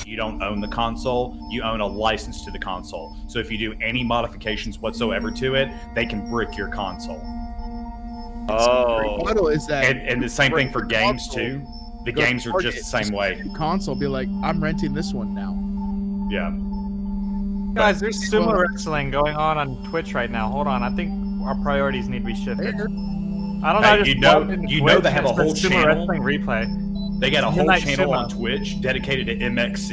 You don't own the console. You own a license to the console. So if you do any modifications whatsoever to it, they can brick your console. Oh. Model is that, And the same thing for games too. The games are just the same way. Console be like, I'm renting this one now. Yeah. Guys, there's sumo wrestling going on Twitch right now. Hold on, I think our priorities need to be shifted. I don't know. I just you know they have a whole sumo channel. wrestling replay. They got a whole Midnight channel Sumo. on Twitch dedicated to MXC.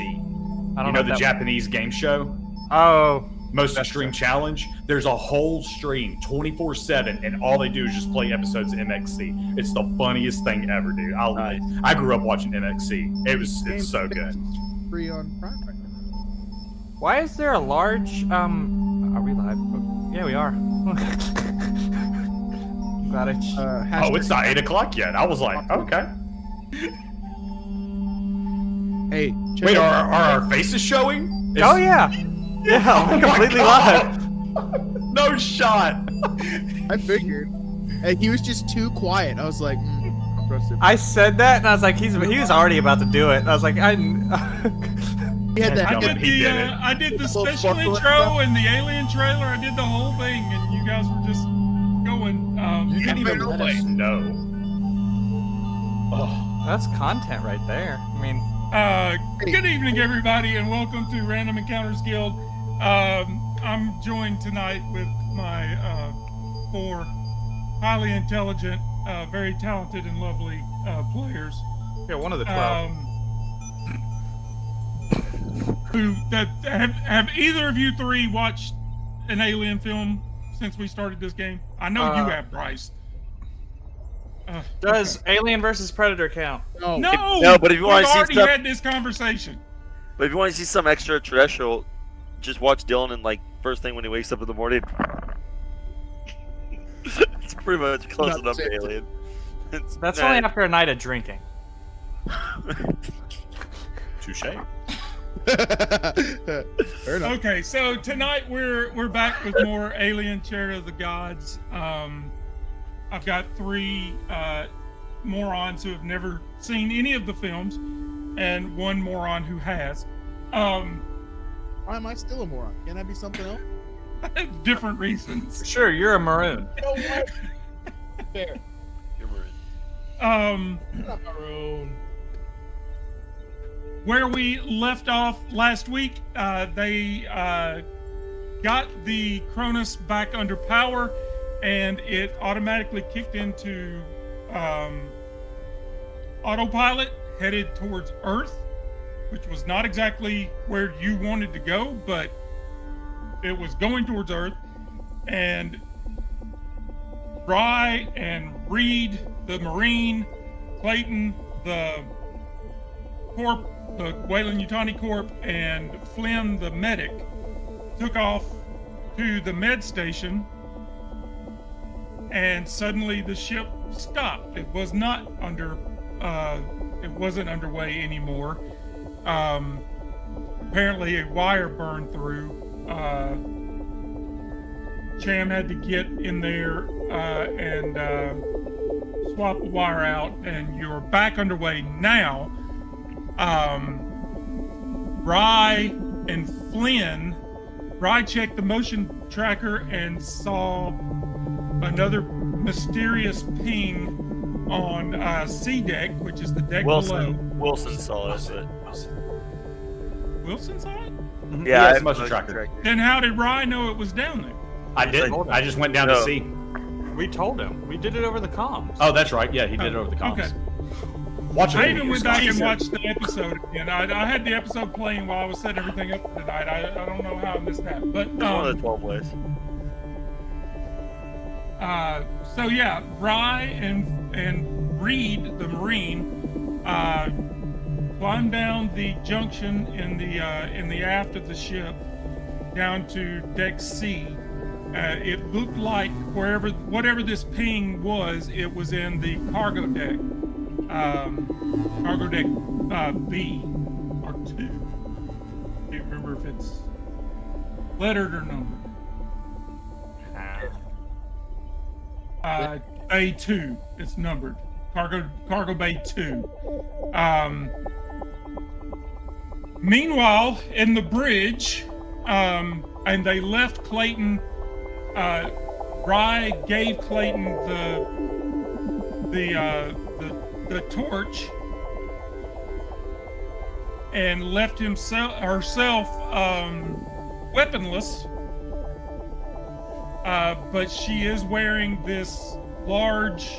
I don't You know the Japanese game show? Oh. Most Extreme Challenge. There's a whole stream 24/7, and all they do is just play episodes of MXC. It's the funniest thing ever, dude. I grew up watching MXC. It's so good. Free on Prime right now. Why is there a large are we live? Yeah, we are. Glad it's not 8 o'clock yet. I was like, okay. Hey, wait, are our faces showing? Oh yeah. Yeah, I'm completely live. No shot. I figured. And he was just too quiet. I was like, I said that, and I was like, he was already about to do it. And I was like, he had that. I did the special intro and the alien trailer. I did the whole thing, and you guys were just going. You didn't even let us know. Oh, that's content right there. I mean, good evening, everybody, and welcome to Random Encounters Guild. I'm joined tonight with my 4 highly intelligent, very talented, and lovely players. Yeah, one of the 12. Have either of you 3 watched an alien film since we started this game? I know you have, Bryce. Does Alien versus Predator count? No, but if you want to see already stuff, had this conversation. but if you want to see some extraterrestrial, just watch Dylan and like first thing when he wakes up in the morning. It's pretty much close enough to Alien. That's only after a night of drinking. Touche. Okay, so tonight we're back with more Alien Chariot of the Gods. I've got 3 morons who have never seen any of the films, and 1 moron who has. Why am I still a moron? Can I be something else? Different reasons. Sure, you're a maroon. You know what? Fair. You're maroon. I'm not maroon. Where we left off last week, they got the Cronus back under power, and it automatically kicked into autopilot, headed towards Earth, which was not exactly where you wanted to go, but it was going towards Earth. And Rye and Reed, the Marine, Clayton, the Corp, the Weyland-Yutani Corp, and Flynn, the medic, took off to the med station, and suddenly the ship stopped. It was not it wasn't underway anymore. Apparently a wire burned through. Cham had to get in there and swap the wire out, and you're back underway now. Rye and Flynn, Rye checked the motion tracker and saw another mysterious ping on C deck, which is the deck below. Wilson saw it. Wilson saw it? Mm-hmm. Yeah, it's motion tracker. Then how did Rye know it was down there? I didn't. I just went down to see. We told him. We did it over the comms. Oh, that's right. Yeah, he did it over the comms. Okay. I even went back and watched the episode again. I had the episode playing while I was setting everything up tonight. I don't know how I missed that, but It's one of the 12 ways. So yeah, Rye and Reed, the Marine, climbed down the junction in the aft of the ship down to deck C. It looked like whatever this ping was, it was in the cargo deck. Cargo deck B or 2. Can't remember if it's lettered or numbered. Bay 2. It's numbered. Cargo Bay 2. Meanwhile, in the bridge, and they left Clayton. Rye gave Clayton the torch and left herself weaponless. But she is wearing this large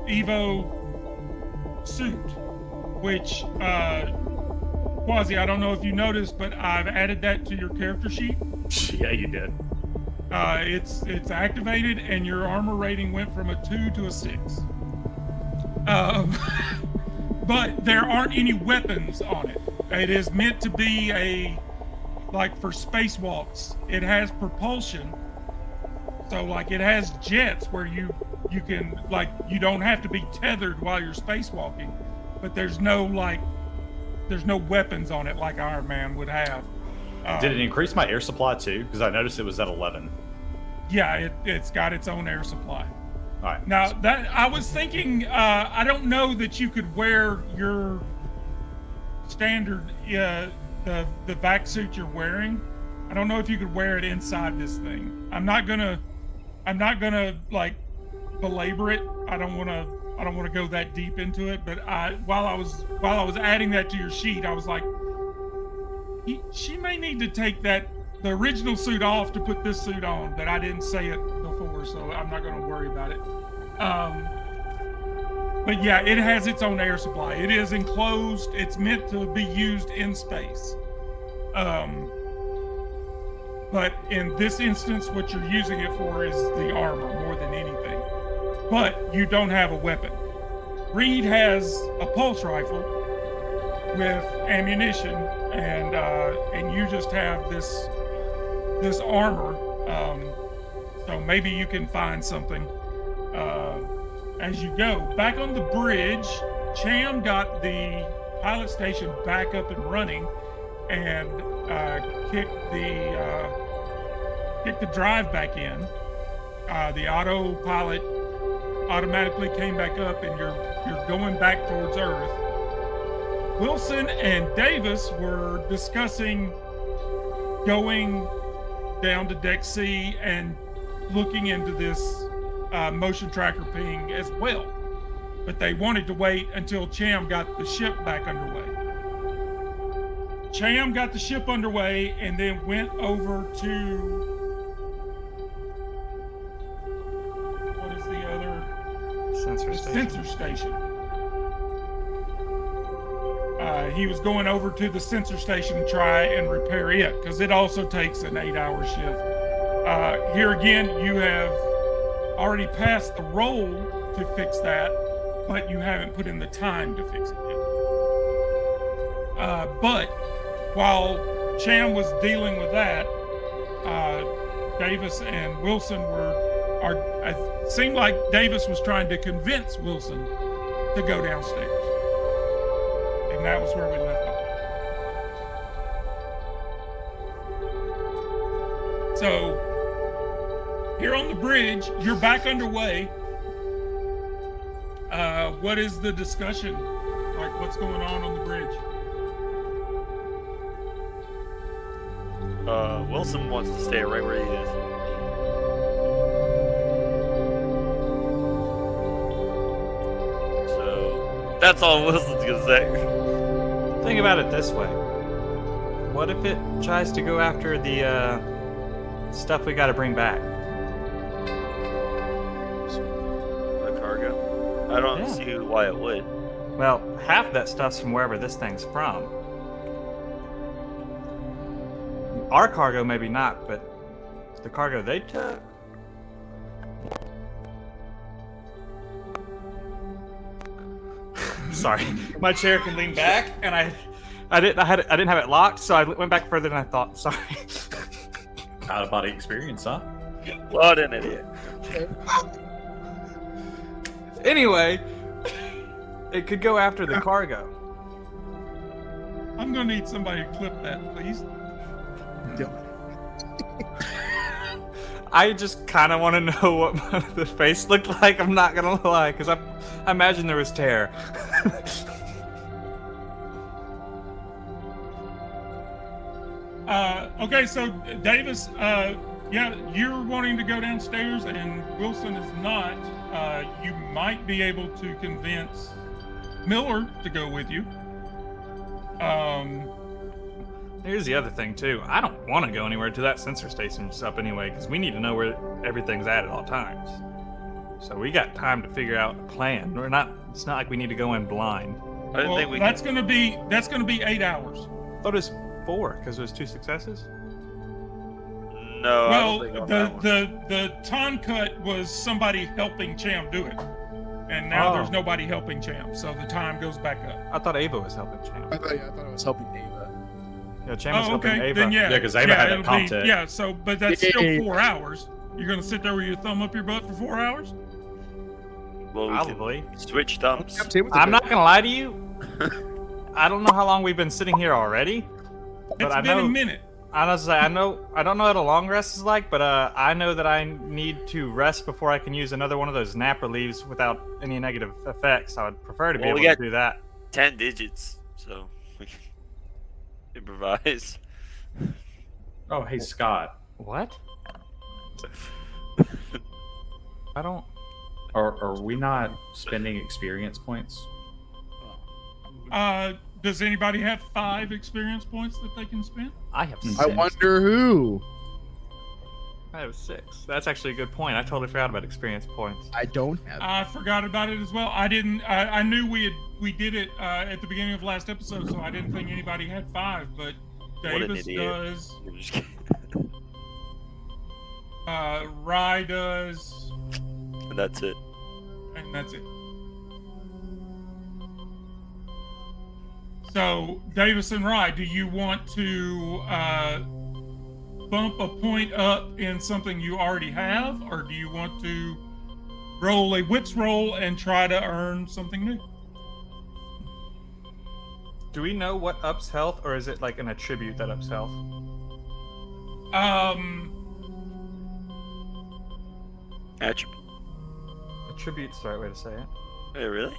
Evo suit, which Quasi, I don't know if you noticed, but I've added that to your character sheet. Yeah, you did. It's activated, and your armor rating went from a 2 to a 6. But there aren't any weapons on it. It is meant to be like for spacewalks. It has propulsion, so like it has jets where you can, like, you don't have to be tethered while you're spacewalking. But there's no weapons on it like Iron Man would have. Did it increase my air supply too? Because I noticed it was at 11. Yeah, it's got its own air supply. All right. Now that I was thinking, I don't know that you could wear your standard the vac suit you're wearing. I don't know if you could wear it inside this thing. I'm not gonna like belabor it. I don't want to go that deep into it. But while I was adding that to your sheet, I was like, she may need to take the original suit off to put this suit on. But I didn't say it before, so I'm not going to worry about it. But yeah, it has its own air supply. It is enclosed. It's meant to be used in space. But in this instance, what you're using it for is the armor more than anything. But you don't have a weapon. Reed has a pulse rifle with ammunition, and you just have this armor. So maybe you can find something as you go. Back on the bridge, Cham got the pilot station back up and running, and kicked the drive back in. The autopilot automatically came back up, and you're going back towards Earth. Wilson and Davis were discussing going down to Deck C and looking into this motion tracker ping as well. But they wanted to wait until Cham got the ship back underway. Cham got the ship underway and then went over to, what is the other? Sensor station. He was going over to the sensor station to try and repair it, because it also takes an 8-hour shift. Here again, you have already passed the roll to fix that, but you haven't put in the time to fix it yet. But while Cham was dealing with that, Davis and Wilson it seemed like Davis was trying to convince Wilson to go downstairs. And that was where we left off. So, here on the bridge, you're back underway. What is the discussion? Like, what's going on the bridge? Wilson wants to stay right where he is. So, that's all Wilson's gonna say. Think about it this way. What if it tries to go after the stuff we gotta bring back? The cargo? I don't see why it would. Well, half of that stuff's from wherever this thing's from. Our cargo maybe not, but the cargo they took. Sorry, my chair can lean back, and I didn't have it locked, so I went back further than I thought. Sorry. Out of body experience, huh? What an idiot. Anyway, it could go after the cargo. I'm gonna need somebody to clip that, please. I just kind of want to know what the face looked like. I'm not gonna lie, because I imagine there was tear. Okay, so Davis, yeah, you're wanting to go downstairs, and Wilson is not. You might be able to convince Miller to go with you. Here's the other thing too. I don't want to go anywhere to that sensor station's up anyway, because we need to know where everything's at all times. So we got time to figure out a plan. We're not. It's not like we need to go in blind. I didn't think we that's gonna be 8 hours. I thought it was 4 because it was 2 successes. No. Well, I don't think on that one. the time cut was somebody helping Cham do it, and now there's nobody helping Cham, so the time goes back up. I thought Ava was helping Cham. I thought it was helping Ava. Yeah, Cham was Oh, helping okay, Ava. then yeah. Yeah, 'cause Ava had that it'll comp be- tech. Yeah, so but that's still 4 hours. You're gonna sit there with your thumb up your butt for 4 hours? Well, we Probably. can switch thumbs. I'm not gonna lie to you. I don't know how long we've been sitting here already. But It's I been know, a minute. honestly, I don't know what a long rest is like, but I know that I need to rest before I can use another one of those nap reliefs without any negative effects. I would prefer to be Well, we able got- to do that. 10 digits, so we can improvise. Oh, hey, Scott. What? I don't. Are we not spending experience points? Does anybody have 5 experience points that they can spend? I have 6. I wonder who. I have 6. That's actually a good point. I totally forgot about experience points. I don't have. I forgot about it as well. I didn't. I knew we did it at the beginning of last episode, so I didn't think anybody had 5. But What an Davis idiot. does. I'm just kidding. Rye does, And that's it. and that's it. So Davis and Rye, do you want to bump a point up in something you already have, or do you want to roll a wits roll and try to earn something new? Do we know what ups health, or is it like an attribute that ups health? Attribute. Attribute's the right way to say it. Hey, really?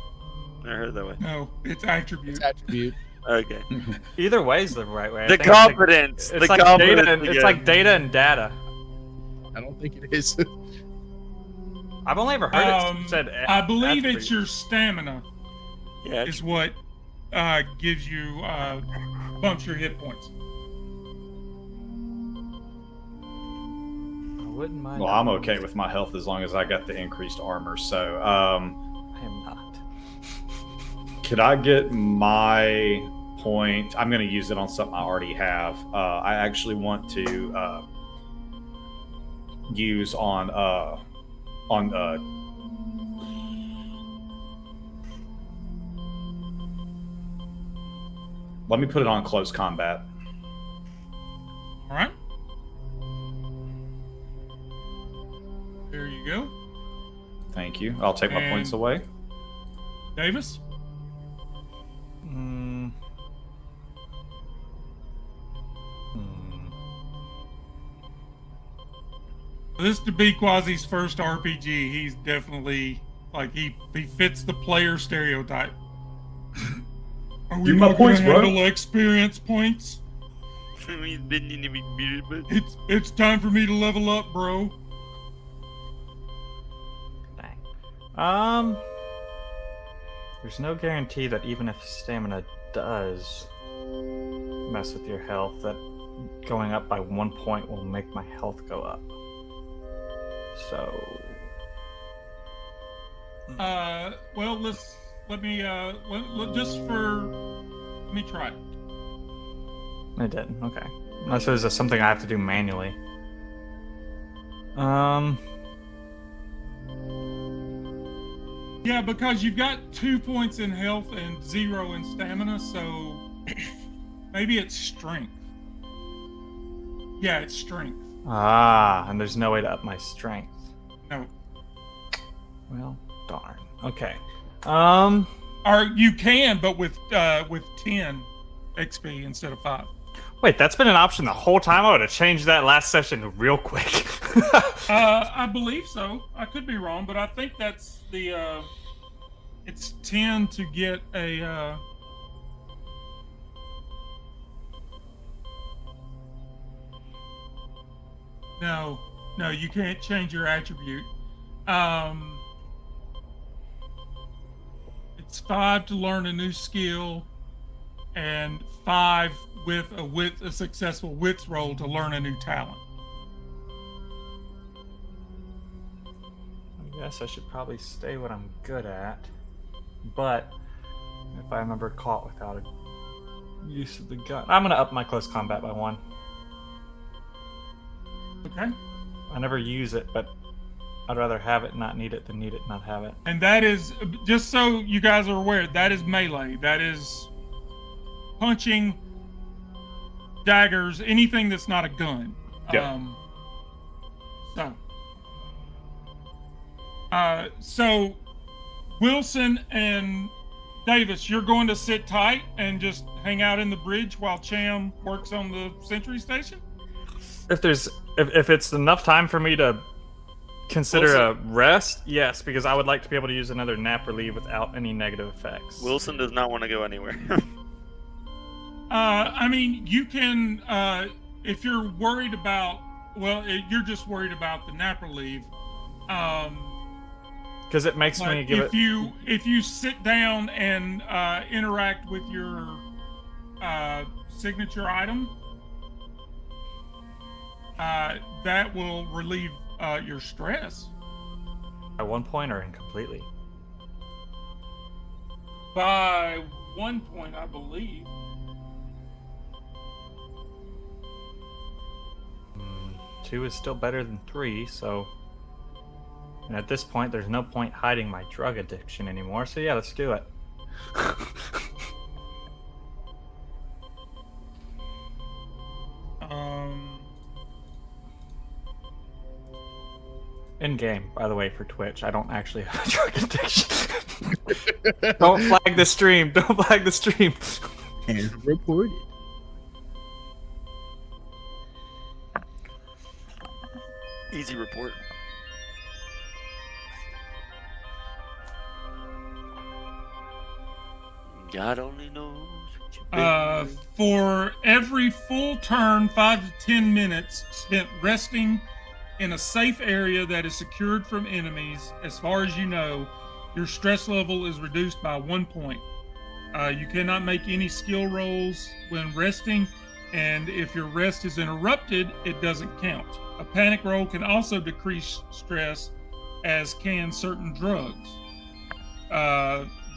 Never heard it that way. No, it's attribute. It's attribute. Okay. Either way is the right way. I The think it's like- confidence. It's the like confidence data. And, it's again. like data and data. I don't think it is. I've only ever heard it said. I believe it's attribute. your stamina Yeah. is what gives you bumps your hit points. I wouldn't mind. Well, I'm okay with my health as long as I got the increased armor. So, I am not. could I get my point? I'm going to use it on something I already have. I actually want to use on let me put it on close combat. All right. There you go. Thank you. I'll take my And- points away. Davis? Hmm. This to be Quasi's first RPG. He's definitely like he fits the player stereotype. Are we Give my not points, gonna bro. handle experience points? We've been in the beat, but It's time for me to level up, bro. Dang. There's no guarantee that even if stamina does mess with your health, that going up by 1 point will make my health go up. So. Well, let me try it. I did. Okay. Unless there's something I have to do manually. Yeah, because you've got 2 points in health and 0 in stamina, so maybe it's strength. Yeah, it's strength. And there's no way to up my strength. No. Well, darn. Okay. Or you can, but with 10 XP instead of 5. Wait, that's been an option the whole time? I would have changed that last session real quick. I believe so. I could be wrong, but I think that's the it's 10 to get a No, you can't change your attribute. It's 5 to learn a new skill, and 5 with a successful wits roll to learn a new talent. I guess I should probably stay what I'm good at, but if I remember caught without a use of the gun, I'm gonna up my close combat by 1. Okay. I never use it, but I'd rather have it, not need it, than need it, not have it. And that is, just so you guys are aware, that is melee. That is punching, daggers, anything that's not a gun. Yeah. So Wilson and Davis, you're going to sit tight and just hang out in the bridge while Cham works on the sentry station? If it's enough time for me to consider a rest, yes, because I would like to be able to use another nap or leave without any negative effects. Wilson does not want to go anywhere. I mean, you can, if you're worried about, you're just worried about the nap or leave. Because it makes me give if you sit down and interact with your signature item, that will relieve your stress by 1 point or incompletely. by 1 point, I believe. Two is still better than 3, so. And at this point, there's no point hiding my drug addiction anymore, so yeah, let's do it. In game, by the way, for Twitch, I don't actually have a drug addiction. Don't flag the stream. Don't flag the stream. As reported. Easy report. God only knows what you've been through. For every full turn, 5 to 10 minutes spent resting in a safe area that is secured from enemies, as far as you know, your stress level is reduced by 1 point. You cannot make any skill rolls when resting, and if your rest is interrupted, it doesn't count. A panic roll can also decrease stress, as can certain drugs.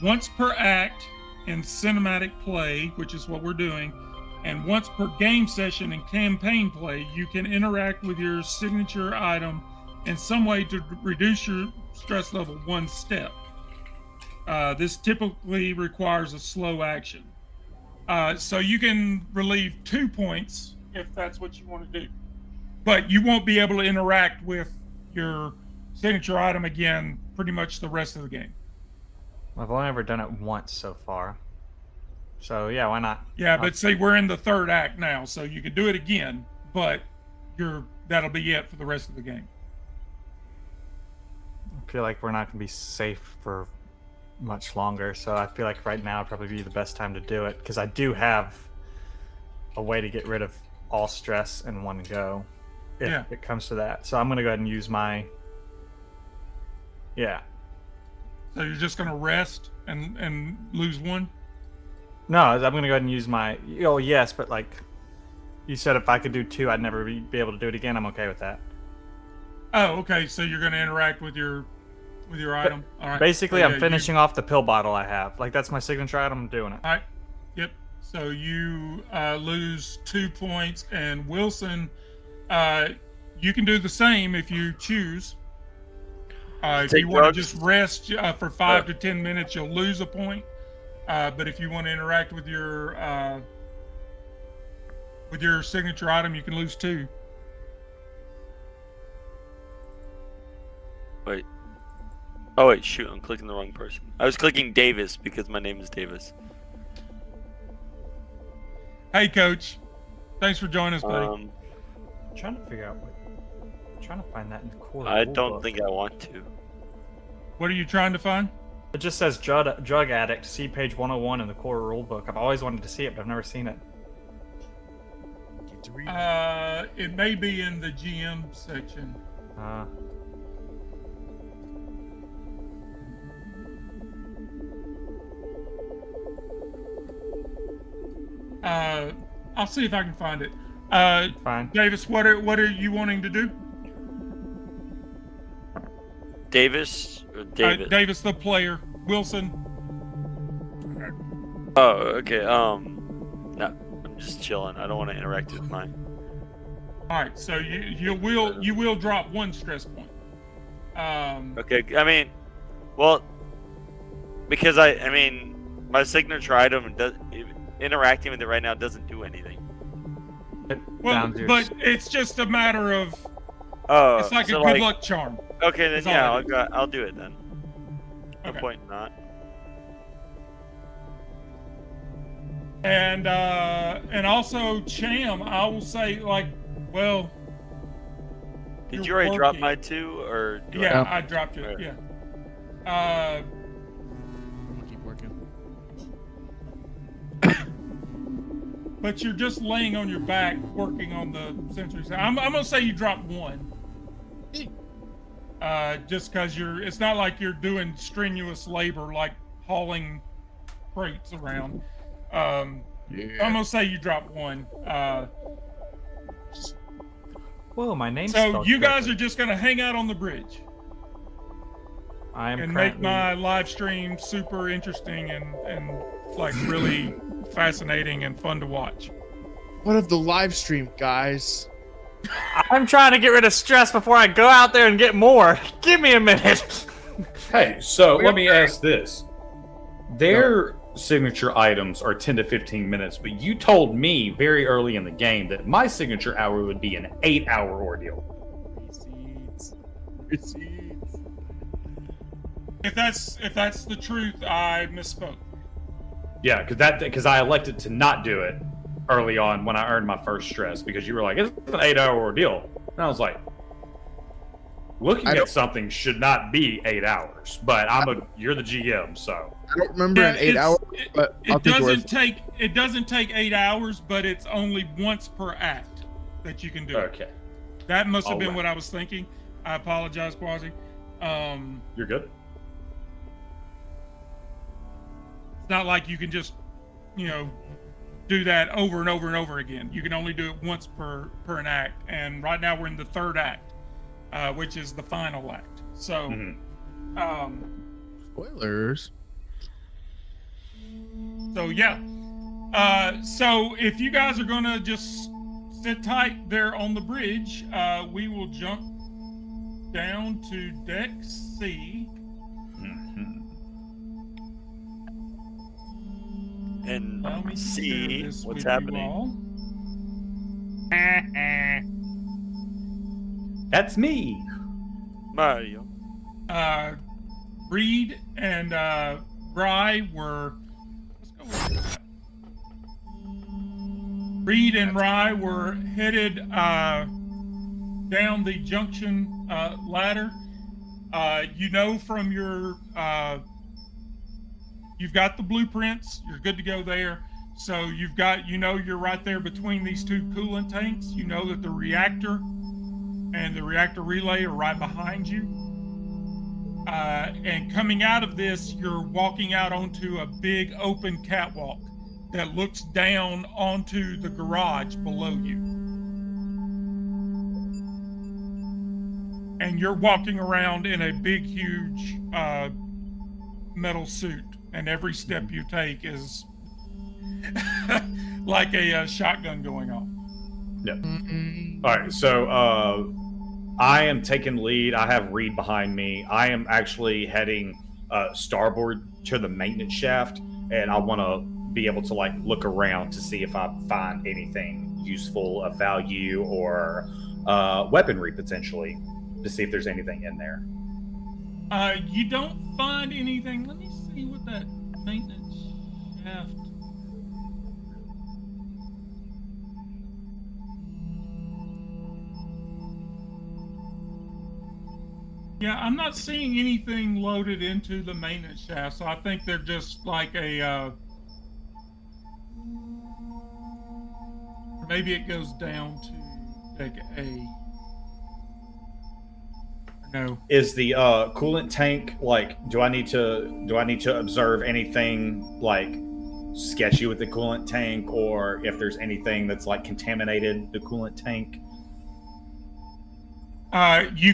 Once per act in cinematic play, which is what we're doing, and once per game session in campaign play, you can interact with your signature item in some way to reduce your stress level 1 step. This typically requires a slow action. So you can relieve 2 points if that's what you want to do. But you won't be able to interact with your signature item again pretty much the rest of the game. I've only ever done it once so far. So yeah, why not? Yeah, but see, we're in the 3rd act now, so you can do it again, but that'll be it for the rest of the game. I feel like we're not going to be safe for much longer, so I feel like right now would probably be the best time to do it, because I do have a way to get rid of all stress in one go, if it comes to that. So I'm going to go ahead and use my... Yeah. So you're just going to rest and lose 1? No, I'm going to go ahead and use my... Oh, yes, but like... You said if I could do 2, I'd never be able to do it again. I'm okay with that. Oh, okay. So you're going to interact with your item. All right. Basically, so, I'm finishing off the pill bottle I have. Like, that's my signature item. I'm doing it. All right. Yep. So you lose 2 points, and Wilson, you can do the same if you choose. If you want to just rest for 5 to 10 minutes, you'll lose a point. But if you want to interact with your signature item, you can lose 2. Wait. Oh wait, shoot! I'm clicking the wrong person. I was clicking Davis because my name is Davis. Hey, Coach. Thanks for joining us, buddy. I'm trying to figure out trying to find that in the core. I don't think I want to. What are you trying to find? It just says drug addict. See page 101 in the core rulebook. I've always wanted to see it, but I've never seen it. It may be in the GM section. I'll see if I can find it. Fine. Davis, what are you wanting to do? Davis or David? Davis, the player. Wilson. Oh, okay. No, I'm just chilling. I don't want to interact with mine. All right, so you will drop 1 stress point. Okay, I mean, well, because I mean, my signature item interacting with it right now doesn't do anything. Well, but it's just a matter of. Oh, It's like so a good luck charm. Okay, then That's yeah, all it is. I'll do it then. No Okay. point in not. And also Cham, I will say, like, well. Did you you're already drop working. mine too, or do Yeah, I dropped it. Alright. Yeah. I'm gonna keep working. But you're just laying on your back working on the sensory side. I'm gonna say you dropped 1. Just because it's not like you're doing strenuous labor like hauling crates around. I'm gonna say you dropped 1. Whoa, my name's So spelled you guys correctly. are just gonna hang out on the bridge I am and make currently... my live stream super interesting and like really fascinating and fun to watch. What of the live stream, guys? I'm trying to get rid of stress before I go out there and get more. Give me a minute. Hey, so let me ask this. Their signature items are 10 to 15 minutes, but you told me very early in the game that my signature hour would be an 8-hour ordeal. Receipts. If that's the truth, I misspoke. Yeah, because I elected to not do it early on when I earned my first stress, because you were like, it's an 8-hour ordeal. And I was like, looking at something should not be 8 hours, but you're the GM, so. I don't remember an 8 hour, but I'll take yours. It doesn't take 8 hours, but it's only once per act that you can do it. Okay. That must have been Alright. what I was thinking. I apologize, Quasi. You're good? It's not like you can just, do that over and over and over again. You can only do it once per an act, and right now we're in the 3rd act, which is the final act. So, Spoilers. So yeah. So if you guys are gonna just sit tight there on the bridge, we will jump down to deck C. And Allow me to share see this what's with you happening. all. That's me. Mario. Reed and Rye were. Let's go with that. Reed and Rye were headed down the junction ladder. From your. You've got the blueprints. You're good to go there. So you've got, you're right there between these 2 coolant tanks. You know that the reactor and the reactor relay are right behind you. And coming out of this, you're walking out onto a big open catwalk that looks down onto the garage below you. And you're walking around in a big, huge metal suit. And every step you take is like a shotgun going off. Yep. All right, so I am taking lead. I have Reed behind me. I am actually heading starboard to the maintenance shaft, and I want to be able to look around to see if I find anything useful of value or weaponry potentially, to see if there's anything in there. You don't find anything. Let me see what that maintenance shaft. Yeah, I'm not seeing anything loaded into the maintenance shaft, so I think they're just like maybe it goes down to Deck A. No. Is the coolant tank like? Do I need to observe anything like sketchy with the coolant tank, or if there's anything that's like contaminated the coolant tank? You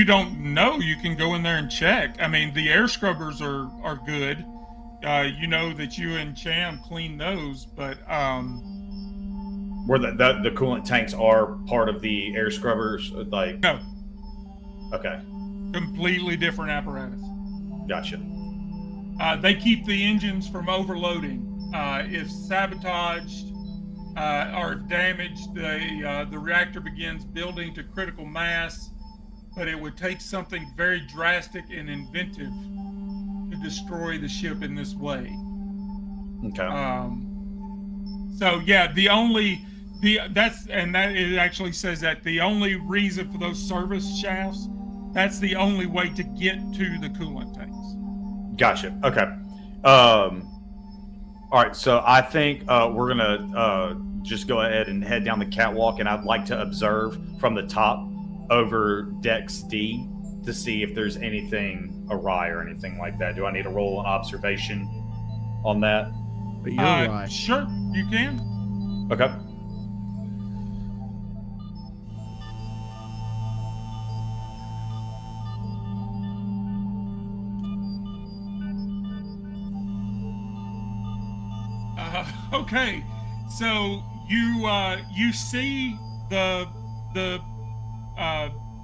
don't know. You can go in there and check. I mean, the air scrubbers are good. You know that you and Cham clean those, but where the coolant tanks are part of the air scrubbers, like no. Okay. Completely different apparatus. Gotcha. They keep the engines from overloading. If sabotaged or if damaged, the reactor begins building to critical mass, but it would take something very drastic and inventive to destroy the ship in this way. Okay. So yeah, it actually says that the only reason for those service shafts, that's the only way to get to the coolant tanks. Gotcha. Okay. All right. So I think we're gonna just go ahead and head down the catwalk, and I'd like to observe from the top over decks D to see if there's anything awry or anything like that. Do I need to roll an observation on that? But you're right. Sure, you can. Okay. Okay, so you see the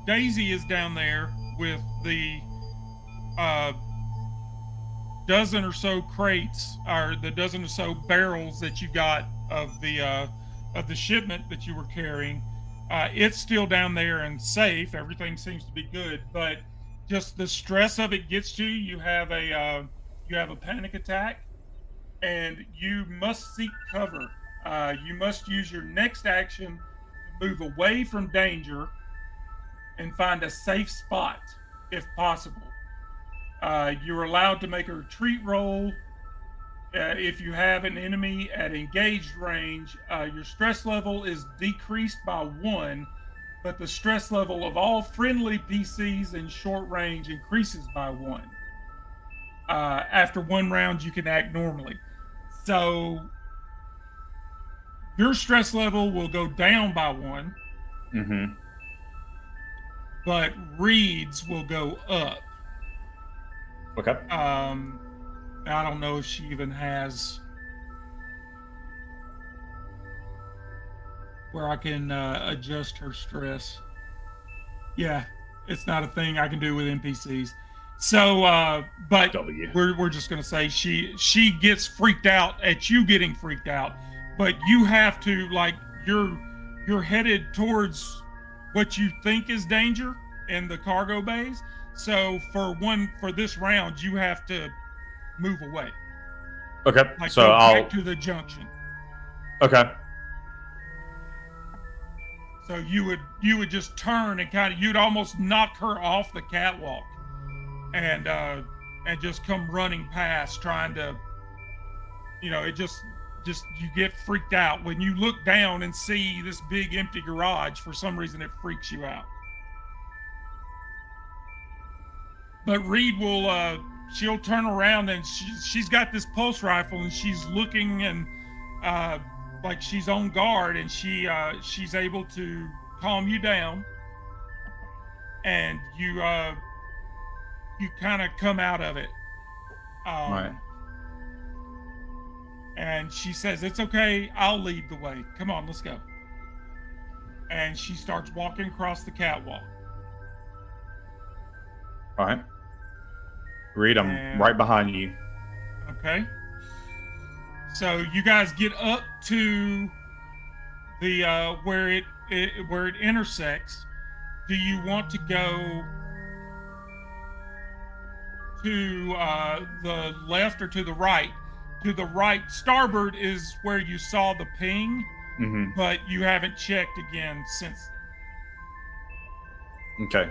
Daisy is down there with the dozen or so crates, or the dozen or so barrels that you got of the shipment that you were carrying. It's still down there and safe. Everything seems to be good, but just the stress of it gets to you. You have a panic attack, and you must seek cover. You must use your next action to move away from danger and find a safe spot, if possible. You're allowed to make a retreat roll. If you have an enemy at engaged range, your stress level is decreased by 1, but the stress level of all friendly PCs in short range increases by 1. After 1 round, you can act normally. So your stress level will go down by 1. Mm-hmm. But Reed's will go up. Okay. I don't know if she even has where I can adjust her stress. Yeah, it's not a thing I can do with NPCs. So, but we're just gonna say she gets freaked out at you getting freaked out, but you have to, like, you're headed towards what you think is danger in the cargo bays. So for this round, you have to move away. Okay. Like, so go I'll back to the junction. Okay. So you would just turn and you'd almost knock her off the catwalk, and just come running past, trying to, it just you get freaked out when you look down and see this big empty garage. For some reason, it freaks you out. But Reed will she'll turn around, and she's got this pulse rifle, and she's looking, and like she's on guard, and she's able to calm you down, and you kind of come out of it. Right. And she says, "It's okay, I'll lead the way. Come on, let's go." And she starts walking across the catwalk. All right. Reed, I'm right behind you. Okay. So you guys get up to the where it intersects. Do you want to go to the left or to the right? To the right, starboard is where you saw the ping, but you haven't checked again since. Okay.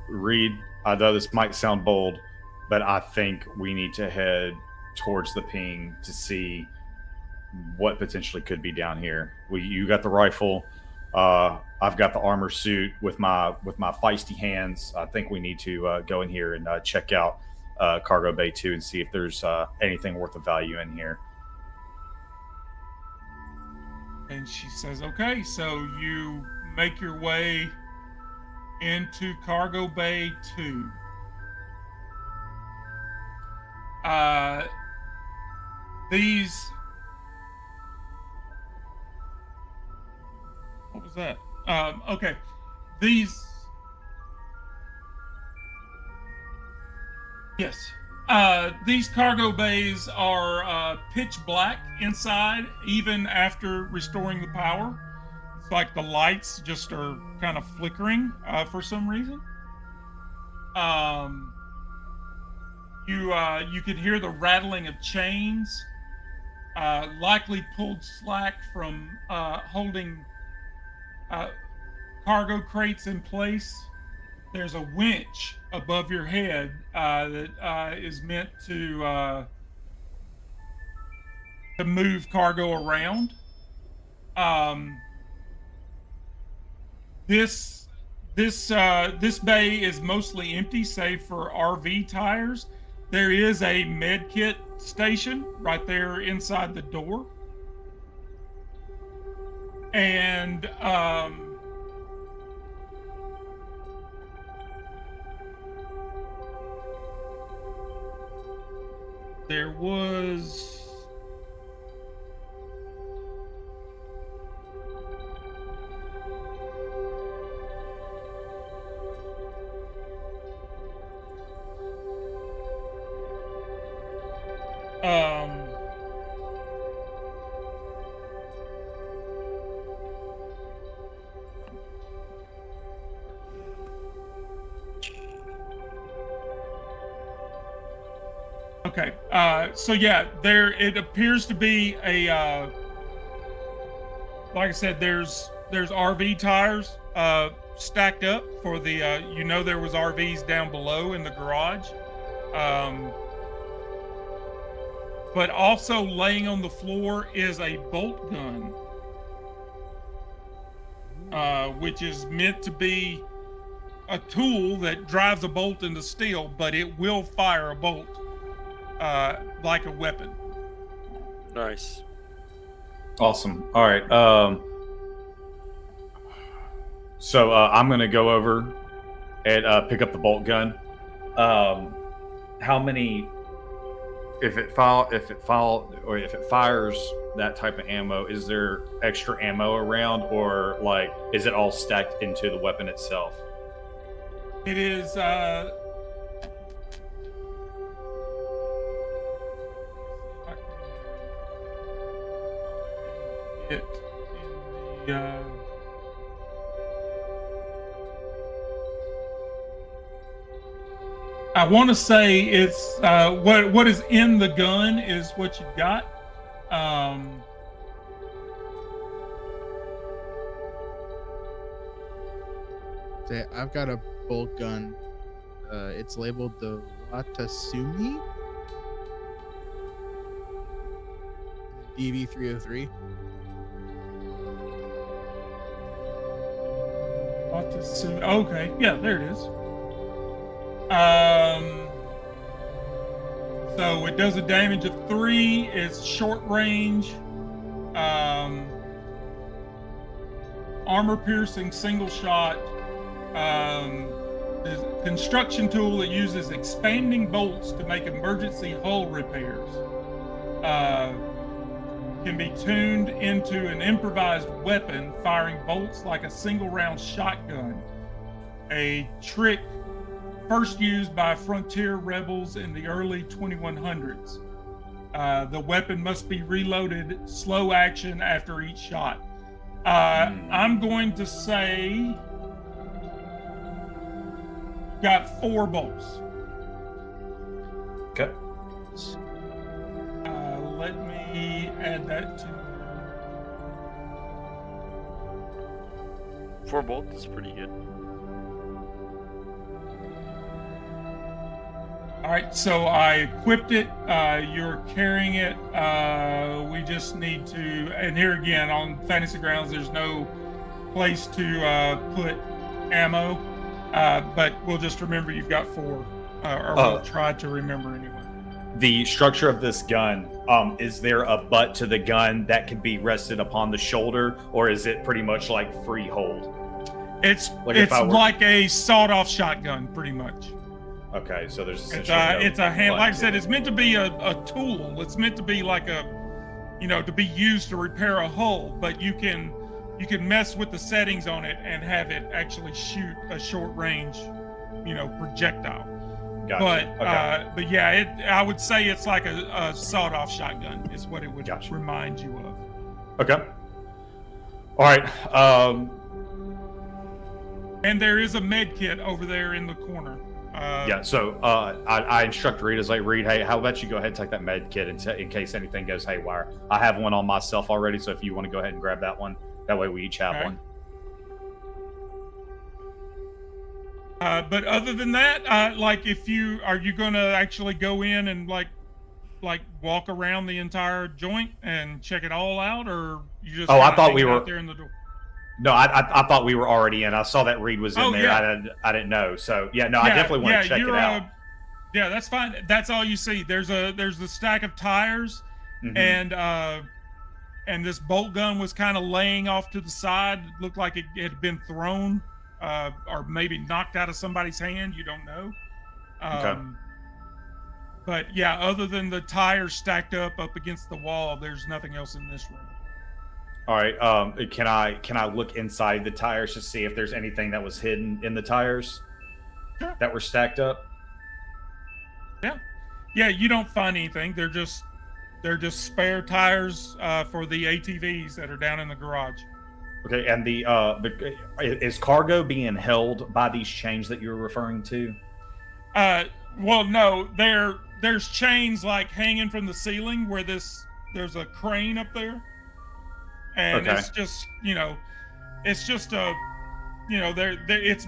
Reed, I know this might sound bold, but I think we need to head towards the ping to see what potentially could be down here. You got the rifle. I've got the armor suit with my feisty hands. I think we need to go in here and check out Cargo Bay 2 and see if there's anything worth of value in here. And she says, okay, so you make your way into Cargo Bay 2. What was that? Okay. These cargo bays are pitch black inside, even after restoring the power. It's like the lights just are kind of flickering for some reason. You could hear the rattling of chains, likely pulled slack from holding cargo crates in place. There's a winch above your head that is meant to move cargo around. This bay is mostly empty, save for RV tires. There is a med kit station right there inside the door, and there was okay. So yeah, it appears to be a like I said, there's RV tires stacked up for the there was RVs down below in the garage. But also laying on the floor is a bolt gun, which is meant to be a tool that drives a bolt into steel, but it will fire a bolt like a weapon. Nice. Awesome. All right. So I'm going to go over and pick up the bolt gun. How many? If it fires that type of ammo, is there extra ammo around, or like is it all stacked into the weapon itself? It is. I want to say it's what is in the gun is what you've got. I've got a bolt gun. It's labeled the Watasumi DV303. Watasumi. Okay, yeah, there it is. So it does a damage of 3. It's short range, armor piercing, single shot. There's a construction tool that uses expanding bolts to make emergency hull repairs. Can be tuned into an improvised weapon, firing bolts like a single round shotgun. A trick first used by frontier rebels in the early 2100s. The weapon must be reloaded, slow action after each shot. I'm going to say got 4 bolts. Okay. Let me add that to 4 bolts is pretty good. All right, so I equipped it. You're carrying it. We just need to, and here again on Fantasy Grounds, there's no place to put ammo, but we'll just remember you've got 4, or we'll try to remember anyway. The structure of this gun, is there a butt to the gun that can be rested upon the shoulder, or is it pretty much like free hold? It's like a sawed-off shotgun, pretty much. Okay, so there's essentially it's a hand. Like I said, it's meant to be a tool. It's meant to be like a, to be used to repair a hull. But you can mess with the settings on it and have it actually shoot a short range, projectile. Gotcha. But yeah, I would say it's like a sawed-off shotgun is what it would remind you of. Okay. All right. And there is a med kit over there in the corner. So I instruct Reed as like, Reed, hey, how about you go ahead and take that med kit in case anything goes haywire. I have one on myself already, so if you want to go ahead and grab that one, that way we each have one. But other than that, are you going to actually go in and like walk around the entire joint and check it all out, or you just? I thought we were out there in the door. No, I thought we were already in. I saw that Reed was in there. Yeah. I didn't know. So I definitely want to check it out. Yeah, that's fine. That's all you see. There's the stack of tires, and this bolt gun was kind of laying off to the side. It looked like it had been thrown, or maybe knocked out of somebody's hand. You don't know. Okay. But yeah, other than the tires stacked up against the wall, there's nothing else in this room. All right. Can I look inside the tires to see if there's anything that was hidden in the tires that were stacked up? Yeah. You don't find anything. They're just spare tires for the ATVs that are down in the garage. Okay. And is cargo being held by these chains that you're referring to? Well, no. There's chains like hanging from the ceiling where there's a crane up there. And it's just, it's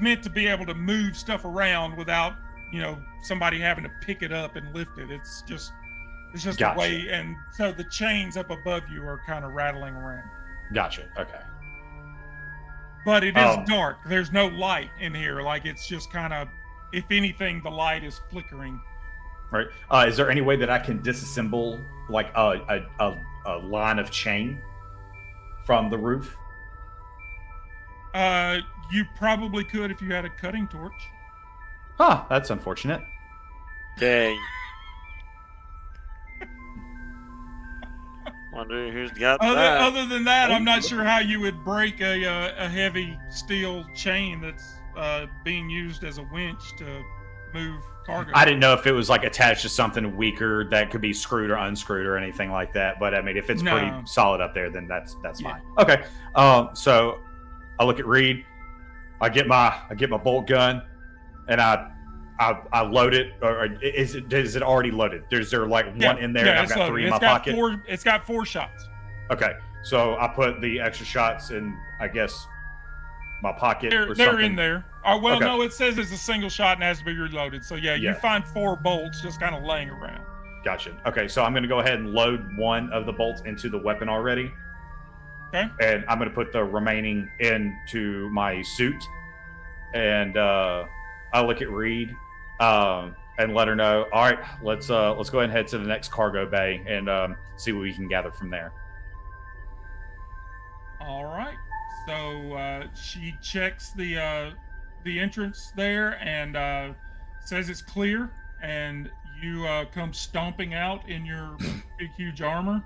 meant to be able to move stuff around without, somebody having to pick it up and lift it. It's just Gotcha. a way. And so the chains up above you are kind of rattling around. Gotcha. Okay. But it is dark. There's no light in here. Like, it's just kind of, if anything, the light is flickering. Right. Is there any way that I can disassemble like a line of chain from the roof? You probably could if you had a cutting torch. Huh, that's unfortunate. Dang. Wonder who's got that. Other than that, I'm not sure how you would break a heavy steel chain that's being used as a winch to move cargo. I didn't know if it was like attached to something weaker that could be screwed or unscrewed or anything like that. But I mean, if it's pretty solid up there, then that's fine. Okay. So I look at Reed. I get my bolt gun, and I load it. Or is it already loaded? Is there like one in there? And I've got loaded. 3 in my pocket. It's got 4 shots. Okay. So I put the extra shots in, I guess, my pocket or something. They're in there. No, it says it's a single shot and has to be reloaded. So yeah, you find 4 bolts just kind of laying around. Gotcha. Okay, so I'm going to go ahead and load one of the bolts into the weapon already. Okay. And I'm going to put the remaining into my suit. And I'll look at Reed and let her know, all right, let's go ahead and head to the next cargo bay and see what we can gather from there. All right. So she checks the entrance there and says it's clear, and you come stomping out in your big huge armor.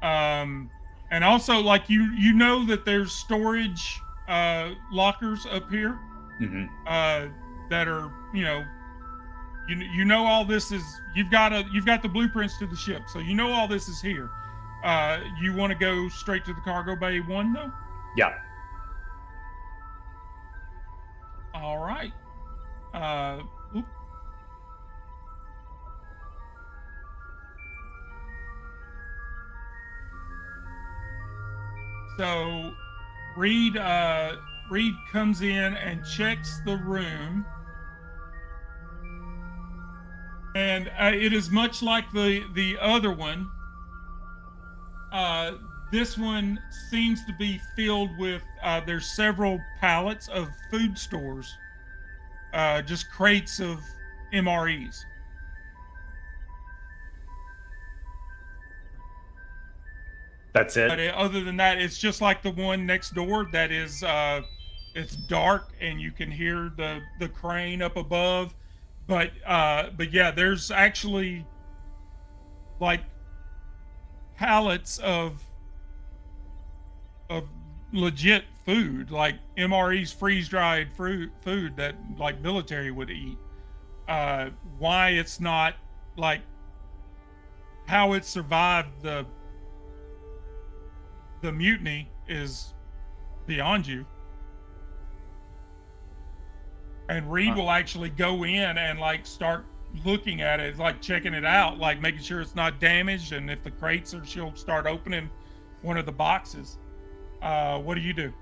And also, like, you know that there's storage lockers up here that are, you know all this is, you've got the blueprints to the ship, so you know all this is here. You want to go straight to the cargo bay 1 though? Yeah. All right. So Reed comes in and checks the room. And it is much like the other one. This one seems to be filled with, there's several pallets of food stores, just crates of MREs. That's it. But other than that, it's just like the one next door that is, it's dark and you can hear the crane up above. But yeah, there's actually like pallets of legit food, like MRE's freeze-dried food that like military would eat. Why it's not like how it survived the mutiny is beyond you. And Reed will actually go in and like start looking at it, like checking it out, like making sure it's not damaged, and if the crates are, she'll start opening one of the boxes. What do you do?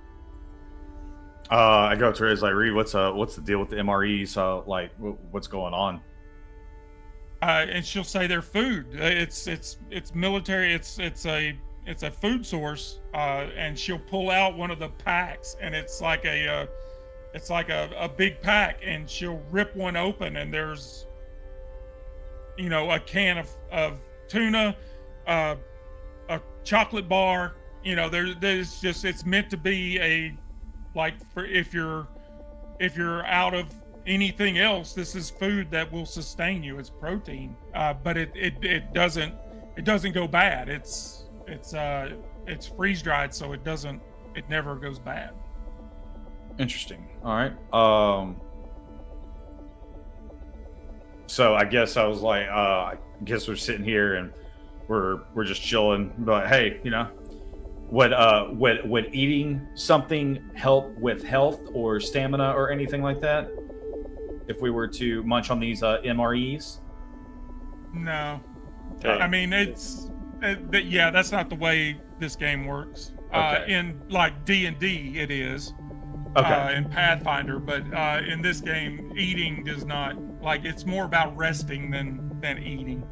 I go up to her, is like, Reed, what's the deal with the MREs? Like, what's going on? And she'll say they're food. It's military. It's a food source. And she'll pull out one of the packs, and it's like a big pack, and she'll rip one open, and there's, you know, a can of tuna, a chocolate bar. You know, there's just, it's meant to be a, like, for if you're out of anything else, this is food that will sustain you. It's protein, but it doesn't go bad. It's freeze dried, so it never goes bad. Interesting. All right. So I guess I was like, I guess we're sitting here and we're just chilling. But hey, you know, would eating something help with health or stamina or anything like that? If we were to munch on these MREs? No. Okay. I mean, yeah, that's not the way this game works. Okay. In like D&D, it is. Okay. In Pathfinder, but in this game, eating does not, like, it's more about resting than eating.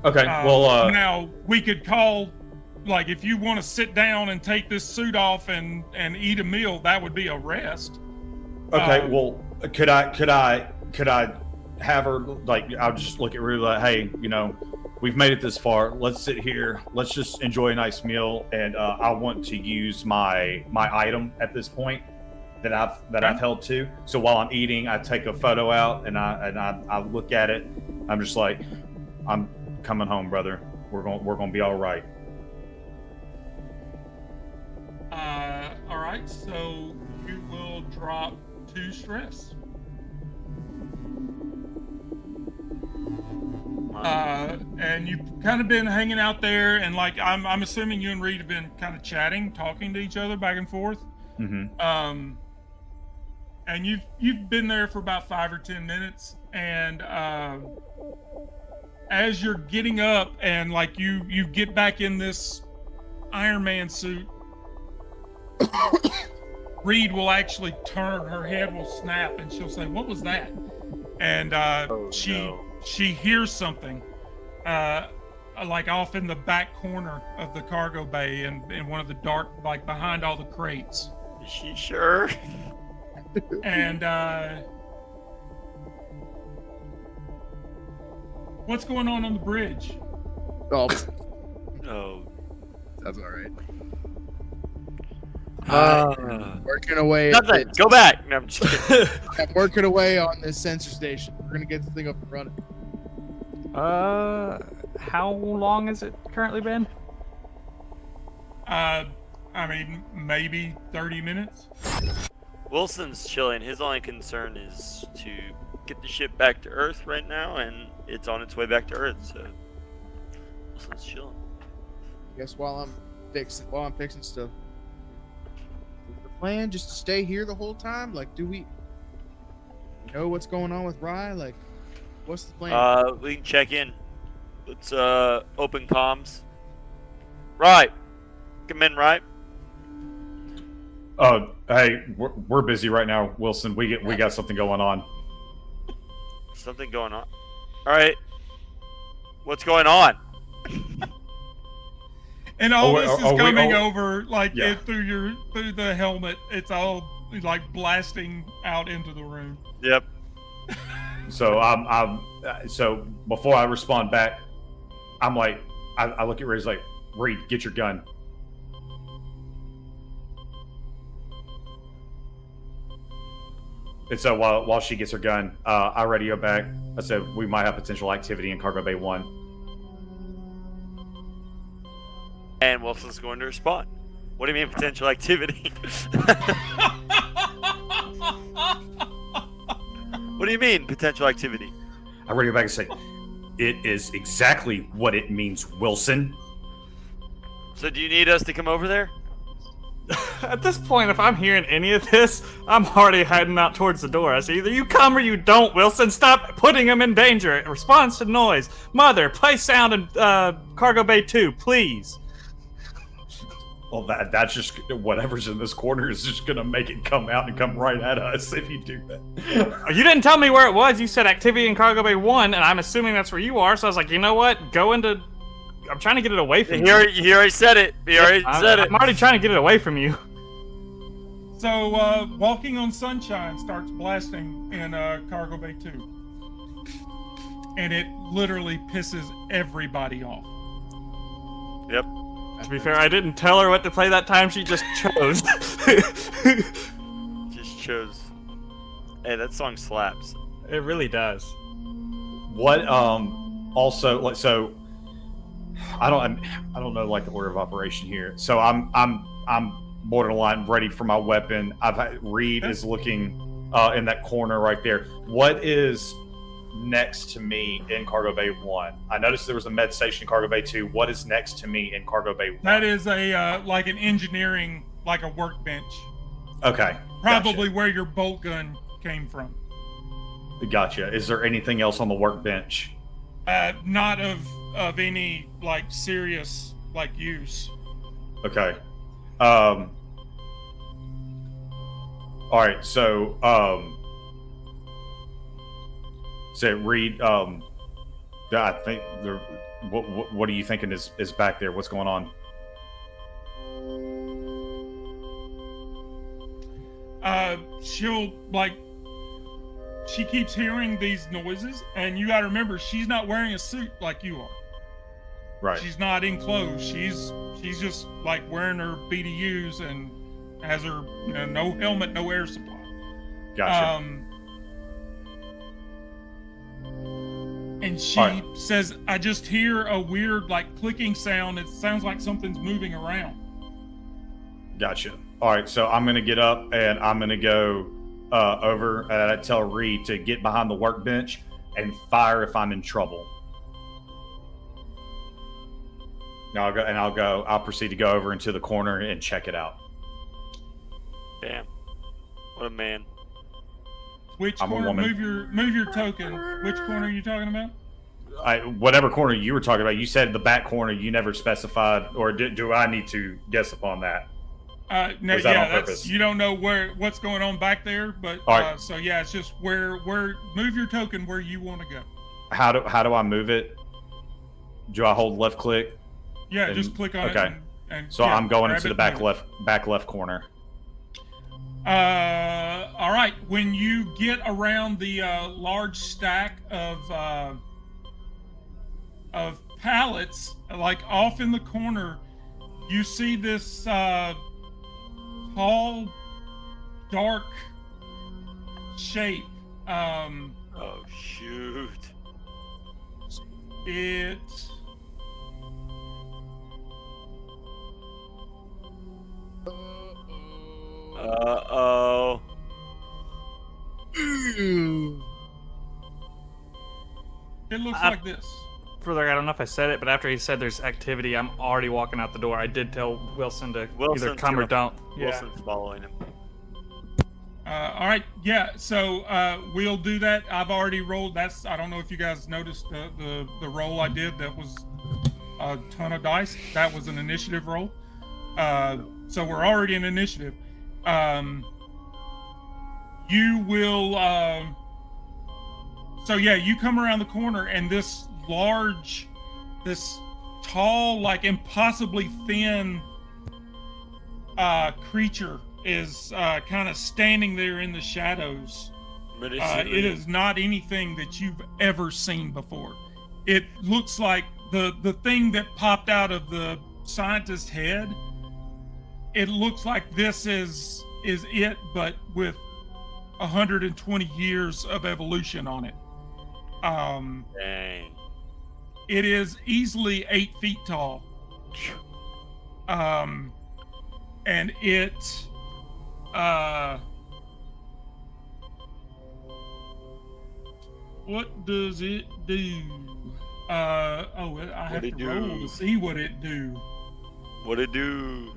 Okay. Well, now we could call, like, if you want to sit down and take this suit off and eat a meal, that would be a rest. okay. Well, could I have her, like, I'll just look at Rue like, hey, you know, we've made it this far. Let's sit here. Let's just enjoy a nice meal, and I want to use my item at this point that I've held to. So while I'm eating, I take a photo out and I look at it. I'm just like, I'm coming home, brother. We're gonna be all right. All right, so you will drop 2 stress. And you've kind of been hanging out there, and like I'm assuming you and Reed have been kind of chatting, talking to each other back and forth. Mm-hmm. And you've been there for about 5 or 10 minutes, and as you're getting up and like you get back in this Iron Man suit, Reed will actually turn, her head will snap, and she'll say, "What was that?" And she hears something, like off in the back corner of the cargo bay, and in one of the dark, like behind all the crates. Is she sure? And what's going on the bridge? Oh, No. that's all right. Working away. Nothing. Go back. No, I'm just kidding. I'm working away on this sensor station. We're gonna get this thing up and running. How long has it currently been? I mean, maybe 30 minutes. Wilson's chilling. His only concern is to get the ship back to Earth right now, and it's on its way back to Earth. So Wilson's chilling. I guess while I'm fixing stuff, is the plan just to stay here the whole time? Like, do we know what's going on with Rye? Like, what's the plan? We can check in. Let's open comms. Right. Come in, right? Hey, we're busy right now, Wilson. We got something going on. Something going on. All right. What's going on? And all this is coming oh, over like yeah. through the helmet. It's all like blasting out into the room. Yep. So so before I respond back, I'm like, I look at Reed's like, Reed, get your gun. And so while she gets her gun, I radio back. I said we might have potential activity in Cargo Bay 1. And Wilson's going to respond. What do you mean potential activity? What do you mean potential activity? I radio back and say, it is exactly what it means, Wilson. So do you need us to come over there? At this point, if I'm hearing any of this, I'm already heading out towards the door. I say, either you come or you don't, Wilson. Stop putting him in danger. Response to noise. Mother, play sound in Cargo Bay 2, please. Well, that's just whatever's in this corner is just gonna make it come out and come right at us if you do that. You didn't tell me where it was. You said activity in Cargo Bay 1, and I'm assuming that's where you are. So I was like, you know what? Go into. I'm trying to get it away from you. He already said it. He already said it. I'm already trying to get it away from you. So Walking on Sunshine starts blasting in Cargo Bay 2, and it literally pisses everybody off. Yep. To be fair, I didn't tell her what to play that time. She just chose. Just chose. Hey, that song slaps. It really does. What also like so I don't know like the order of operation here. So I'm borderline ready for my weapon. Reed is looking in that corner right there. What is next to me in Cargo Bay 1? I noticed there was a med station in Cargo Bay 2. What is next to me in Cargo Bay 1? That is a like an engineering, like a workbench. Okay. Probably Gotcha. where your bolt gun came from. Gotcha. Is there anything else on the workbench? Not of any like serious like use. Okay. All right. So Reed, I think there. What are you thinking is back there? What's going on? She keeps hearing these noises, and you gotta remember, she's not wearing a suit like you are. Right. She's not in clothes. She's just like wearing her BDUs and has her, no helmet, no air supply. Gotcha. And she says, I just hear a weird like clicking sound. It sounds like something's moving around. Gotcha. All right, so I'm gonna get up and I'm gonna go over and I tell Reed to get behind the workbench and fire if I'm in trouble. Now I'll proceed to go over into the corner and check it out. Damn. What a man. Which I'm a corner? woman. Move your token. Which corner are you talking about? Whatever corner you were talking about, you said the back corner. You never specified, or do I need to guess upon that? No, Was that on that's purpose? you don't know what's going on back there, but All right. so yeah, it's just where move your token where you want to go. How do I move it? Do I hold left click? Yeah, And- just click on okay. it. And So yeah, I'm going grab into it the and move back left corner. it. All right. When you get around the large stack of pallets, like off in the corner, you see this tall, dark shape. Oh shoot. It. Uh-oh. It looks like this. Further, I don't know if I said it, but after he said there's activity, I'm already walking out the door. I did tell Wilson to either Wilson's come or gonna- don't. Yeah. Wilson's following him. All right, yeah. So we'll do that. I've already rolled. I don't know if you guys noticed the roll I did. That was a ton of dice. That was an initiative roll. So we're already in initiative. You will. So yeah, you come around the corner, and this large this tall, like impossibly thin creature is kind of standing there in the shadows. It is not anything that you've ever seen before. It looks like the thing that popped out of the scientist's head. It looks like this is it, but with 120 years of evolution on it. Dang. It is easily 8 feet tall. And it what does it do? I have to roll to see what it do. What it do?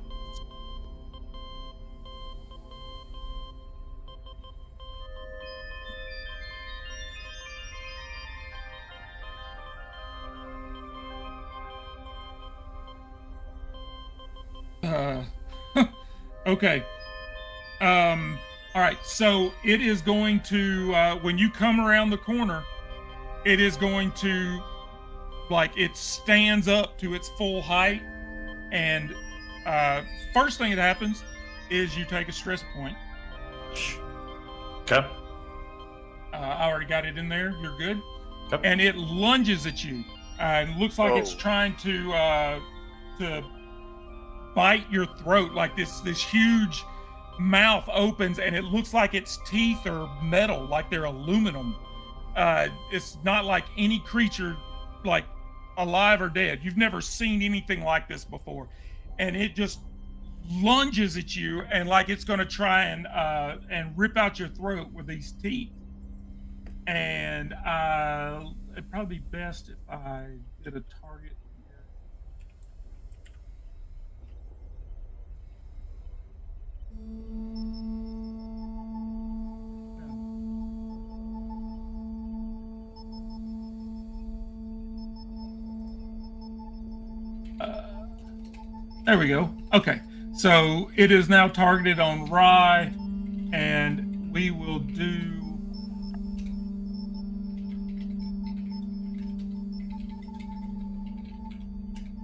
Okay. All right. So it is going to, when you come around the corner, it is going to, like, it stands up to its full height. And first thing that happens is you take a stress point. Okay. I already got it in there. You're good. Yep. And it lunges at you. It looks like it's trying to bite your throat. Like this huge mouth opens, and it looks like its teeth are metal, like they're aluminum. It's not like any creature, like alive or dead. You've never seen anything like this before, and it just lunges at you, and like it's going to try and rip out your throat with these teeth. And it'd probably be best if I did a target here. There we go. Okay, so it is now targeted on Rye, and we will do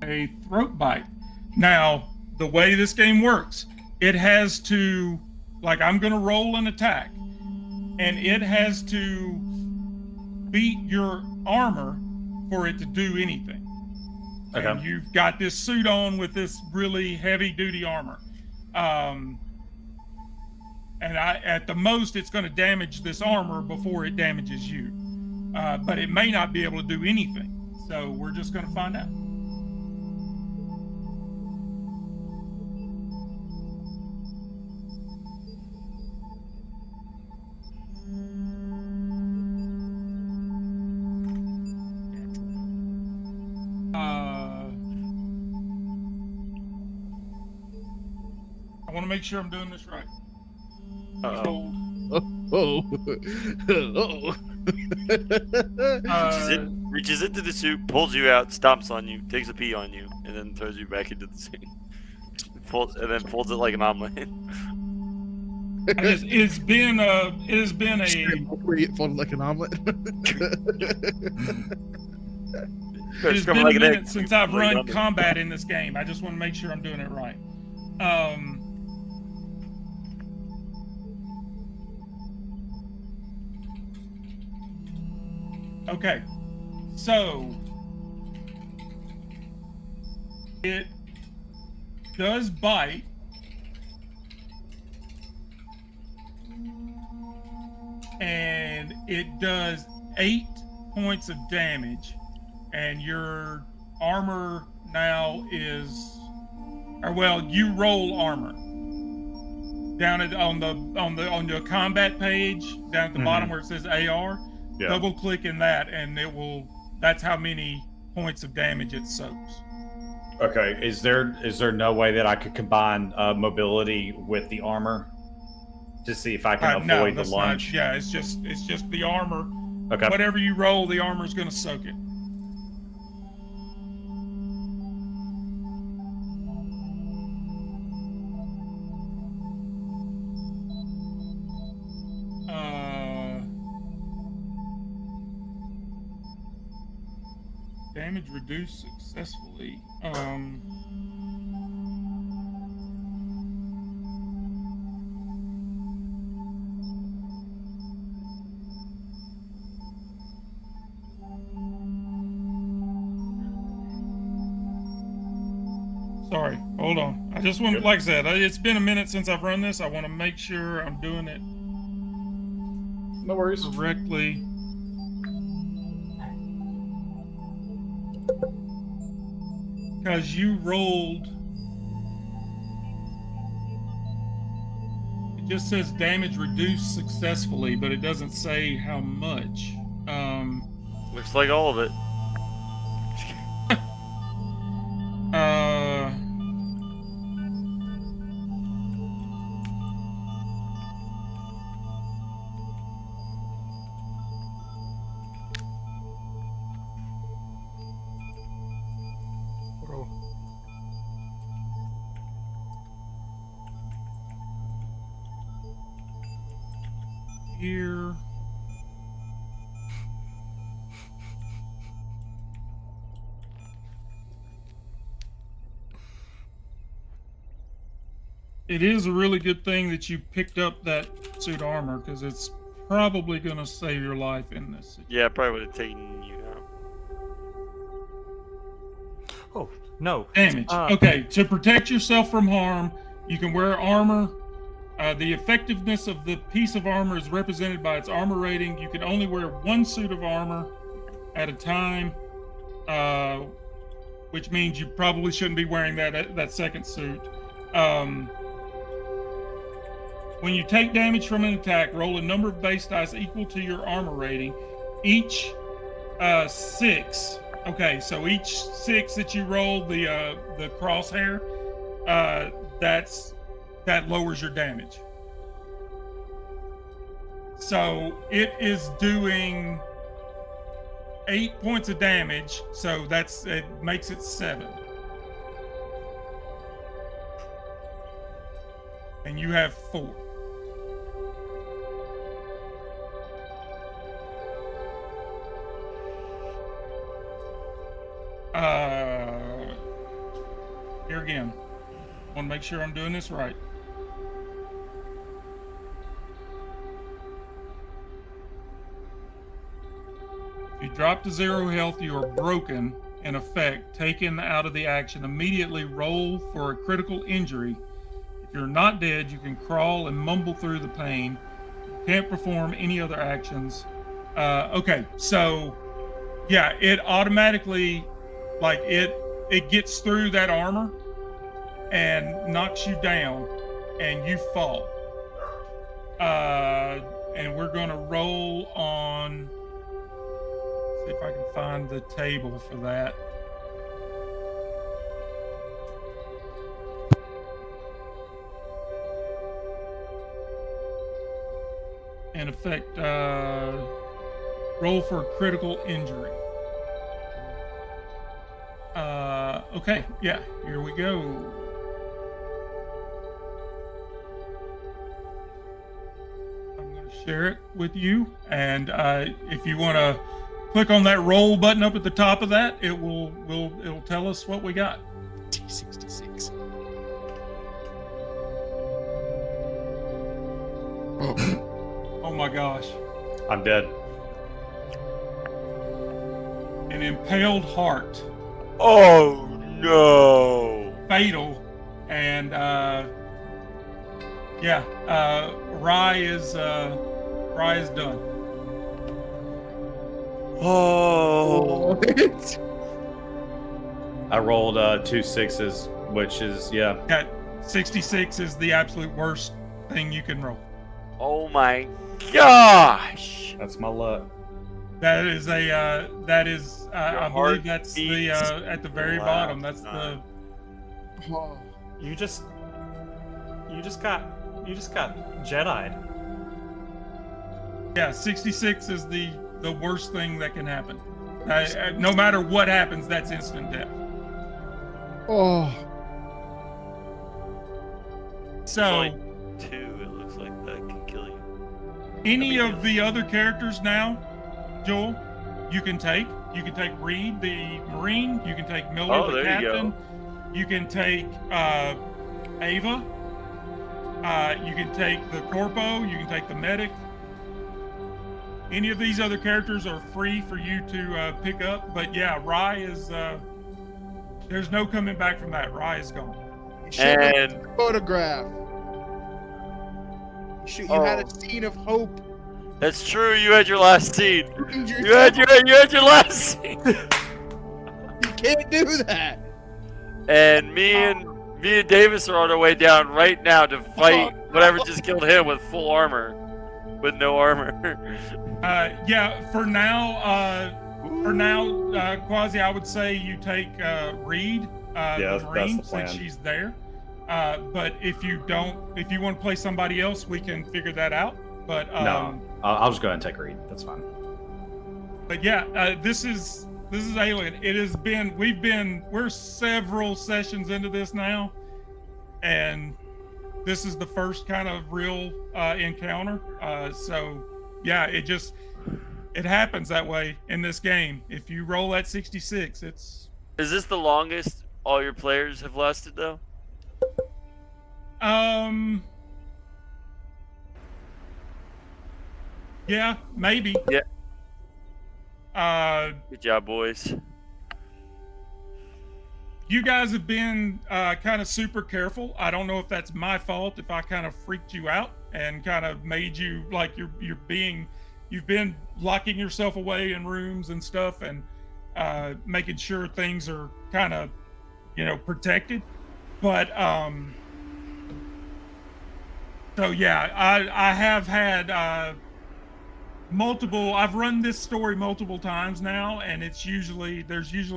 a throat bite. Now, the way this game works, it has to, like, I'm going to roll an attack, and it has to beat your armor for it to do anything. Okay. And you've got this suit on with this really heavy-duty armor. And at the most, it's going to damage this armor before it damages you. But it may not be able to do anything. So we're just going to find out. I want to make sure I'm doing this right. Reaches into the suit, pulls you out, stomps on you, takes a pee on you, and then throws you back into the suit. And then folds it like an omelet. It has been a folded like an omelet. It has been a minute since I've run combat in this game. I just want to make sure I'm doing it right. Okay, so it does bite. And it does 8 points of damage, and your armor now is, or well, you roll armor down on your combat page down at the bottom where it says AR. Yeah. Double click in that, and it will. That's how many points of damage it soaks. Okay. Is there no way that I could combine mobility with the armor to see if I can avoid the lunge? Yeah, it's just the armor. Okay. Whatever you roll, the armor's going to soak it. Damage reduced successfully. Sorry, hold on. I just want, like I said, it's been a minute since I've run this. I want to make sure I'm doing it No worries. correctly. Because you rolled. It just says damage reduced successfully, but it doesn't say how much. Looks like all of it. Here. It is a really good thing that you picked up that suit armor, because it's probably going to save your life in this situation. Yeah, probably would have taken you out. Oh, no. Damage. Okay, to protect yourself from harm, you can wear armor. The effectiveness of the piece of armor is represented by its armor rating. You can only wear one suit of armor at a time, which means you probably shouldn't be wearing that second suit. When you take damage from an attack, roll a number of base dice equal to your armor rating. Each 6. Okay, so each 6 that you roll, the crosshair, that lowers your damage. So it is doing 8 points of damage, so it makes it 7. And you have 4. Here again. I want to make sure I'm doing this right. If you drop to 0 health, you are broken. In effect, taken out of the action. Immediately roll for a critical injury. If you're not dead, you can crawl and mumble through the pain. You can't perform any other actions. Okay, so yeah, it automatically, like it gets through that armor and knocks you down, and you fall. And we're gonna roll on. See if I can find the table for that. In effect, roll for a critical injury. Okay, yeah, here we go. I'm going to share it with you, and if you want to click on that roll button up at the top of that, it'll tell us what we got. T66. Oh my gosh. I'm dead. An impaled heart. Oh no! Fatal. And Rye is done. Oh. I rolled 2 6s, which is Got 66 is the absolute worst thing you can roll. Oh my gosh! That's my luck. That is I heart believe that's the beats at the very last bottom. That's time. Oh, You just got Jedi'd. yeah, 66 is the worst thing that can happen. No matter what happens, that's instant death. oh, So So like 2, it looks like that can kill you. any of the other characters now, Joel, you can take. You can take Reed, the Marine. You can take Miller, Oh, the there you Captain. go. You can take Ava. You can take the Corpo. You can take the Medic. Any of these other characters are free for you to pick up. But yeah, Rye is. There's no coming back from that. Rye is gone. And Photograph. You had a scene of hope. that's true. You had your last scene. You You had your last scene. You can't do that. And me and Davis are on our way down right now to fight whatever just killed him with full armor, with no armor. Yeah. For now, Quasi, I would say you take Reed, the Marine, that's the plan. since she's there. But if you want to play somebody else, we can figure that out. But No, I'll just go ahead and take Reed. That's fine. But yeah, this is Alien. It has been we're several sessions into this now, and this is the first kind of real encounter. So yeah, it happens that way in this game. If you roll that 66, it's. Is this the longest all your players have lasted though? Yeah, maybe. Yeah. Good job, boys. You guys have been kind of super careful. I don't know if that's my fault, if I kind of freaked you out and kind of made you like you've been locking yourself away in rooms and stuff and making sure things are kind of, protected. But so yeah, I have had I've run this story multiple times now, and there's usually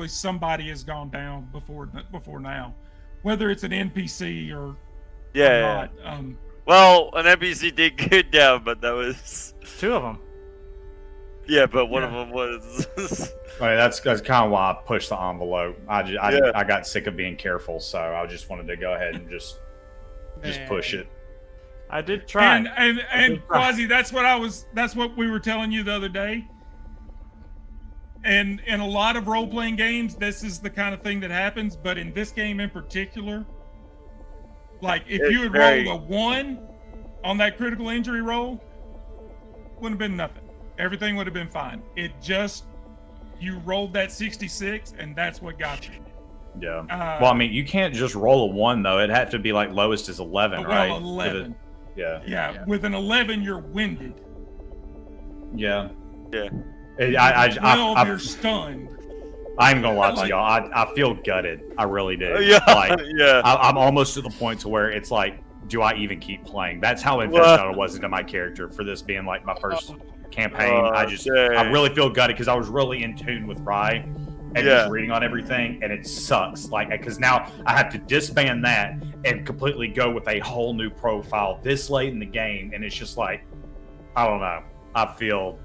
somebody has gone down before now, whether it's an NPC or not. Well, an NPC did good down, but that was 2 of them. Yeah, but one of them was. I mean, that's kind of why I pushed the envelope. I got sick of being careful, so I just wanted to go ahead and just push it. I did try. And Quasi, that's what we were telling you the other day. And in a lot of role-playing games, this is the kind of thing that happens. But in this game in particular, like if you had rolled a 1 on that critical injury roll, wouldn't have been nothing. Everything would have been fine. You rolled that 66, and that's what got you. Yeah. Well, I mean, you can't just roll a 1 though. It had to be like lowest is 11, right? 11. Yeah. With an 11, you're winded. Yeah. Yeah. You're stunned. I'm gonna lie to y'all. I feel gutted. I really do. Yeah. Like, yeah. I'm almost to the point to where it's like, do I even keep playing? That's how invested I was into my character for this being like my first campaign. I really feel gutted because I was really in tune with Rye and just reading on everything, and it sucks. Like, because now I have to disband that and completely go with a whole new profile this late in the game, and it's just like, I don't know. I feel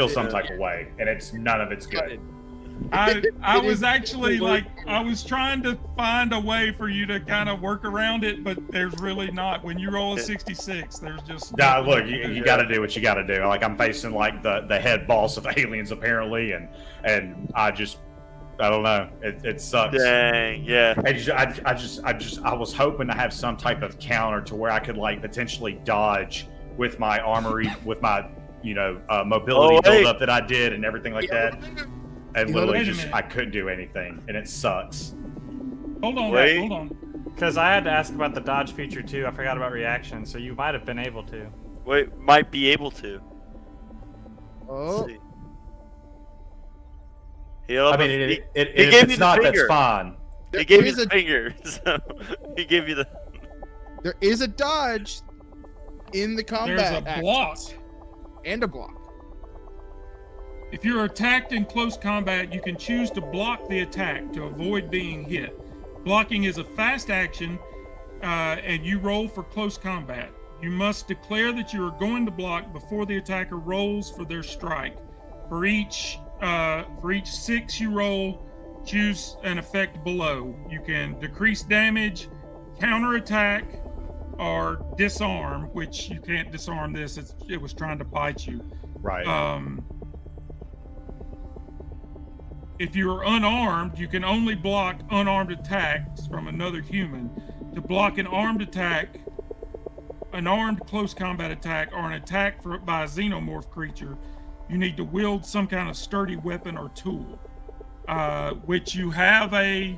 some type of way, and none of it's good. I was actually like, I was trying to find a way for you to kind of work around it, but there's really not. When you roll a 66, there's just look, you got to do what you got to do. Like, I'm facing like the head boss of aliens apparently, and I don't know. It sucks. Dang, yeah. I was hoping to have some type of counter to where I could like potentially dodge with my armory, with my mobility buildup that I did and everything like that. And literally I couldn't do anything, and it sucks. Hold on. Because I had to ask about the dodge feature too. I forgot about reaction, so you might have been able to. Wait, might be able to. Oh. He gave me the finger. That's fine. He gave you the finger. So he gave you the. There is a dodge in the combat. There's a block. And a block. If you're attacked in close combat, you can choose to block the attack to avoid being hit. Blocking is a fast action, and you roll for close combat. You must declare that you are going to block before the attacker rolls for their strike. For each 6 you roll, choose an effect below. You can decrease damage, counterattack, or disarm, which you can't disarm this. It was trying to bite you. Right. if you're unarmed, you can only block unarmed attacks from another human. To block an armed attack, an armed close combat attack, or an attack by a xenomorph creature, you need to wield some kind of sturdy weapon or tool, which you have the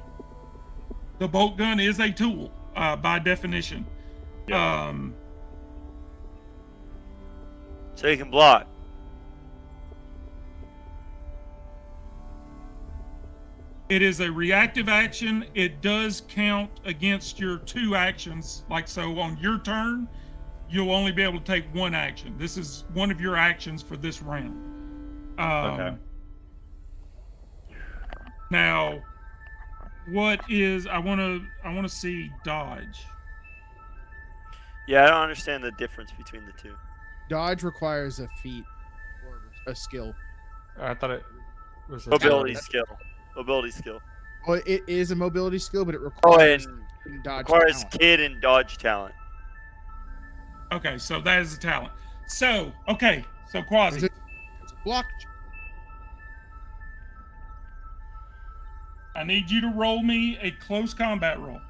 bolt gun is a tool by definition. Yeah. So you can block. It is a reactive action. It does count against your 2 actions. Like, so on your turn, you'll only be able to take 1 action. This is one of your actions for this round. Okay. Now, what is, I want to see dodge. Yeah, I don't understand the difference between the two. Dodge requires a feat or a skill. I thought it was a Mobility skill. Mobility skill. Well, it is a mobility skill, but it Oh, requires and dodge requires talent. kid and dodge talent. Okay, so that is a talent. So, okay, so Quasi. It's a block. I need you to roll me a close combat roll.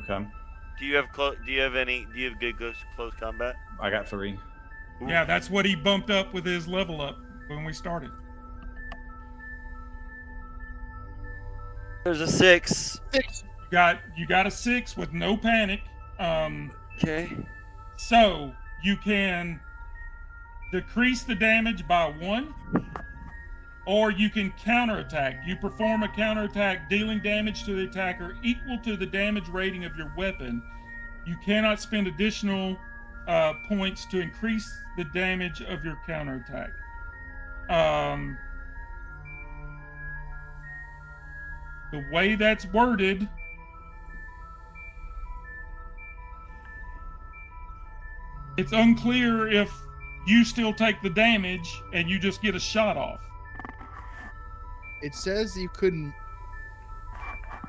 Okay. Do you have good close combat? I got 3. Ooh. Yeah, that's what he bumped up with his level up when we started. There's a 6. 6. You got a 6 with no panic. Okay. So you can decrease the damage by 1, or you can counterattack. You perform a counterattack dealing damage to the attacker equal to the damage rating of your weapon. You cannot spend additional points to increase the damage of your counterattack. The way that's worded, it's unclear if you still take the damage and you just get a shot off. It says you couldn't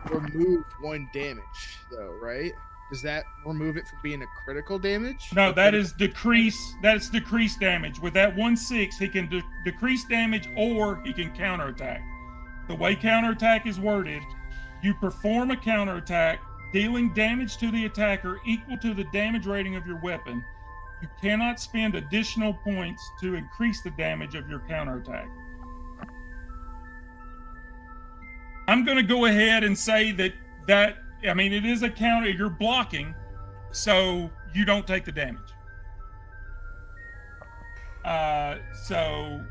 remove 1 damage, though, right? Does that remove it from being a critical damage? No, that is decrease. That's decreased damage. With that 1/6, he can decrease damage or he can counterattack. The way counterattack is worded, you perform a counterattack dealing damage to the attacker equal to the damage rating of your weapon. You cannot spend additional points to increase the damage of your counterattack. I'm going to go ahead and say that I mean, it is a counter. You're blocking, so you don't take the damage. So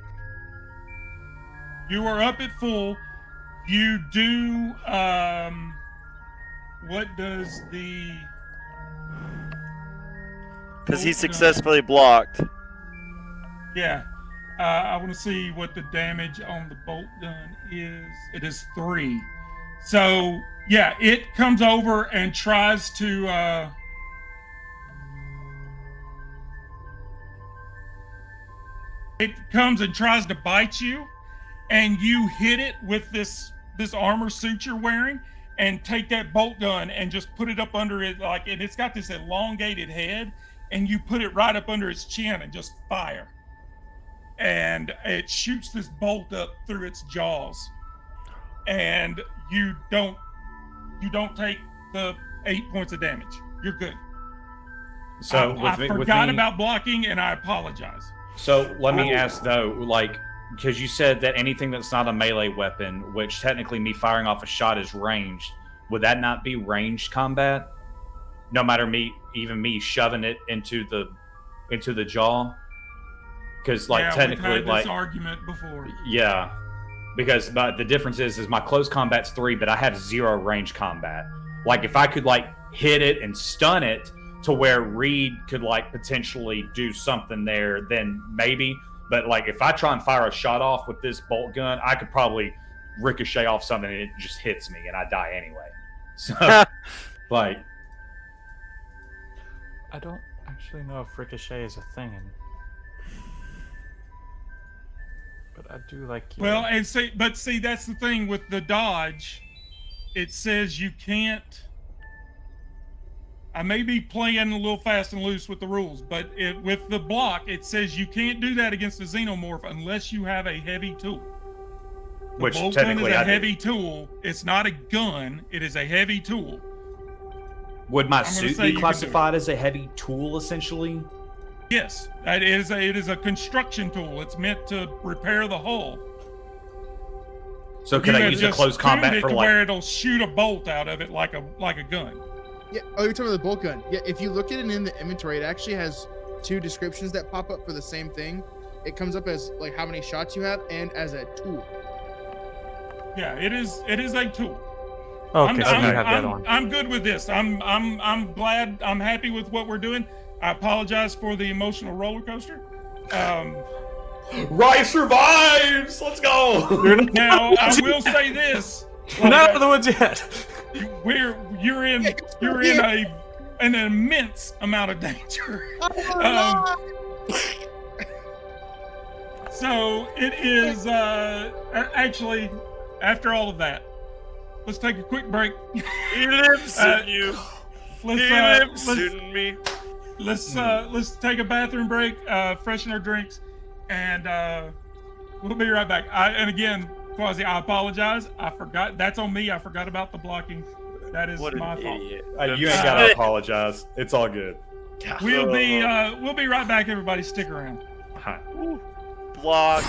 you are up at full. You do. What does the? Because he successfully blocked. Yeah. I want to see what the damage on the bolt gun is. It is 3. So, yeah, it comes over and tries to... it comes and tries to bite you, and you hit it with this armor suit you're wearing, and take that bolt gun and just put it up under it, and it's got this elongated head, and you put it right up under its chin and just fire. And it shoots this bolt up through its jaws, and you don't take the 8 points of damage. You're good. So I forgot about blocking, and I apologize. So let me ask though, like, because you said that anything that's not a melee weapon, which technically me firing off a shot is ranged, would that not be ranged combat? No matter me shoving it into the jaw. Because technically, we've had this argument before. Yeah, because the difference is my close combat's 3, but I have 0 range combat. Like if I could hit it and stun it to where Reed could potentially do something there, then maybe. But if I try and fire a shot off with this bolt gun, I could probably ricochet off something and it just hits me and I die anyway. So I don't actually know if ricochet is a thing. But I do like you. Well, see, that's the thing with the dodge. It says you can't. I may be playing a little fast and loose with the rules, but with the block, it says you can't do that against a xenomorph unless you have a heavy tool. The Which bolt gun is technically a I do. heavy tool. It's not a gun. It is a heavy tool. Would my I'm gonna suit say you be can classified as a heavy tool, essentially? Yes, it is a construction tool. It's meant to repair the hull. So could You I have use a just close combat tuned it for to like? where it'll shoot a bolt out of it like a gun. Yeah. Oh, you're talking about the bolt gun. Yeah. If you look at it in the inventory, it actually has 2 descriptions that pop up for the same thing. It comes up as like how many shots you have and as a tool. Yeah, it is a tool. Okay, so you I'm, have the other one. I'm good with this. I'm glad. I'm happy with what we're doing. I apologize for the emotional roller coaster. Rye survives. Let's go. Now I will say this: We're not out of the woods yet. you're in an immense amount of danger. So it is actually after all of that. Let's take a quick break. He lives in you. He lives in me. Let's take a bathroom break, freshen our drinks, and we'll be right back. And again, Quasi, I apologize. I forgot. That's on me. I forgot about the blocking. That is What an my fault. idiot. You ain't gotta apologize. It's all good. We'll be right back. Everybody, stick around. Hi. Block.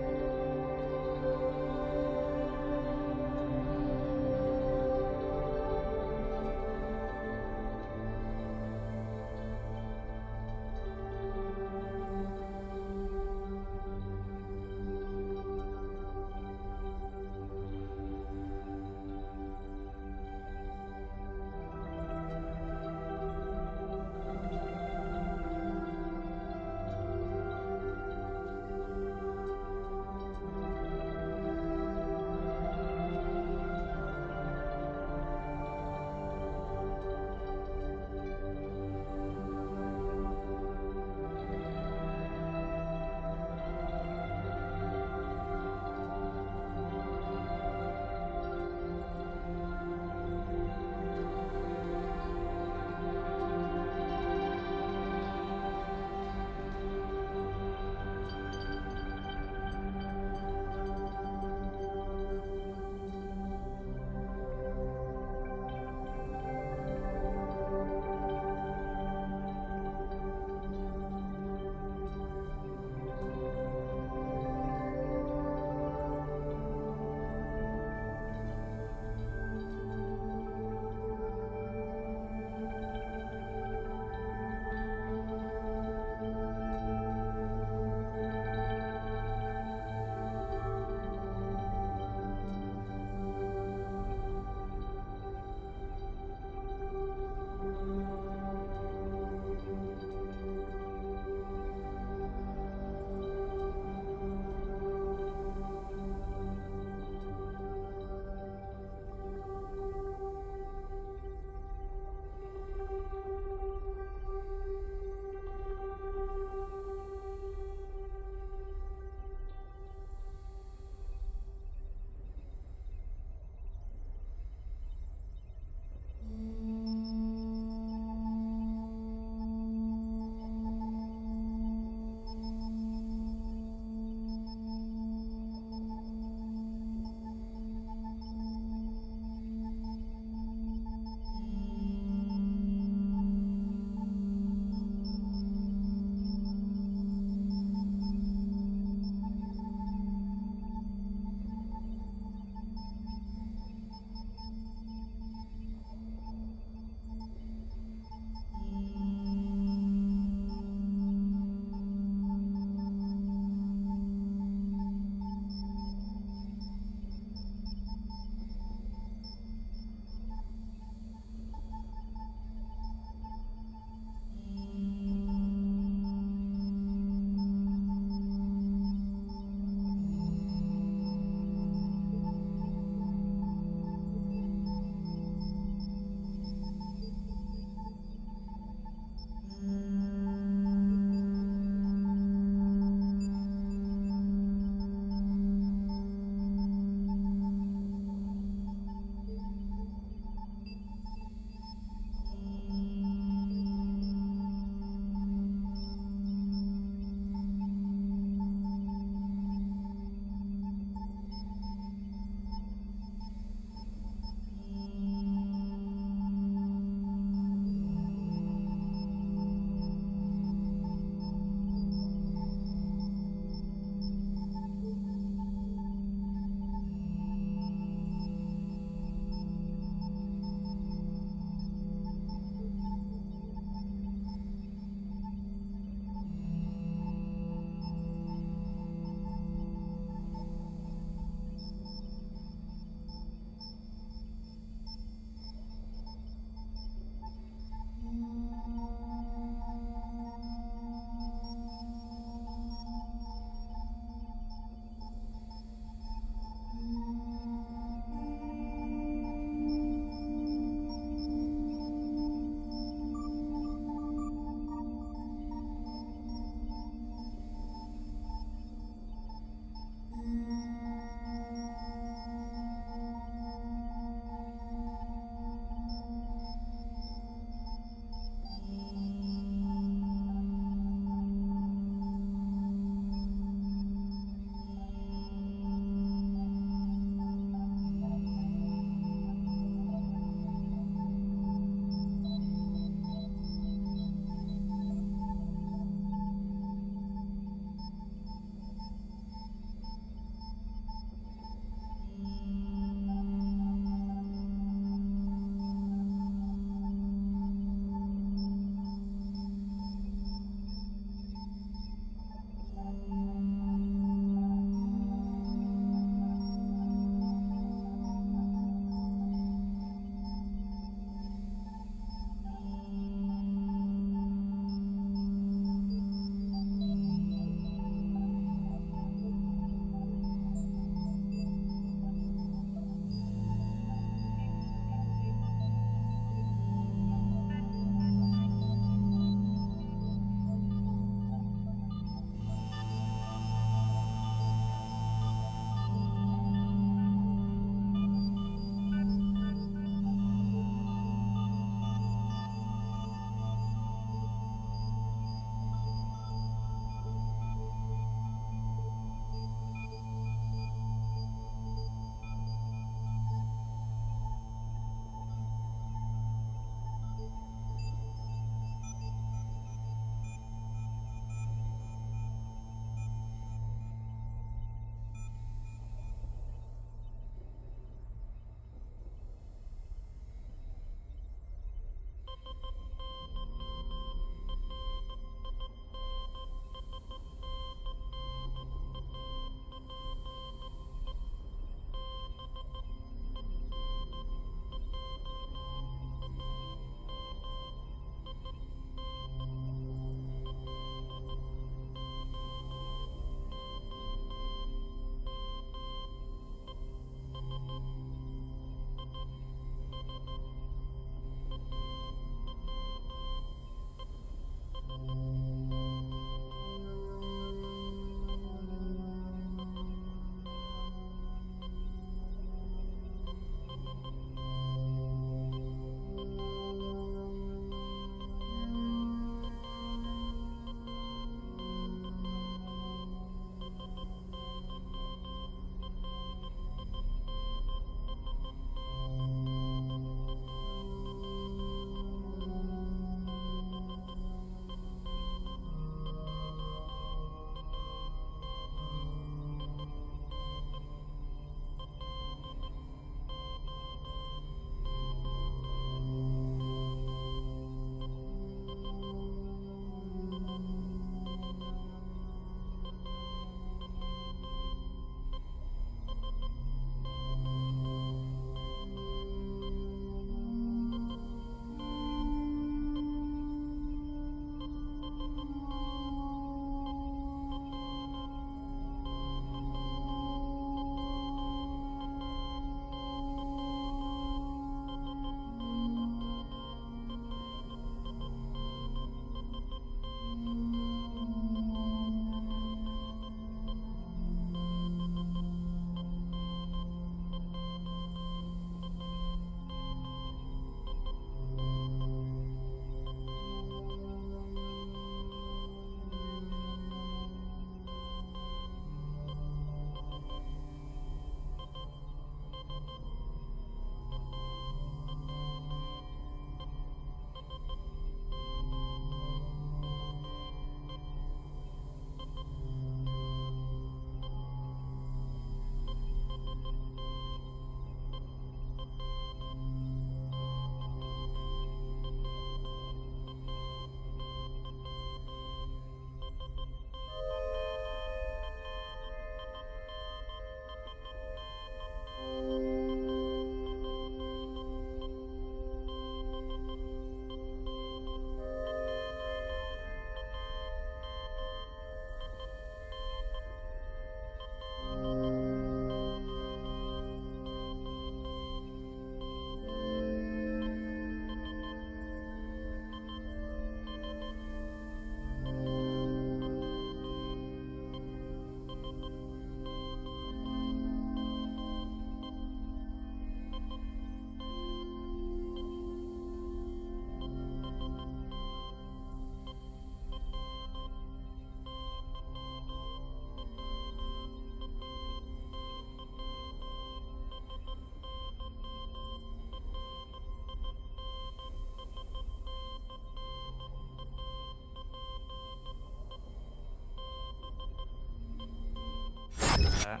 that.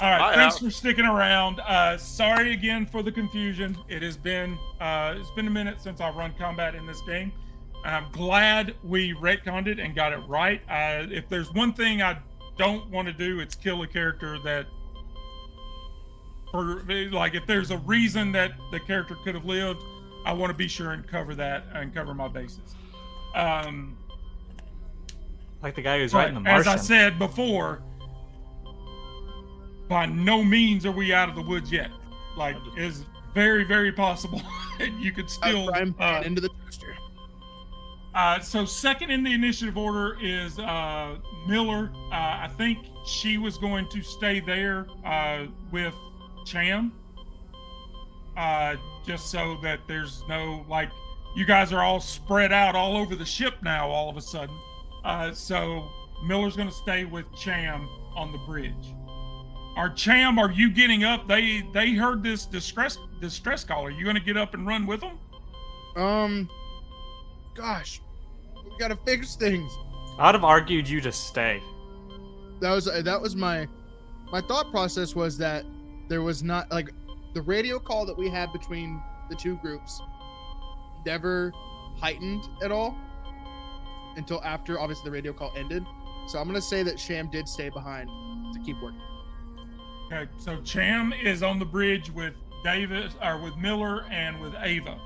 All right, My thanks house. for sticking around. Sorry again for the confusion. It's been a minute since I've run combat in this game. I'm glad we retconned it and got it right. If there's one thing I don't want to do, it's kill a character that, if there's a reason that the character could have lived, I want to be sure and cover that and cover my bases. Like the guy who's But writing The as Martian. I said before, by no means are we out of the woods yet. Like, it's very, very possible you could still. Into the toaster. So second in the initiative order is Miller. I think she was going to stay there with Cham, just so that there's no, like, you guys are all spread out all over the ship now all of a sudden. So Miller's going to stay with Cham on the bridge. Cham, are you getting up? They heard this distress call. Are you going to get up and run with them? Gosh, we gotta fix things. I'd have argued you just stay. That was my thought process, was that there was not, like, the radio call that we had between the two groups never heightened at all until after, obviously, the radio call ended. So I'm gonna say that Cham did stay behind to keep working. Okay, so Cham is on the bridge with with Miller and with Ava.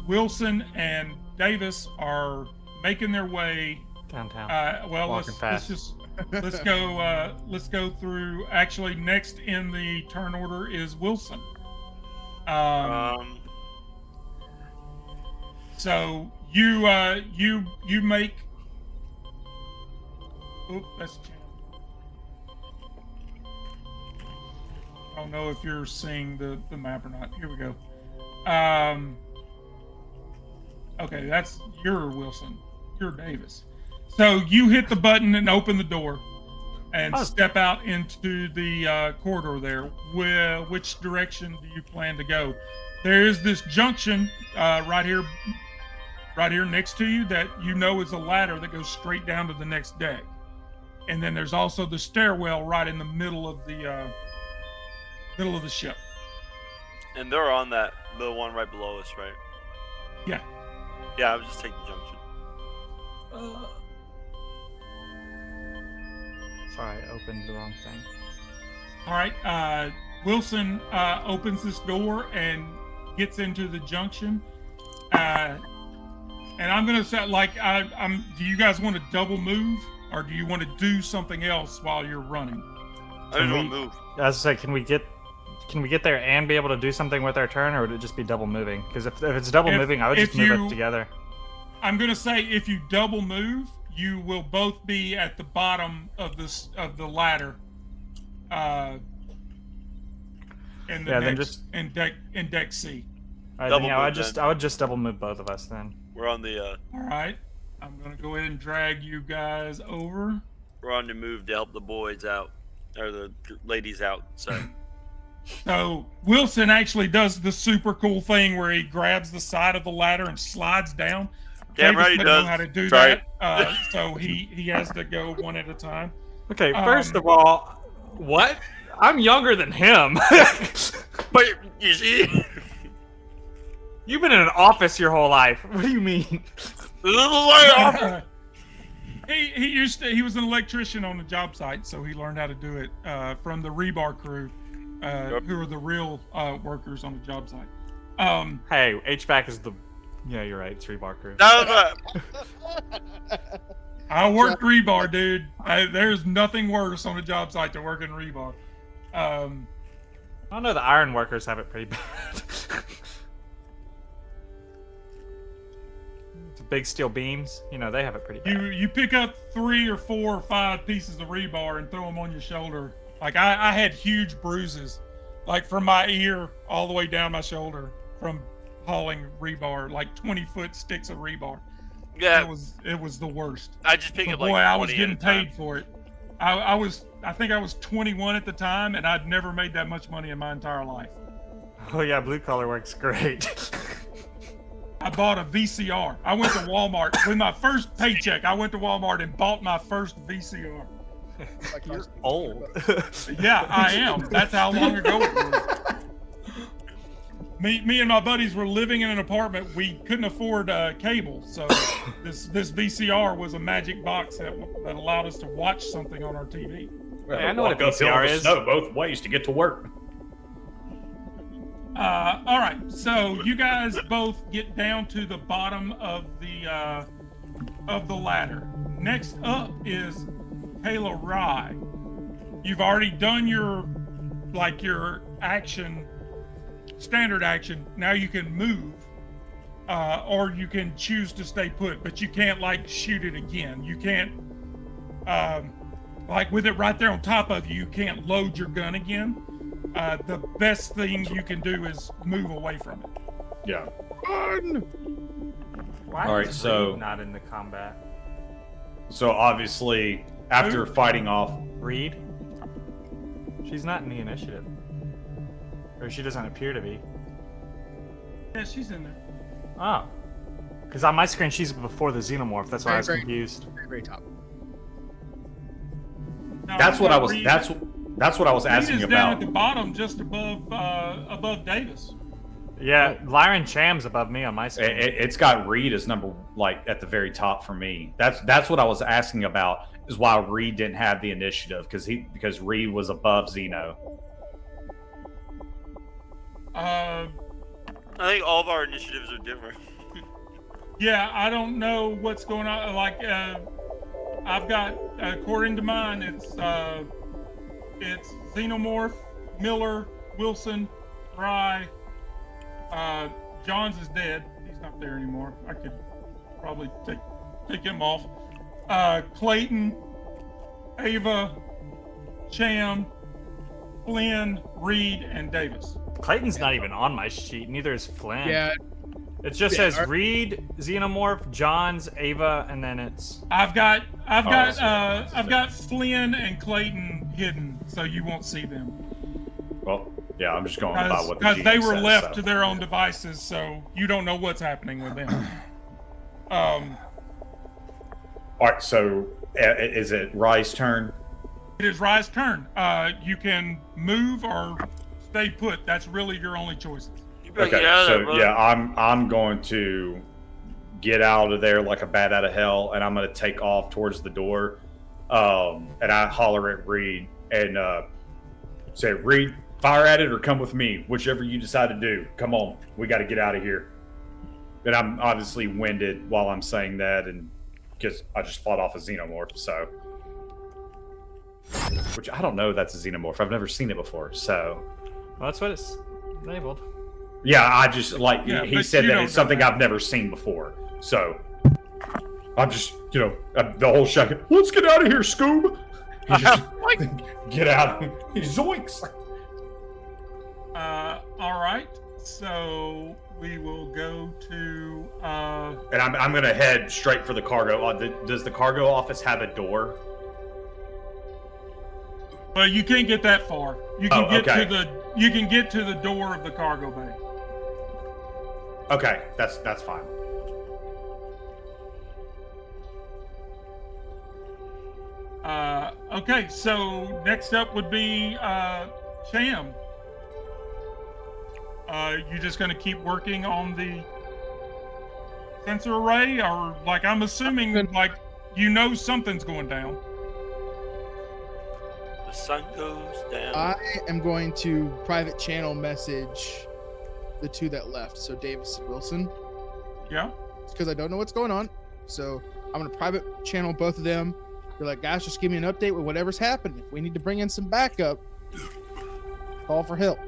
Wilson and Davis are making their way Downtown. Let's go through. Actually, next in the turn order is Wilson. So you make. Oop, that's Cham. I don't know if you're seeing the map or not. Here we go. Okay, that's your Wilson. You're Davis. So you hit the button and open the door and step out into the corridor there. Which direction do you plan to go? There is this junction right here next to you that you know is a ladder that goes straight down to the next deck. And then there's also the stairwell right in the middle of the ship. And they're on the one right below us, right? Yeah. Yeah, I was just taking the junction. Sorry, I opened the wrong thing. All right. Wilson opens this door and gets into the junction. And I'm gonna say, like, do you guys want to double move, or do you want to do something else while you're running? I just want to move. As I say, can we get there and be able to do something with our turn, or would it just be double moving? Because if it's double moving, I would just move it together. I'm gonna say if you double move, you will both be at the bottom of the ladder. In deck C. All right, then, I would just double move both of us then. We're on the. All right, I'm gonna go ahead and drag you guys over. We're on the move to help the boys out, or the ladies out. So Wilson actually does the super cool thing where he grabs the side of the ladder and slides down. Damn right he does. Know how to do Try that. So he has to go one at a time. Okay, first of all, what? I'm younger than him. But you see, you've been in an office your whole life. What do you mean? He was an electrician on the job site, so he learned how to do it from the rebar crew, who are the real workers on the job site. Hey, HVAC is the. Yeah, you're right. It's rebar crew. I worked rebar, dude. There's nothing worse on a job site than working rebar. I don't know. The iron workers have it pretty bad. The big steel beams, they have it pretty bad. You pick up 3 or 4 or 5 pieces of rebar and throw them on your shoulder. Like I had huge bruises, like from my ear all the way down my shoulder from hauling rebar, like 20-foot sticks of rebar. Yeah, it was the worst. I just picked up like. Boy, I was getting paid for it. I think I was 21 at the time, and I'd never made that much money in my entire life. Oh yeah, blue collar works great. I bought a VCR. I went to Walmart with my first paycheck. I went to Walmart and bought my first VCR. You're old. Yeah, I am. That's how long ago it was. Me and my buddies were living in an apartment. We couldn't afford cable, so this VCR was a magic box that allowed us to watch something on our TV. Well, I know what a walk uphill VCR in the is. Snow both ways to get to work. All right, so you guys both get down to the bottom of the ladder. Next up is Kayla Rye. You've already done your action, standard action. Now you can move, or you can choose to stay put, but you can't shoot it again. You can't, with it right there on top of you, you can't load your gun again. The best thing you can do is move away from it. Yeah. Why All right, is so- Reed not in the combat? So obviously, after fighting off, Reed? She's not in the initiative. Or she doesn't appear to be. Yeah, she's in there. Oh. Because on my screen, she's before the xenomorph. That's why I was Very, confused. Very top. No, that's what I was. Reed- That's what I was Reed asking is down about. at the bottom, just above Davis. Yeah, Lyron Cham's above me on my screen. It's got Reed as number at the very top for me. That's what I was asking about. Is why Reed didn't have the initiative because Reed was above Xeno. I think all of our initiatives are different. Yeah, I don't know what's going on. I've got, according to mine, it's Xenomorph, Miller, Wilson, Rye. Johns is dead. He's not there anymore. I could probably take him off. Clayton, Ava, Cham, Flynn, Reed, and Davis. Clayton's not even on my sheet. Neither is Flynn. Yeah, It just says Reed, Xenomorph, Johns, Ava, and then it's. I've got Flynn and Clayton hidden, so you won't see them. Well, yeah, I'm just going by what the Because GM they were says, left so. to their own devices, so you don't know what's happening with them. All right, so is it Rye's turn? It is Rye's turn. You can move or stay put. That's really your only choices. You better Okay, get out of there, so brother. yeah, I'm going to get out of there like a bat out of hell, and I'm going to take off towards the door, and I holler at Reed and say, Reed, fire at it or come with me, whichever you decide to do. Come on, we got to get out of here. And I'm obviously winded while I'm saying that, and because I just fought off a xenomorph, so. Which I don't know that's a xenomorph. I've never seen it before, so. Well, that's what it's labeled. Yeah, I just, Yeah, he but said you that don't it's know something that. I've never seen before, so. I'm just, the whole shot, let's get out of here, Scoob! He just, get out. He zoinks! All right. So we will go to. And I'm gonna head straight for the cargo. Does the cargo office have a door? Well, you can't get that far. You can get okay. to the. You can get to the door of the cargo bay. Okay, that's fine. Okay. So next up would be Cham. You just gonna keep working on the sensor array, or I'm assuming something's going down. The sun goes down. I am going to private channel message the two that left, so Davis and Wilson, Yeah. because I don't know what's going on. So I'm gonna private channel both of them. They're like, guys, just give me an update with whatever's happening. If we need to bring in some backup, call for help.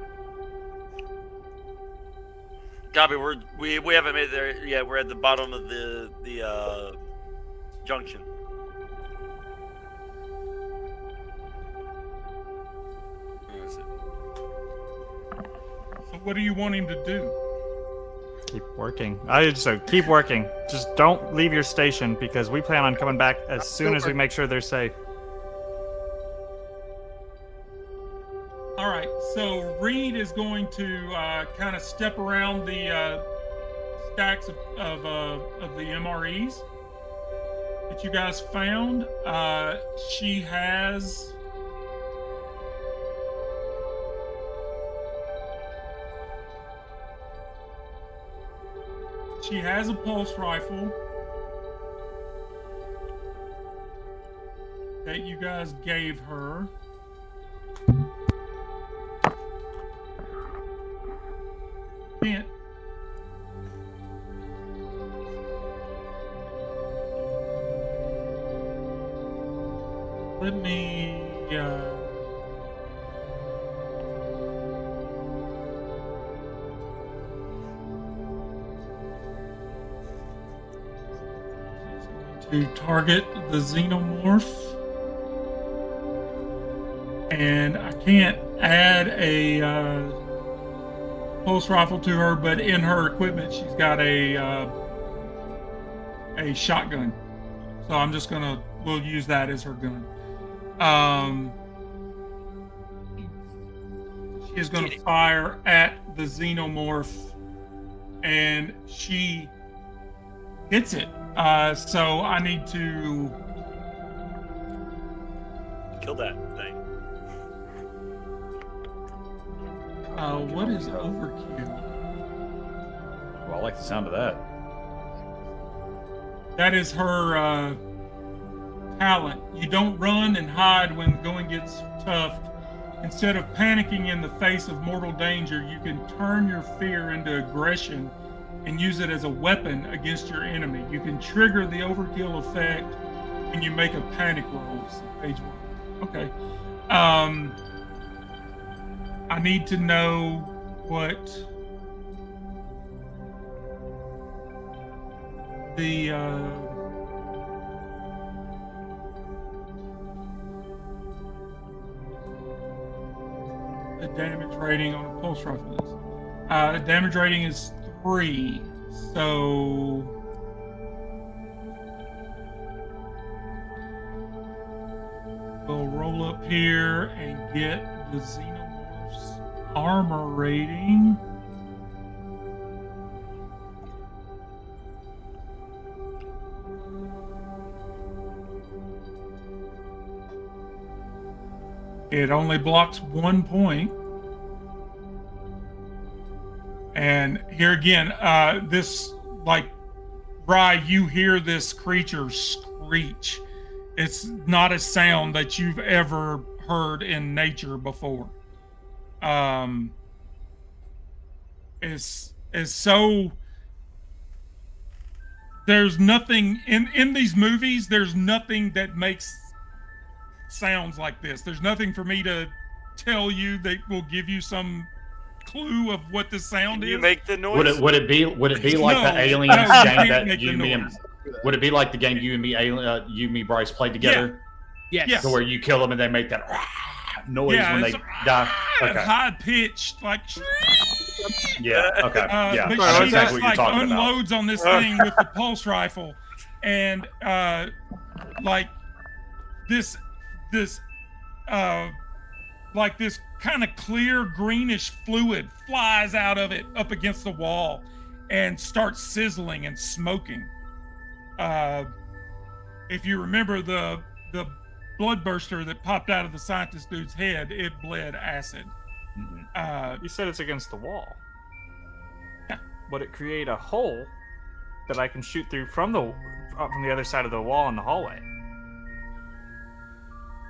Gabby, we haven't made it there yet. We're at the bottom of the junction. Where is it? So what do you want him to do? Keep working. So keep working. Just don't leave your station because we plan on coming back as soon as we make sure they're safe. All right, so Reed is going to kind of step around the stacks of the MREs that you guys found. She has a pulse rifle that you guys gave her. Can't. Let me. To target the xenomorph, and I can't add a pulse rifle to her, but in her equipment she's got a shotgun, so I'm just we'll use that as her gun. She is gonna fire at the xenomorph, and she hits it. So I need to kill that thing. What is overkill? Well, I like the sound of that. That is her talent. You don't run and hide when the going gets tough. Instead of panicking in the face of mortal danger, you can turn your fear into aggression and use it as a weapon against your enemy. You can trigger the overkill effect when you make a panic roll. So page 1. Okay. I need to know what the damage rating on a pulse rifle is. Damage rating is 3, so we'll roll up here and get the xenomorph's armor rating. It only blocks 1 point. And here again, this, like, Rye, you hear this creature screech. It's not a sound that you've ever heard in nature before. It's so... There's nothing... In these movies, there's nothing that makes sounds like this. There's nothing for me to tell you that will give you some clue of what the sound is. You make the noise. Would it be like the aliens game that you and me and would it be like the game you and me Bryce played together? Yes. So where you kill them and they make that noise when they die. Okay. High pitched, like. Yeah. Okay. Yeah. But I know she exactly just what you're talking about. unloads on this thing with the pulse rifle, and like this kind of clear greenish fluid flies out of it up against the wall and starts sizzling and smoking. If you remember the blood burster that popped out of the scientist dude's head, it bled acid. You said it's against the wall. Yeah. Would it create a hole that I can shoot through from the other side of the wall in the hallway?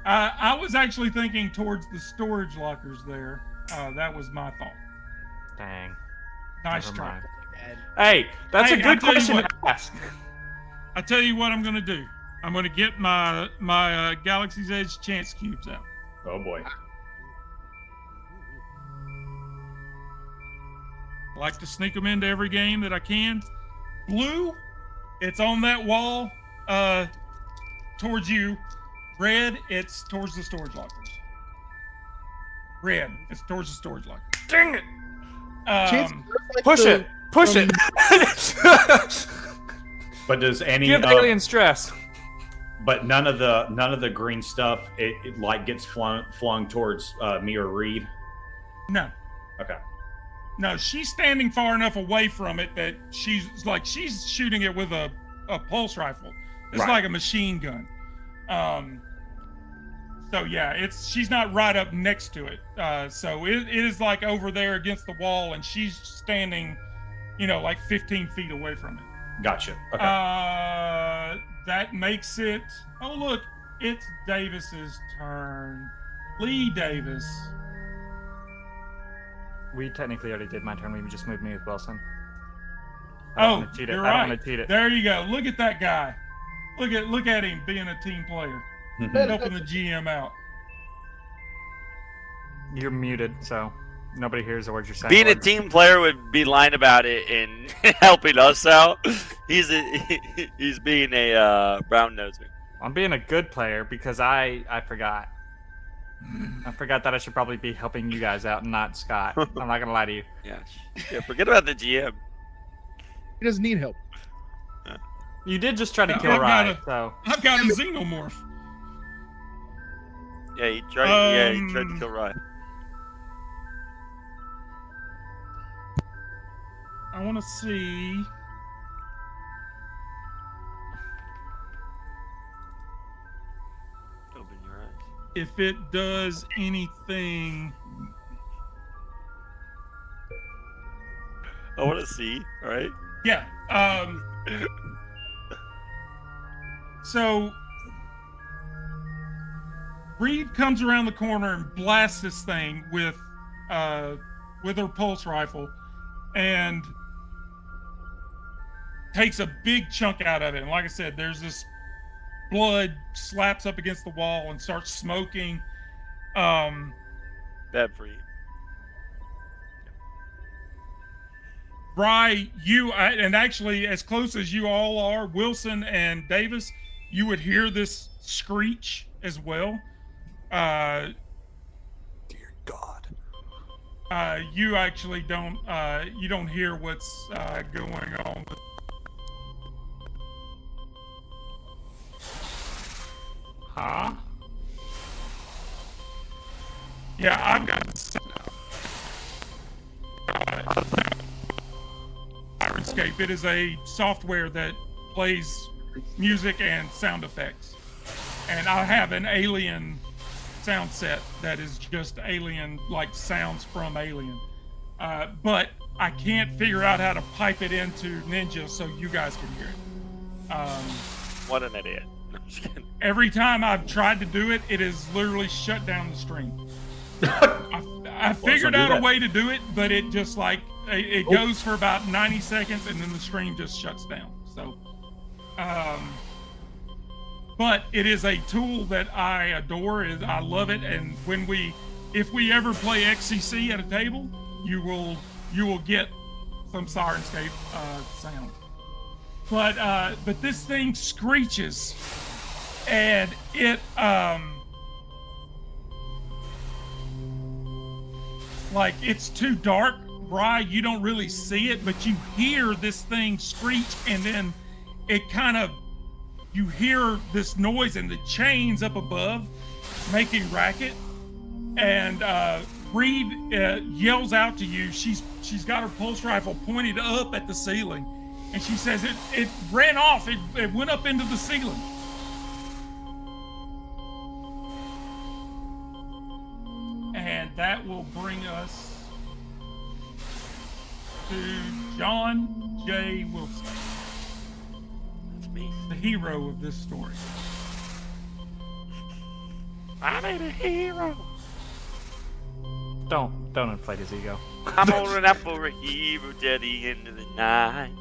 I was actually thinking towards the storage lockers there. That was my thought. Dang. Nice Never try. mind. Hey, that's a good question to ask. I tell you what I'm going to do. I'm going to get my Galaxy's Edge chance cubes out. Oh boy. I like to sneak them into every game that I can. Blue, it's on that wall towards you. Red, it's towards the storage lockers. Red, it's towards the storage lockers. Dang it! Like Push it! Push it! But does any Give alien stress. But none of the green stuff it like gets flung towards me or Reed. No. Okay. No, she's standing far enough away from it that she's shooting it with a pulse rifle. It's Right. like a machine gun. So yeah, she's not right up next to it. So it is like over there against the wall, and she's standing, like 15 feet away from it. Gotcha. Okay. That makes it. Oh look, it's Davis's turn. Lee Davis. We technically already did my turn. We just moved me with Wilson. Oh, you're right. I don't want to cheat it. There you go. Look at that guy. Look at him being a team player, helping the GM out. You're muted, so nobody hears the words you're saying. Being a team player would be lying about it and helping us out. He's being a brown noser. I'm being a good player because I forgot. I forgot that I should probably be helping you guys out and not Scott. I'm not gonna lie to you. Yeah, forget about the GM. He doesn't need help. You did just try to kill I've got Ryan, so I've got a xenomorph. Yeah, he tried to kill Ryan. I want to see. Open your eyes. If it does anything. I want to see. All right. Yeah. So Reed comes around the corner and blasts this thing with her pulse rifle, and takes a big chunk out of it. And like I said, there's this blood slaps up against the wall and starts smoking. Bad for you. Bry, and actually as close as you all are, Wilson and Davis, you would hear this screech as well. dear God. You actually don't hear what's going on. Huh? Yeah, I've got Sirenscape. It is a software that plays music and sound effects. And I have an Alien sound set that is just Alien, like sounds from Alien. But I can't figure out how to pipe it into Ninja so you guys can hear it. What an idiot. No, I'm just kidding. Every time I've tried to do it, it has literally shut down the stream. I figured out a way to do it, but it just it goes for about 90 seconds and then the stream just shuts down. So, but it is a tool that I adore. I love it. And if we ever play XCC at a table, you will get some Sirenscape sound. But this thing screeches, and it it's too dark, Bri, you don't really see it, but you hear this thing screech, and then it you hear this noise and the chains up above making racket, and Reed yells out to you. She's got her pulse rifle pointed up at the ceiling, and she says it ran off. It went up into the ceiling. And that will bring us to John J. Wilson. That's me. The hero of this story. I ain't a hero. Don't inflate his ego. I'm holding out for a hero till the end of the night.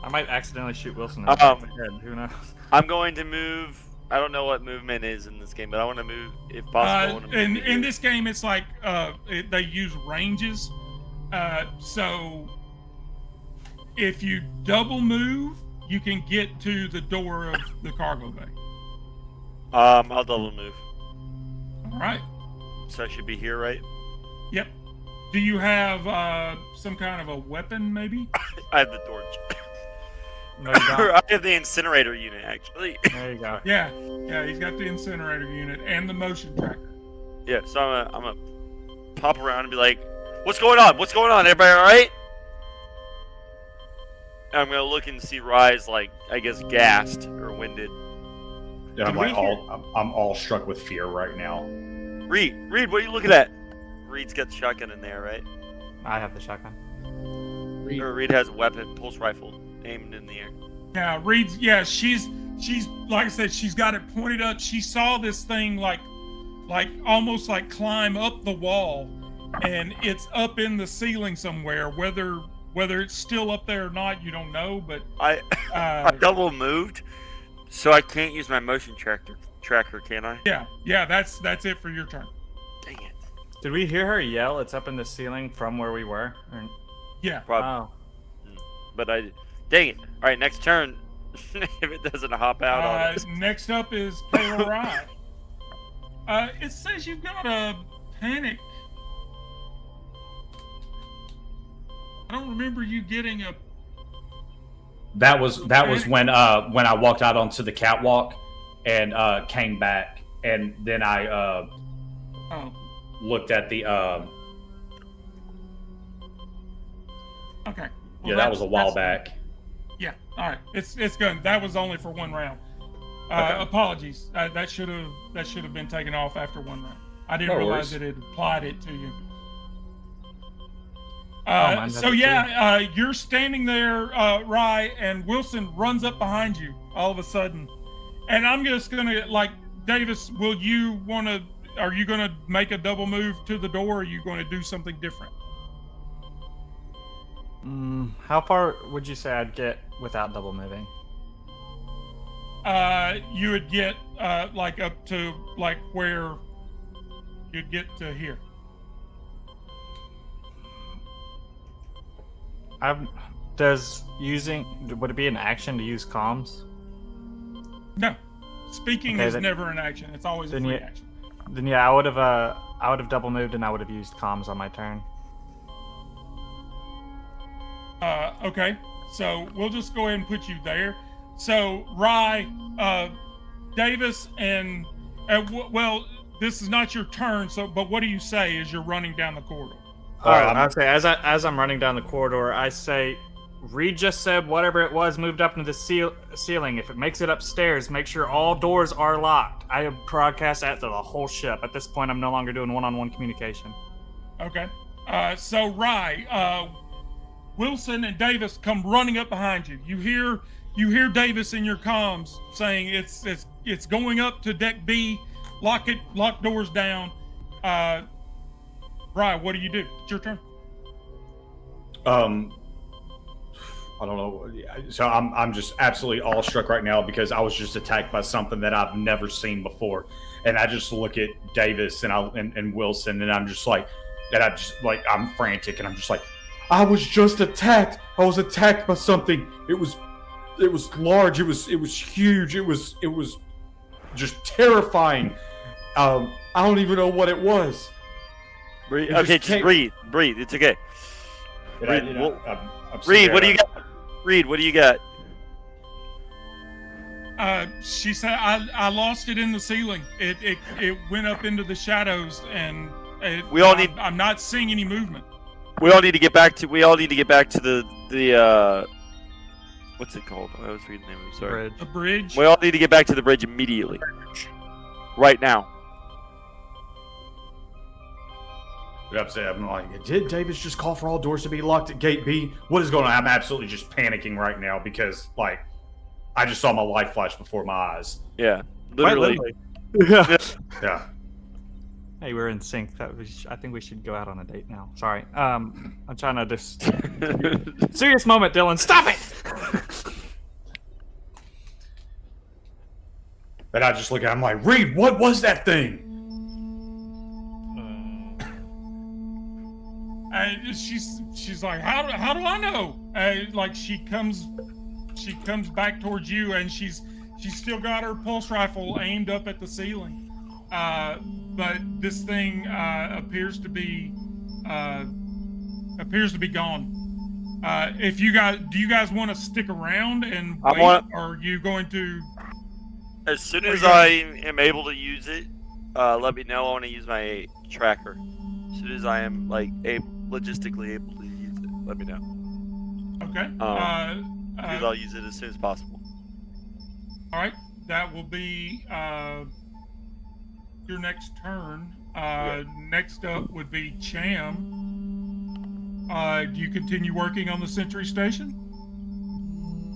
I might accidentally shoot Wilson in the head. Who knows? I'm going to move. I don't know what movement is in this game, but I want to move if possible. In this game, it's like they use ranges. So if you double move, you can get to the door of the cargo bay. I'll double move. All right. So I should be here, right? Yep. Do you have some kind of a weapon, maybe? I have the torch. No, you don't. I have the incinerator unit, actually. There you go. Yeah, he's got the incinerator unit and the motion tracker. Yeah, so I'm gonna pop around and be like, What's going on? What's going on? Everybody all right? I'm gonna look and see Rise, like, I guess, gassed or winded. Yeah, I'm all struck with fear right now. Reed, what are you looking at? Reed's got the shotgun in there, right? I have the shotgun. Reed has a weapon, pulse rifle, aimed in the air. Yeah, Reed's. Yeah, she's like I said, she's got it pointed up. She saw this thing like almost like climb up the wall, and it's up in the ceiling somewhere. Whether it's still up there or not, you don't know. But I double moved, so I can't use my motion tracker, can I? Yeah, that's it for your turn. Dang it. Did we hear her yell? It's up in the ceiling from where we were. Or... Yeah. Oh. But dang it. All right, next turn. If it doesn't hop out on us. Next up is Kayla Rye. It says you've got a panic. I don't remember you getting a. That was when I walked out onto the catwalk and came back, and then I looked at the. Okay. Well, yeah, that was a while back. Yeah. All right. It's good. That was only for one round. Okay. Apologies. That should have been taken off after one round. I didn't realize that it applied it to you. So yeah, you're standing there, Rye, and Wilson runs up behind you all of a sudden, and I'm just gonna Davis. Are you gonna make a double move to the door? Or are you going to do something different? How far would you say I'd get without double moving? You would get up to where you'd get to here. Would it be an action to use comms? No, speaking is never an action. It's always a free action. Then yeah, I would have double moved and I would have used comms on my turn. Okay, so we'll just go ahead and put you there. So Rye, Davis, and well, this is not your turn. But what do you say as you're running down the corridor? All right, I'd say as I'm running down the corridor, I say, Reed just said whatever it was moved up into the ceiling. If it makes it upstairs, make sure all doors are locked. I have broadcast that to the whole ship. At this point, I'm no longer doing one-on-one communication. Okay. So Rye, Wilson and Davis come running up behind you. You hear Davis in your comms saying it's going up to deck B. Lock doors down. Rye, what do you do? It's your turn. I don't know. So I'm just absolutely awestruck right now because I was just attacked by something that I've never seen before, and I just look at Davis and Wilson, and I'm just like, I'm frantic, and I'm just like, I was just attacked. I was attacked by something. It was large. It was huge. It was just terrifying. I don't even know what it was. Breathe. Okay, just breathe. It's okay. Reed, what do you got? Reed, what do you got? She said, I lost it in the ceiling. It went up into the shadows, and I'm not seeing any movement. We all need to get back to the what's it called? I was reading the name. I'm sorry. The bridge. We all need to get back to the bridge immediately. Right now. I'm like, did Davis just call for all doors to be locked at gate B? What is going on? I'm absolutely just panicking right now because, I just saw my life flash before my eyes. Yeah, literally. Yeah. Hey, we're in sync. I think we should go out on a date now. Sorry. I'm trying to just... Serious moment, Dylan. Stop it! And I just look at him like, Reed, what was that thing? She's like, how do I know? She comes back towards you, and she's still got her pulse rifle aimed up at the ceiling. But this thing appears to be gone. Do you guys want to stick around and wait, or are you going to? As soon as I am able to use it, let me know. I want to use my tracker. As soon as I am logistically able to use it, let me know. Okay. Because I'll use it as soon as possible. All right. That will be your next turn. Next up would be Cham. Do you continue working on the sentry station?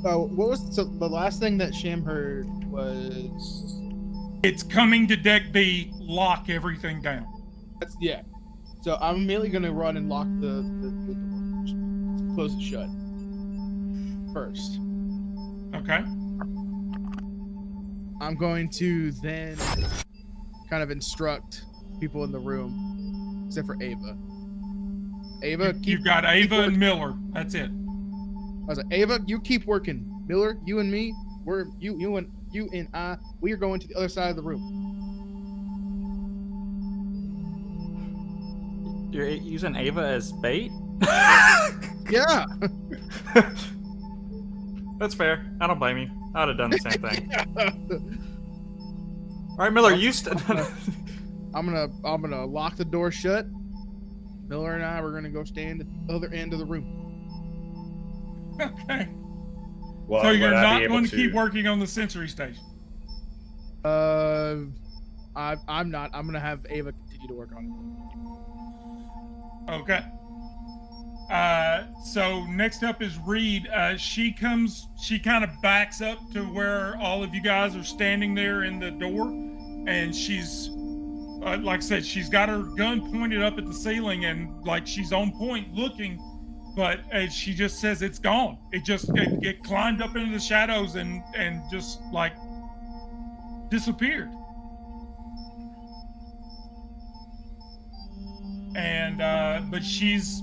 What was the last thing that Sham heard was? It's coming to deck B. Lock everything down. Yeah. So I'm immediately gonna run and lock the door, close it shut first. Okay. I'm going to then kind of instruct people in the room, except for Ava. Ava, You've got Ava and Miller. That's it. I was like, Ava, you keep working. Miller, you and me, you and I, we are going to the other side of the room. You're using Ava as bait? Yeah. That's fair. I don't blame you. I would have done the same thing. All right, Miller, you I'm gonna lock the door shut. Miller and I, we're gonna go stand at the other end of the room. Okay. Well, So you're would I not be able going to keep working on the sentry station? I'm not. I'm gonna have Ava continue to work on Okay. So next up is Reed. She kind of backs up to where all of you guys are standing there in the door, and she's, like I said, she's got her gun pointed up at the ceiling, and like she's on point looking, but she just says it's gone. It climbed up into the shadows and just like disappeared. And but she's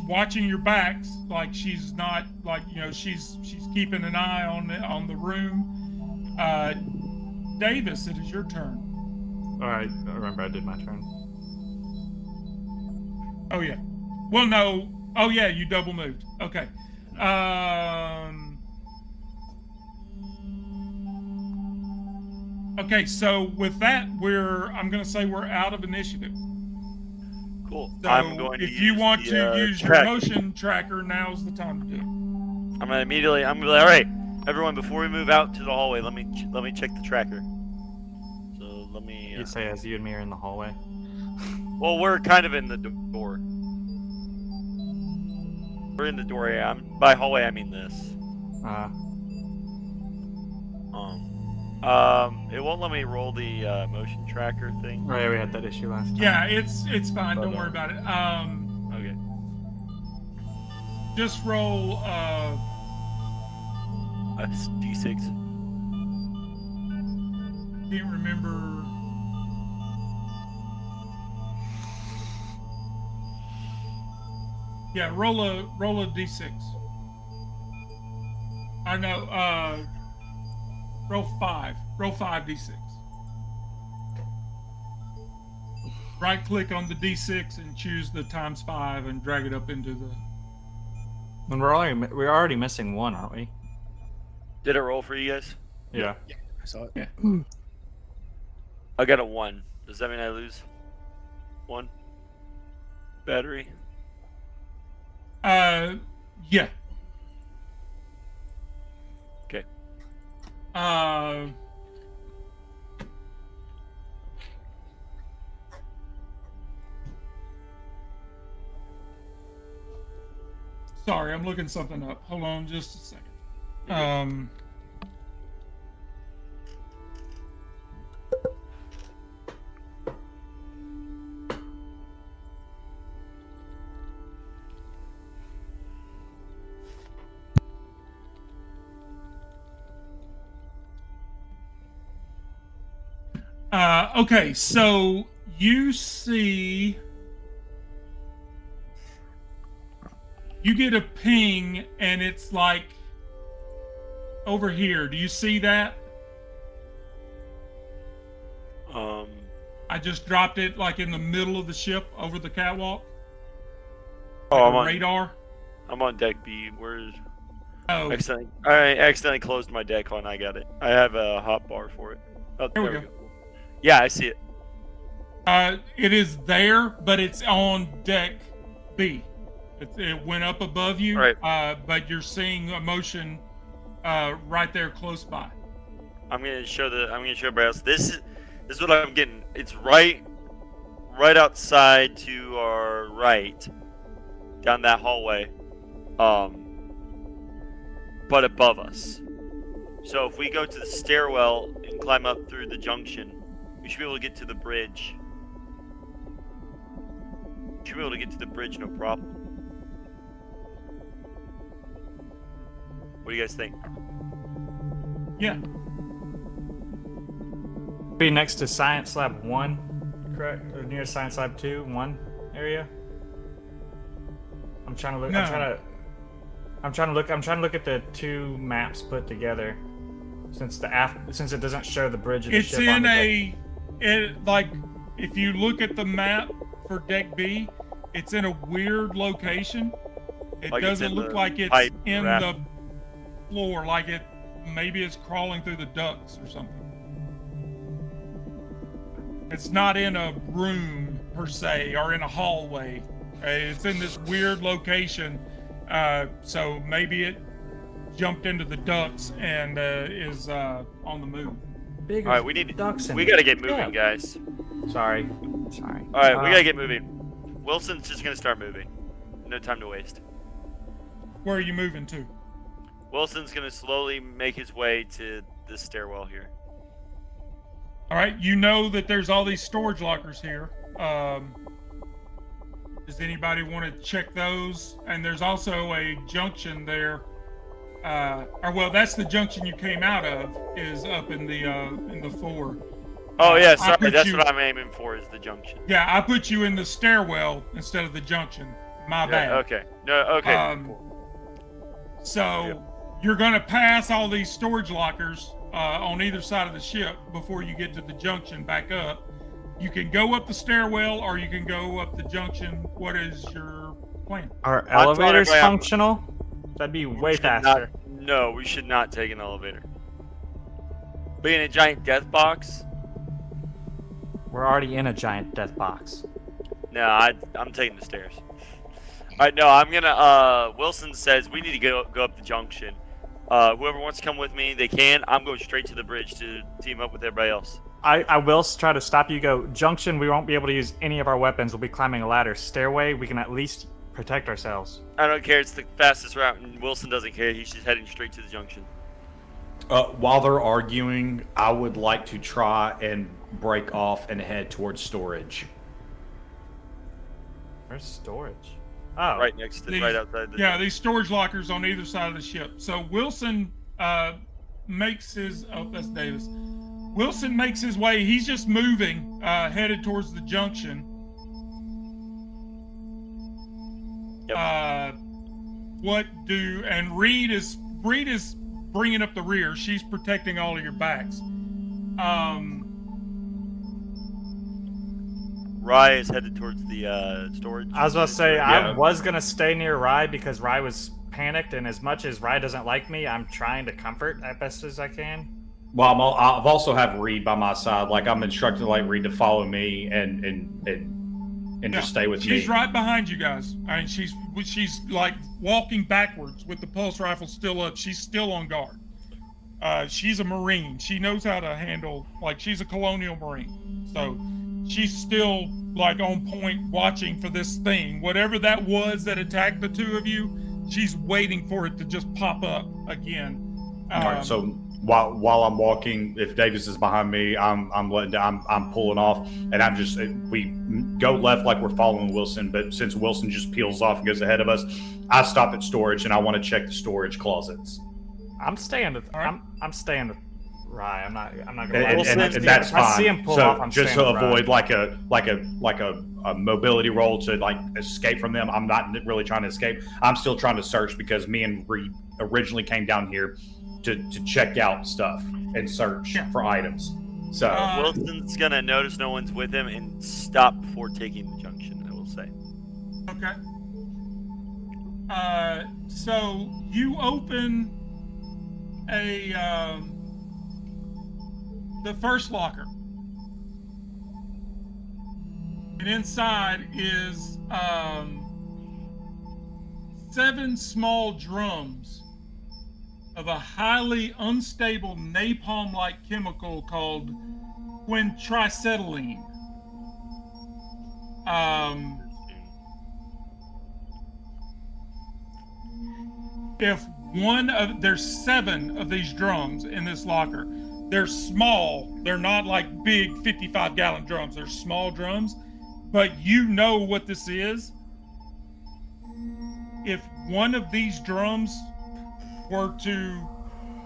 watching your backs, like she's not, like, you know, she's keeping an eye on the room. Davis, it is your turn. All right, I remember I did my turn. Oh yeah. Well, no. Oh yeah, you double moved. Okay. Okay, so with that, I'm gonna say we're out of initiative. Cool. So I'm going to if you want to use your track. motion tracker, now's the time to do it. I'm gonna be like, all right, everyone, before we move out to the hallway, let me check the tracker. So let me. You say as you and me are in the hallway. Well, we're kind of in the door. We're in the door area. By hallway, I mean this. It won't let me roll the motion tracker thing. Oh yeah, we had that issue last time. Yeah, it's fine. Don't worry about it. Okay. Just roll A D6. can't remember. Yeah, roll a D6. I know. Roll 5. Roll 5 D6. Right click on the D6 and choose the ×5 and drag it up into the. And we're already missing one, aren't we? Did it roll for you guys? Yeah. Yeah, I saw it. Yeah. I got a 1. Does that mean I lose 1 battery? Yeah. Okay. Sorry, I'm looking something up. Hold on just a second. Okay, so you get a ping and it's like over here. Do you see that? I just dropped it like in the middle of the ship over the catwalk. Oh, I'm on radar. I'm on deck B. Where's? Oh, I accidentally closed my deck when I got it. I have a hot bar for it. Oh, there we go. Yeah, I see it. It is there, but it's on deck B. It went up above you, Right. But you're seeing a motion right there close by. I'm gonna show everybody else. This is what I'm getting. It's right outside to our right, down that hallway, but above us. So if we go to the stairwell and climb up through the junction, we should be able to get to the bridge. We should be able to get to the bridge, no problem. What do you guys think? Yeah. Be next to Science Lab 1, correct? Or near Science Lab 2, 1 area? I'm trying to look. No. I'm trying to look at the two maps put together. Since it doesn't show the bridge of the It's ship. like if you look at the map for Deck B, it's in a weird location. It Like it's doesn't in look the like it's pipe in raft. the floor, like maybe it's crawling through the ducts or something. It's not in a room per se or in a hallway. It's in this weird location. So maybe it jumped into the ducts and is on the move. Bigger All right, we need. ducks in We it. gotta get moving, Yeah. guys. Sorry. All right, we gotta get moving. Wilson's just gonna start moving. No time to waste. Where are you moving to? Wilson's gonna slowly make his way to the stairwell here. All right, you know that there's all these storage lockers here. Does anybody want to check those? And there's also a junction there. That's the junction you came out of. Is up in the floor. Oh yeah, I sorry. put That's you- what I'm aiming for is the junction. Yeah, I put you in the stairwell instead of the junction. My bad. Yeah, okay. No. Okay. So you're gonna pass all these storage lockers on either side of the ship before you get to the junction back up. You can go up the stairwell or you can go up the junction. What is your plan? Are telling elevators everybody I'm- functional? That'd be way should not- faster. No, we should not take an elevator. Being a giant death box. We're already in a giant death box. No, I'm taking the stairs. All right, no, I'm gonna. Wilson says we need to go up the junction. Whoever wants to come with me, they can. I'm going straight to the bridge to team up with everybody else. I will try to stop you. Go junction. We won't be able to use any of our weapons. We'll be climbing a ladder. Stairway. We can at least protect ourselves. I don't care. It's the fastest route, and Wilson doesn't care. He's just heading straight to the junction. While they're arguing, I would like to try and break off and head towards storage. Where's storage? Oh, Right next to, right outside the. Yeah, these storage lockers on either side of the ship. So Wilson makes his. Oh, that's Davis. Wilson makes his way. He's just moving, headed towards the junction. Yep. And Reed is bringing up the rear. She's protecting all of your backs. Rye is headed towards the storage. I was about to say Yeah. I was gonna stay near Rye because Rye was panicked, and as much as Rye doesn't like me, I'm trying to comfort as best as I can. Well, I've also have Reed by my side. Like I'm instructing like Reed to follow me and just stay with me. She's right behind you guys. I mean, she's like walking backwards with the pulse rifle still up. She's still on guard. She's a Marine. She knows how to handle, like, she's a colonial Marine. So she's still like on point, watching for this thing, whatever that was that attacked the two of you. She's waiting for it to just pop up again. All right, so while I'm walking, if Davis is behind me, I'm pulling off, and we go left like we're following Wilson, but since Wilson just peels off and goes ahead of us, I stop at storage and I want to check the storage closets. I'm staying with. All right. I'm staying with Rye. I'm not gonna. And, lie. and that's fine. I see him pull so off. I'm just staying to with Rye. avoid like a mobility roll to like escape from them. I'm not really trying to escape. I'm still trying to search because me and Reed originally came down here to check out stuff and search for items. So Wilson's gonna notice no one's with him and stop before taking the junction. I will say. Okay. So you open the first locker, and inside is 7 small drums of a highly unstable napalm-like chemical called quintracetylene. There's 7 of these drums in this locker. They're small. They're not like big 55-gallon drums. They're small drums, but you know what this is. If one of these drums were to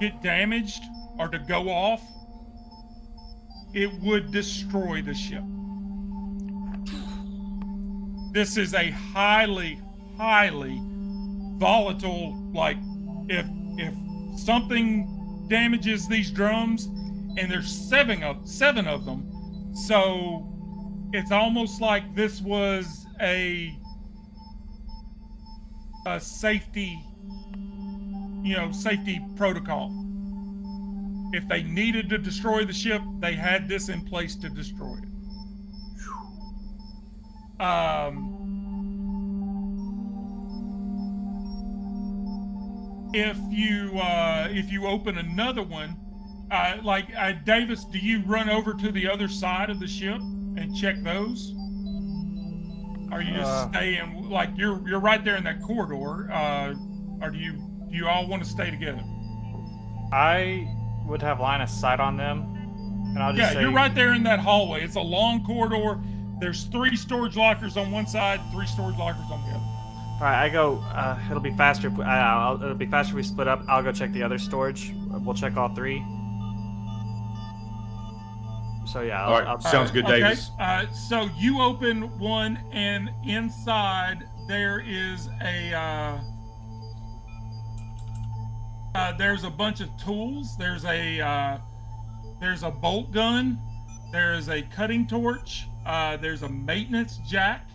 get damaged or to go off, it would destroy the ship. This is a highly, highly volatile, like, if something damages these drums, and there's seven of them, so it's almost like this was a safety, safety protocol. If they needed to destroy the ship, they had this in place to destroy it. If you open another one, Davis, do you run over to the other side of the ship and check those? Or you just stay in, like, you're right there in that corridor, or do you all want to stay together? I would have line of sight on them, and I'll just say, you're right there in that hallway. It's a long corridor. There's 3 storage lockers on one side, 3 storage lockers on the other. All right, I go. It'll be faster if it'll be faster if we split up. I'll go check the other storage. We'll check all 3. So yeah, All right, sounds good, Davis. Okay. So you open one, and inside there is there's a bunch of tools. There's a bolt gun. There's a cutting torch. There's a maintenance jack,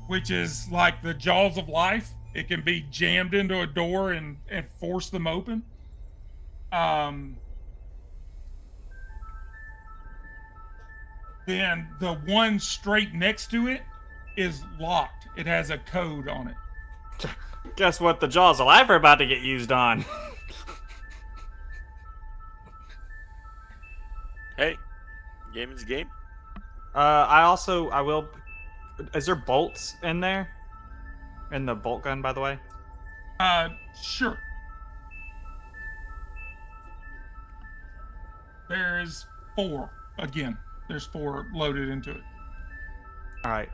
which is like the jaws of life. It can be jammed into a door and force them open. Then the one straight next to it is locked. It has a code on it. Guess what? The jaws of life are about to get used on. Hey, game is game. I will. Is there bolts in there? In the bolt gun, by the way? Sure. There's 4. Again, there's 4 loaded into it. All right.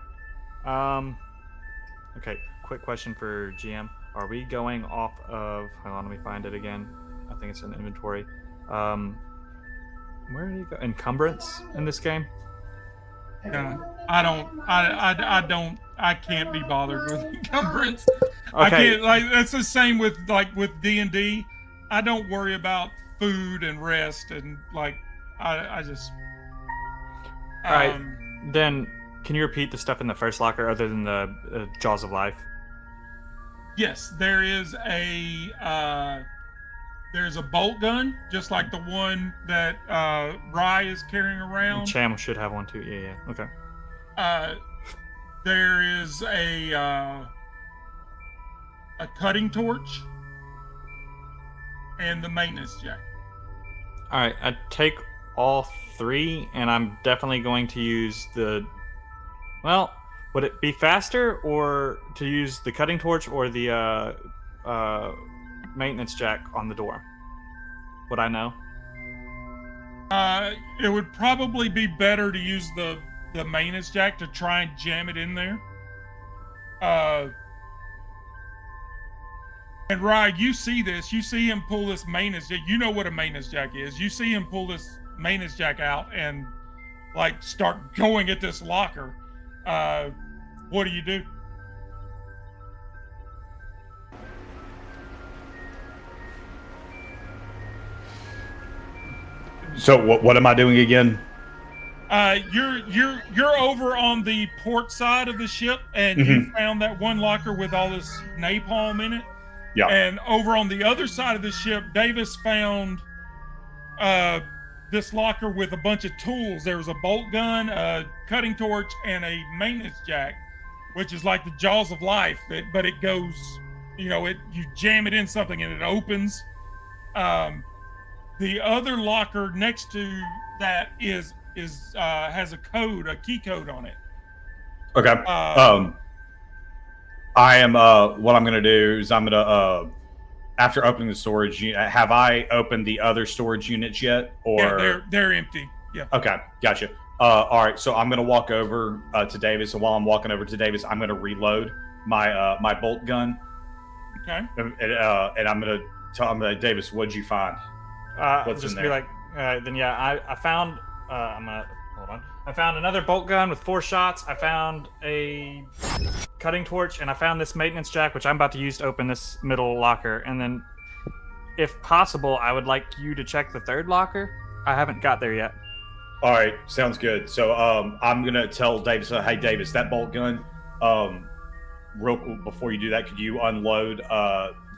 Okay, quick question for GM. Are we going off of... Hold on, let me find it again. I think it's in inventory. Where did you go? Encumbrance in this game? I can't be bothered with encumbrance. Okay. I can't, that's the same with D&D. I don't worry about food and rest, and I just. All right. Then, can you repeat the stuff in the first locker other than the Jaws of Life? Yes, there is there's a bolt gun, just like the one that Rye is carrying around. Cham should have one too. Yeah. Okay. There is a cutting torch and the maintenance jack. All right, I take all 3, and I'm definitely going to use the. Well, would it be faster or to use the cutting torch or the maintenance jack on the door? Would I know? It would probably be better to use the maintenance jack to try and jam it in there. And Rye, you see this. You see him pull this maintenance jack. You know what a maintenance jack is. You see him pull this maintenance jack out and start going at this locker. What do you do? So what am I doing again? You're over on the port side of the ship, and you found that one locker with all this napalm in it. Yeah. And over on the other side of the ship, Davis found this locker with a bunch of tools. There was a bolt gun, a cutting torch, and a maintenance jack, which is like the jaws of life, but it goes you jam it in something and it opens. The other locker next to that has a key code on it. Okay. I am. What I'm gonna do is I'm gonna after opening the storage unit. Have I opened the other storage units yet? Or yeah, they're empty. Yeah. Okay, gotcha. All right, so I'm gonna walk over to Davis, and while I'm walking over to Davis, I'm gonna reload my my bolt gun. Okay. And I'm gonna tell him that Davis, what'd you find? What's just in be there? like, then yeah, I found. I'm gonna hold on. I found another bolt gun with 4 shots. I found a cutting torch, and I found this maintenance jack, which I'm about to use to open this middle locker. And then, if possible, I would like you to check the 3rd locker. I haven't got there yet. All right, sounds good. So I'm gonna tell Davis, hey Davis, that bolt gun. Real quick, before you do that, could you unload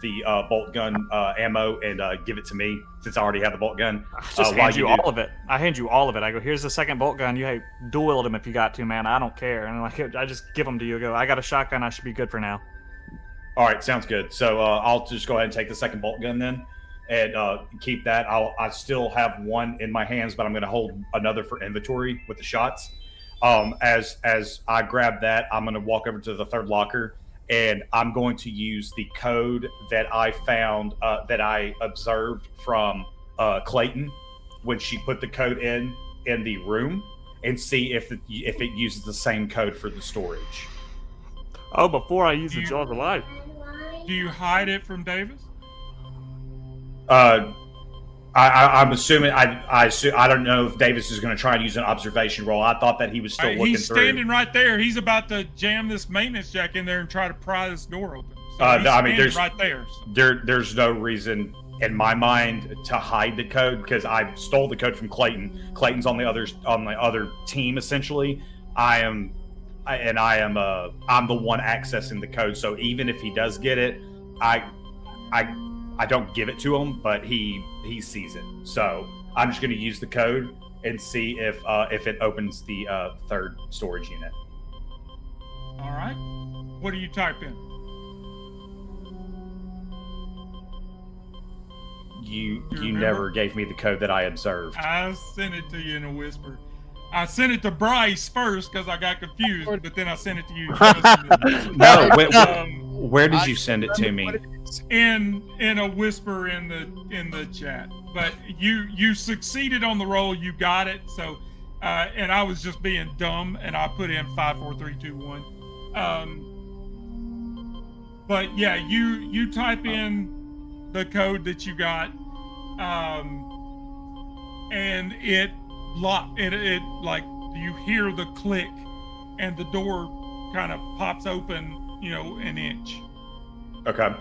the bolt gun ammo and give it to me since I already have the bolt gun? I just hand you all of it. I hand you all of it. I go, here's the 2nd bolt gun. You dual wield them if you got to, man. I don't care. And I just give them to you. I go, I got a shotgun. I should be good for now. All right, sounds good. So I'll just go ahead and take the 2nd bolt gun then, and keep that. I still have one in my hands, but I'm going to hold another for inventory with the shots. As I grab that, I'm going to walk over to the 3rd locker, and I'm going to use the code that I found that I observed from Clayton when she put the code in the room, and see if it uses the same code for the storage. Oh, before I use the jaws of life. Do you hide it from Davis? I'm assuming I don't know if Davis is going to try and use an observation roll. I thought that he was still looking through. He's standing right there. He's about to jam this maintenance jack in there and try to pry this door open. So no, I mean, there's right there. There's no reason in my mind to hide the code because I stole the code from Clayton. Clayton's on the other team essentially. I'm the one accessing the code. So even if he does get it, I don't give it to him, but he sees it. So I'm just going to use the code and see if it opens the 3rd storage unit. All right. What do you type in? You never gave me the code that I observed. I sent it to you in a whisper. I sent it to Bryce first because I got confused, but then I sent it to you. No, where did you send it to me? In a whisper in the chat. But you succeeded on the roll. You got it. So, and I was just being dumb, and I put in 5, 4, 3, 2, 1. But yeah, you type in the code that you got, and it like you hear the click, and the door kind of pops open, an inch. Okay.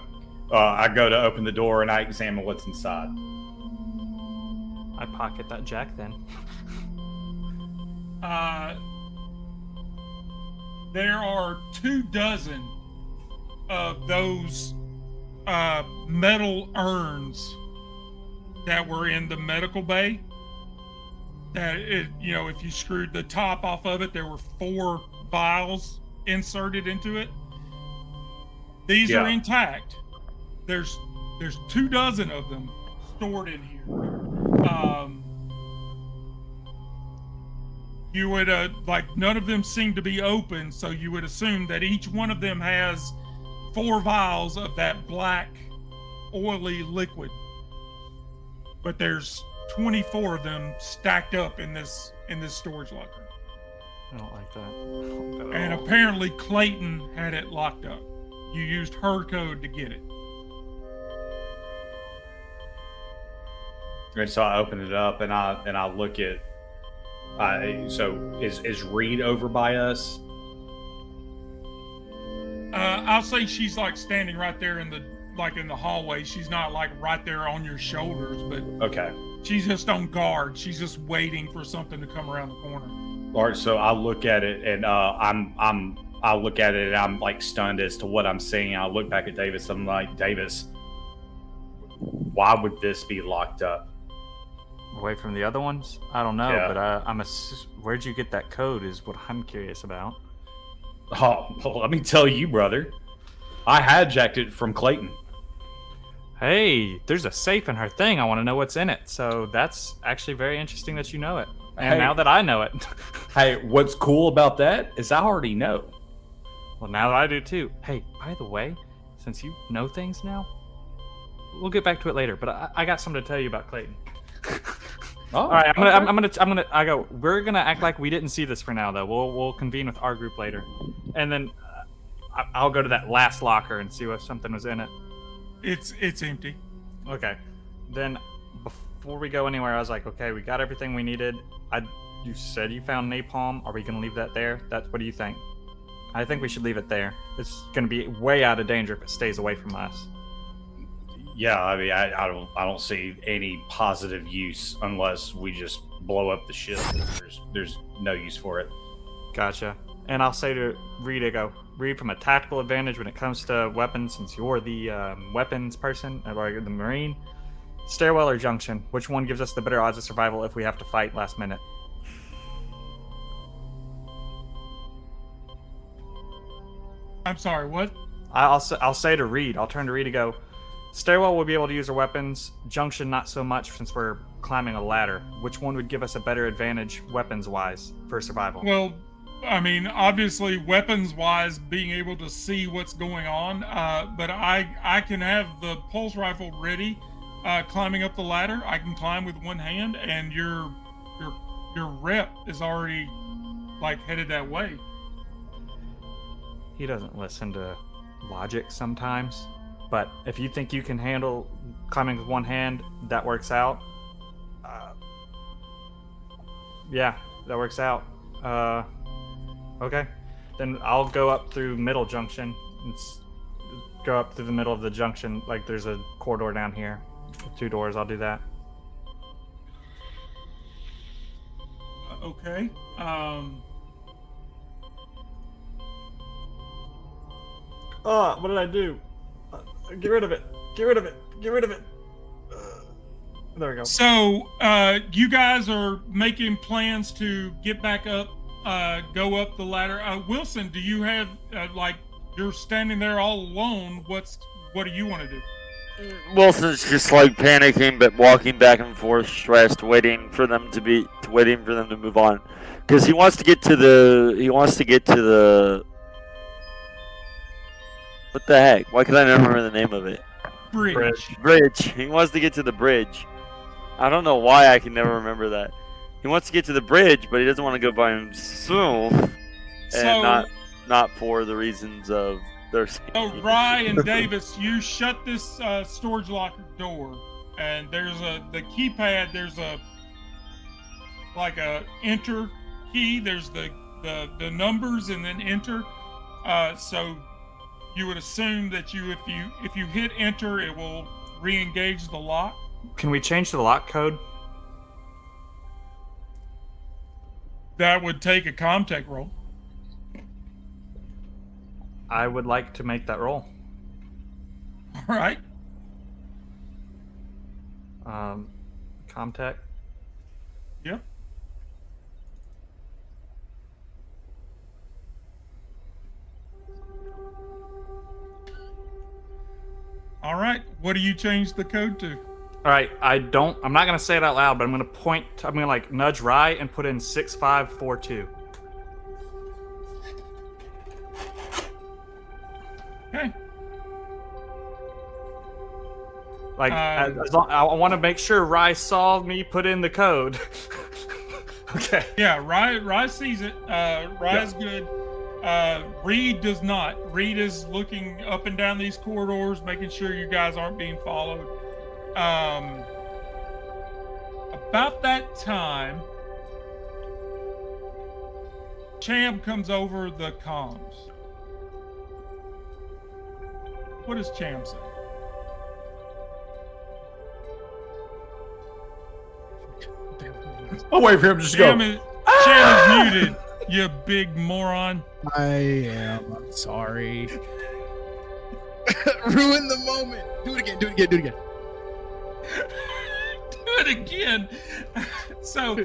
I go to open the door and I examine what's inside. I pocket that jack then. There are 24 of those metal urns that were in the medical bay. That if you screwed the top off of it, there were 4 vials inserted into it. These are intact. There's 24 of them stored in here. You would none of them seem to be open, so you would assume that each one of them has 4 vials of that black, oily liquid. But there's 24 of them stacked up in this storage locker. I don't like that. And apparently Clayton had it locked up. You used her code to get it. And so I open it up and I look at. So is Reed over by us? I'll say she's standing right there in the hallway. She's not right there on your shoulders, but okay. She's just on guard. She's just waiting for something to come around the corner. All right, so I look at it and I look at it and I'm stunned as to what I'm seeing. I look back at Davis. I'm like, Davis, why would this be locked up? Away from the other ones? I don't know, Yeah. but where'd you get that code is what I'm curious about. Oh, well, let me tell you, brother. I hijacked it from Clayton. Hey, there's a safe in her thing. I want to know what's in it. So that's actually very interesting that you know it. And Hey. now that I know it. Hey, what's cool about that is I already know. Well, now I do too. Hey, by the way, since you know things now, we'll get back to it later. But I got something to tell you about Clayton. Oh, All right, we're gonna act like we didn't see this for now, though. We'll convene with our group later, and then I'll go to that last locker and see if something was in it. It's empty. Okay. Then before we go anywhere, I was like, okay, we got everything we needed. You said you found napalm. Are we gonna leave that there? What do you think? I think we should leave it there. It's gonna be way out of danger if it stays away from us. Yeah, I mean, I don't see any positive use unless we just blow up the ship. There's no use for it. Gotcha. And I'll say to Reed, from a tactical advantage when it comes to weapons, since you're the weapons person, or the Marine, stairwell or junction, which one gives us the better odds of survival if we have to fight last minute? I'm sorry, what? I'll say to Reed, I'll turn to Reed and go, stairwell will be able to use our weapons, junction not so much since we're climbing a ladder. Which one would give us a better advantage weapons-wise for survival? Well, I mean, obviously, weapons-wise, being able to see what's going on, but I can have the pulse rifle ready, climbing up the ladder. I can climb with one hand, and your rep is already like headed that way. He doesn't listen to logic sometimes, but if you think you can handle climbing with one hand, that works out. Yeah, that works out. Okay, then I'll go up through middle junction. Go up through the middle of the junction. Like there's a corridor down here, 2 doors. I'll do that. Okay. What did I do? Get rid of it. Get rid of it. Get rid of it. There we go. So, you guys are making plans to get back up, go up the ladder. Wilson, do you have, you're standing there all alone. What do you want to do? Wilson's just like panicking, but walking back and forth, stressed, waiting for them to move on, because he wants to get to the. What the heck? Why can I never remember the name of it? Bridge. He wants to get to the bridge. I don't know why I can never remember that. He wants to get to the bridge, but he doesn't want to go by himself, and not for the reasons of their safety. So, Rye and Davis, you shut this storage locker door, and there's the keypad. There's a enter key. There's the numbers and then enter. So you would assume that if you hit enter, it will re-engage the lock. Can we change the lock code? That would take a Comtech roll. I would like to make that roll. All right. Comtech. Yep. All right. What do you change the code to? All right. I'm not gonna say it out loud, but I'm gonna nudge Rye and put in 6542. Okay. I want to make sure Rye saw me put in the code. Okay. Yeah, Rye sees it. Rye's good. Reed does not. Reed is looking up and down these corridors, making sure you guys aren't being followed. About that time, Cham comes over the comms. What does Cham say? I'll wait for him to just Cham go. Cham is muted, you big moron. I am. I'm sorry. Ruin the moment. Do it again. it again. So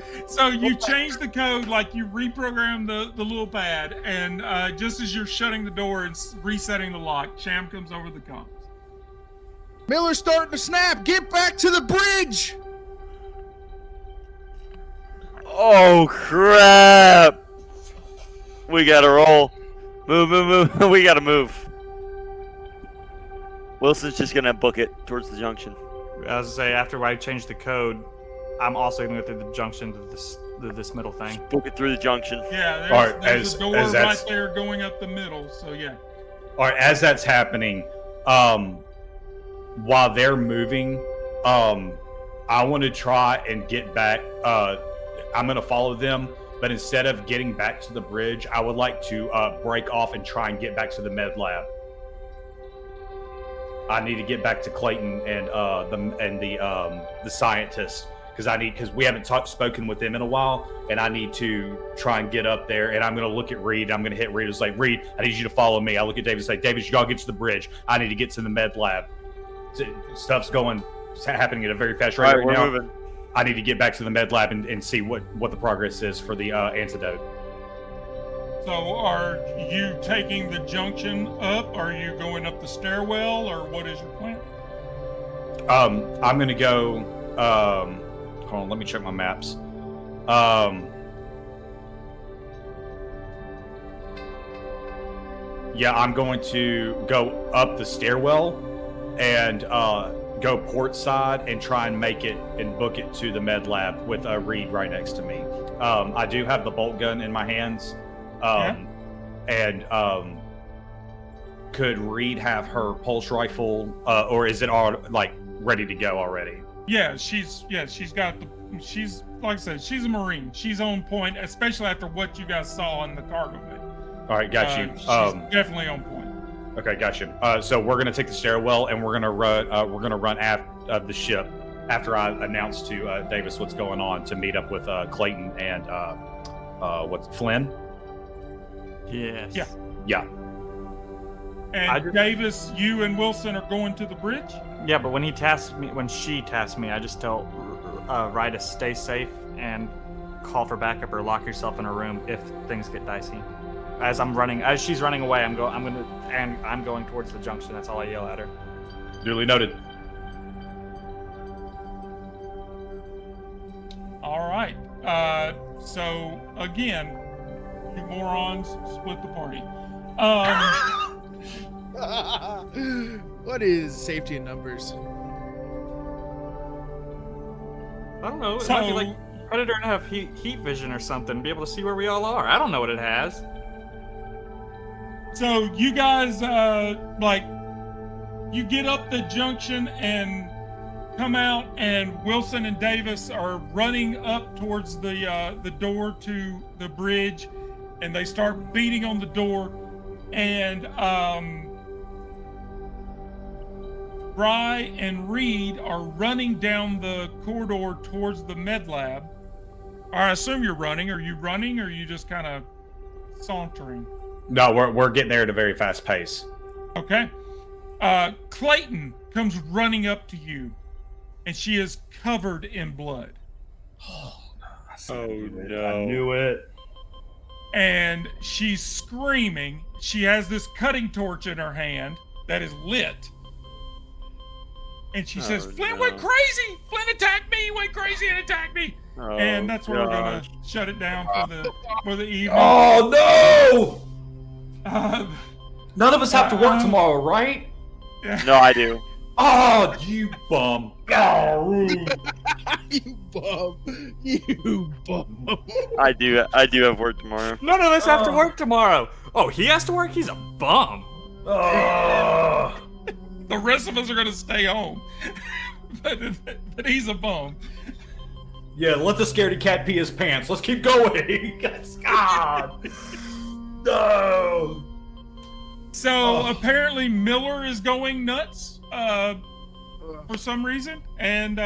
you change the code, like you reprogram the little pad, and just as you're shutting the door and resetting the lock, Sham comes over the comms. Miller's starting to snap. Get back to the bridge. Oh crap! We gotta roll. Move. We gotta move. Wilson's just gonna book it towards the junction. As I say, after I change the code, I'm also going to go through the junction to this middle thing. Book it through the junction. Yeah, All right, there's a door as right there going up the middle. So yeah. All right, as that's happening, while they're moving, I want to try and get back. I'm going to follow them, but instead of getting back to the bridge, I would like to break off and try and get back to the med lab. I need to get back to Clayton and the scientist because we haven't spoken with them in a while, and I need to try and get up there. And I'm going to look at Reed. I'm going to hit Reed. It's like, Reed, I need you to follow me. I look at David and say, David, you gotta get to the bridge. I need to get to the med lab. Stuff's happening at a very fast rate right we're now. moving. I need to get back to the med lab and see what the progress is for the antidote. So are you taking the junction up? Are you going up the stairwell, or what is your plan? I'm gonna go. Hold on, let me check my maps. Yeah, I'm going to go up the stairwell and go port side and try and make it and book it to the med lab with Reed right next to me. I do have the bolt gun in my hands. And could Reed have her pulse rifle, or is it all like ready to go already? Yeah, she's like I said, she's a Marine. She's on point, especially after what you guys saw in the cargo bay. All right, got you. She's definitely on point. Okay, got you. So we're gonna take the stairwell and we're gonna run after the ship after I announce to Davis what's going on to meet up with Clayton and Flynn. Yes. Yeah. Yeah. And Davis, you and Wilson are going to the bridge? Yeah, but when she tasked me, I just tell Rye to stay safe and call for backup or lock yourself in a room if things get dicey. As she's running away, I'm going towards the junction. That's all I yell at her. Duly noted. All right. So again, you morons split the party. What is safety in numbers? I don't know. It So- might be like Predator and have heat vision or something, be able to see where we all are. I don't know what it has. So you guys, you get up the junction and come out, and Wilson and Davis are running up towards the door to the bridge, and they start beating on the door, and Rye and Reed are running down the corridor towards the med lab. I assume you're running. Are you running, or are you just kind of sauntering? No, we're getting there at a very fast pace. Okay. Clayton comes running up to you, and she is covered in blood. Oh I no! knew it. And she's screaming. She has this cutting torch in her hand that is lit. And she says, Flynn went crazy! Flynn attacked me! He went crazy and attacked me! Oh, And that's where we're gonna shut it down for the evening. Oh no! None of us have to work Uh-uh. tomorrow, right? No, I do. Oh, you bum! Oh, You bum. You bum. I do have work tomorrow. None of us have to work tomorrow. Oh, he has to work? He's a bum. oh. The rest of us are gonna stay home. but he's a bum. Yeah, let the scaredy cat pee his pants. Let's keep going. God. No. So apparently Miller is going nuts for some reason, and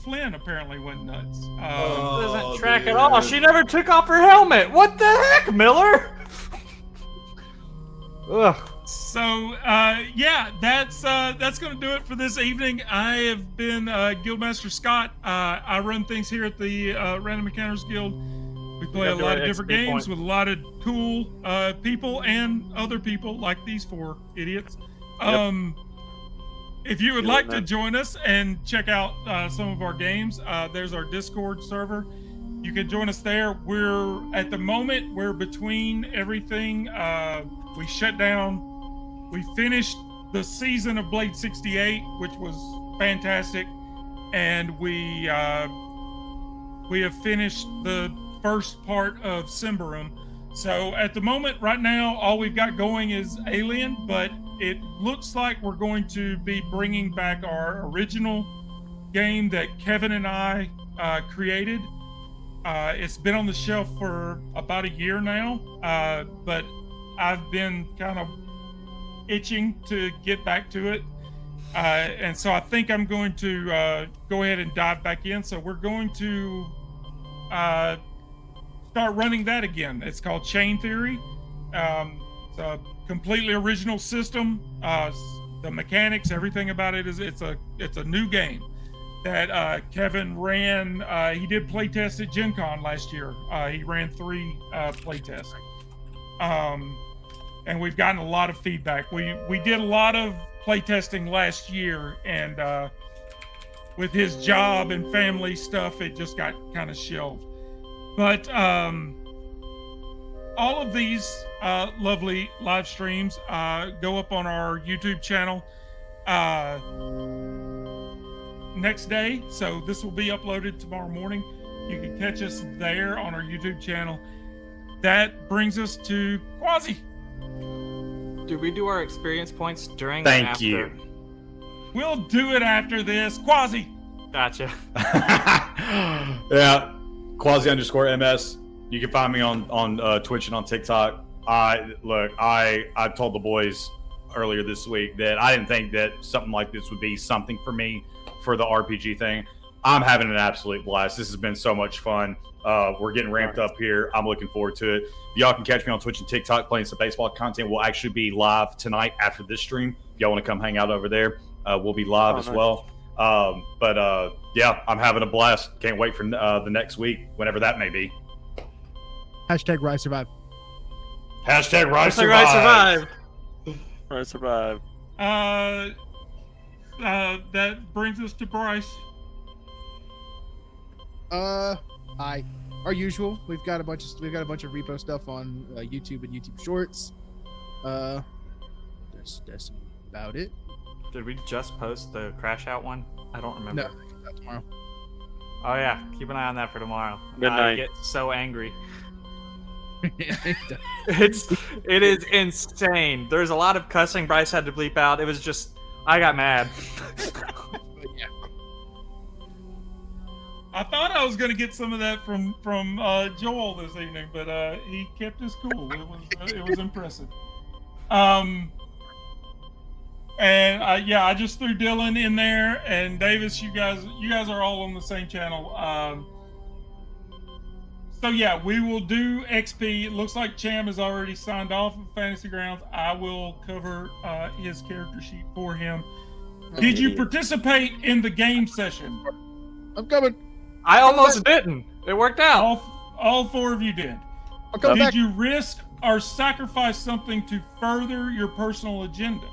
Flynn apparently went nuts. Doesn't track at all. She never took off her helmet. What the heck, Miller? Ugh. So yeah, that's gonna do it for this evening. I have been Guildmaster Scott. I run things here at the Random Encounters Guild. We play a lot of different games with a lot of cool people and other people like these four idiots. If you would like to join us and check out some of our games, there's our Discord server. You can join us there. At the moment, we're between everything. We shut down. We finished the season of Blade 68, which was fantastic, and we have finished the first part of Symbaroum. So at the moment, right now, all we've got going is Alien, but it looks like we're going to be bringing back our original game that Kevin and I created. It's been on the shelf for about a year now, but I've been kind of itching to get back to it. And so I think I'm going to go ahead and dive back in. So we're going to start running that again. It's called Chain Theory. It's a completely original system. The mechanics, everything about it is it's a new game that Kevin ran. He did playtest at Gen Con last year. He ran 3 playtests. And we've gotten a lot of feedback. We did a lot of playtesting last year, and with his job and family stuff, it just got kind of shelved. But all of these lovely live streams go up on our YouTube channel next day. So this will be uploaded tomorrow morning. You can catch us there on our YouTube channel. That brings us to Quasi. Do we do our experience points during and Thank after? you. We'll do it after this. Quasi. Gotcha. Yeah, Quasi_MS. You can find me on Twitch and on TikTok. I told the boys earlier this week that I didn't think that something like this would be something for me for the RPG thing. I'm having an absolute blast. This has been so much fun. We're getting ramped up here. I'm looking forward to it. Y'all can catch me on Twitch and TikTok playing some baseball content. We'll actually be live tonight after this stream. If y'all want to come hang out over there, we'll be live as well. Yeah, I'm having a blast. Can't wait for the next week, whenever that may be. Hashtag Rise Survive. Hashtag Rise Hashtag Rise Survive. Rise Survive. That brings us to Bryce. Hi. Our usual. We've got a bunch of repo stuff on YouTube and YouTube Shorts. That's about it. Did we just post the Crash Out one? I don't remember. No, that's tomorrow. Oh yeah, keep an eye on that for tomorrow. Good I night. get so angry. It is insane. There's a lot of cussing Bryce had to bleep out. It was just, I got mad. Yeah. I thought I was going to get some of that from Joel this evening, but he kept his cool. It was impressive. And I just threw Dylan in there, and Davis. You guys are all on the same channel. So yeah, we will do XP. It looks like Cham has already signed off of Fantasy Grounds. I will cover his character sheet for him. Did you participate in the game session? I'm coming. I almost didn't. It worked out. All 4 of you did. I'm coming Did back. you risk or sacrifice something to further your personal agenda?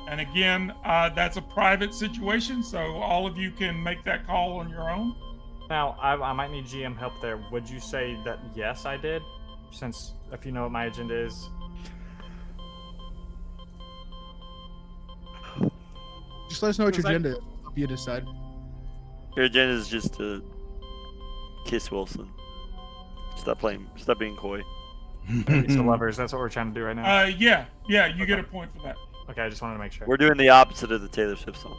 And again, that's a private situation, so all of you can make that call on your own. Now, I might need GM help there. Would you say that yes, I did? Since if you know what my agenda is. Just let us know what your agenda is. Help you decide. Your agenda is just to kiss Wilson. Stop being coy. Enemies to lovers. That's what we're trying to do right now. Yeah, you get a point for that. Okay, I just wanted to make sure. We're doing the opposite of the Taylor Swift song.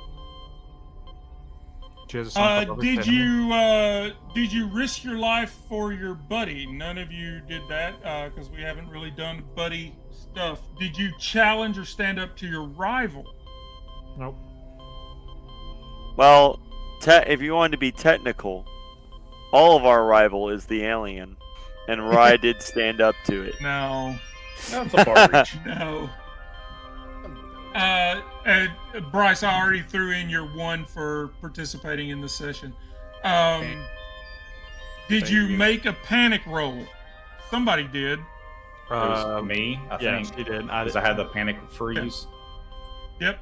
She has a song called Did Overspin. you risk your life for your buddy? None of you did that because we haven't really done buddy stuff. Did you challenge or stand up to your rival? Nope. Well, if you wanted to be technical, all of our rival is the alien, and Rye did stand up to it. No. That's a far reach. No. Bryce, I already threw in your 1 for participating in the session. Did you make a panic roll? Somebody did. It was me, I Yeah, think. she did. Because I had the panic freeze. Yep.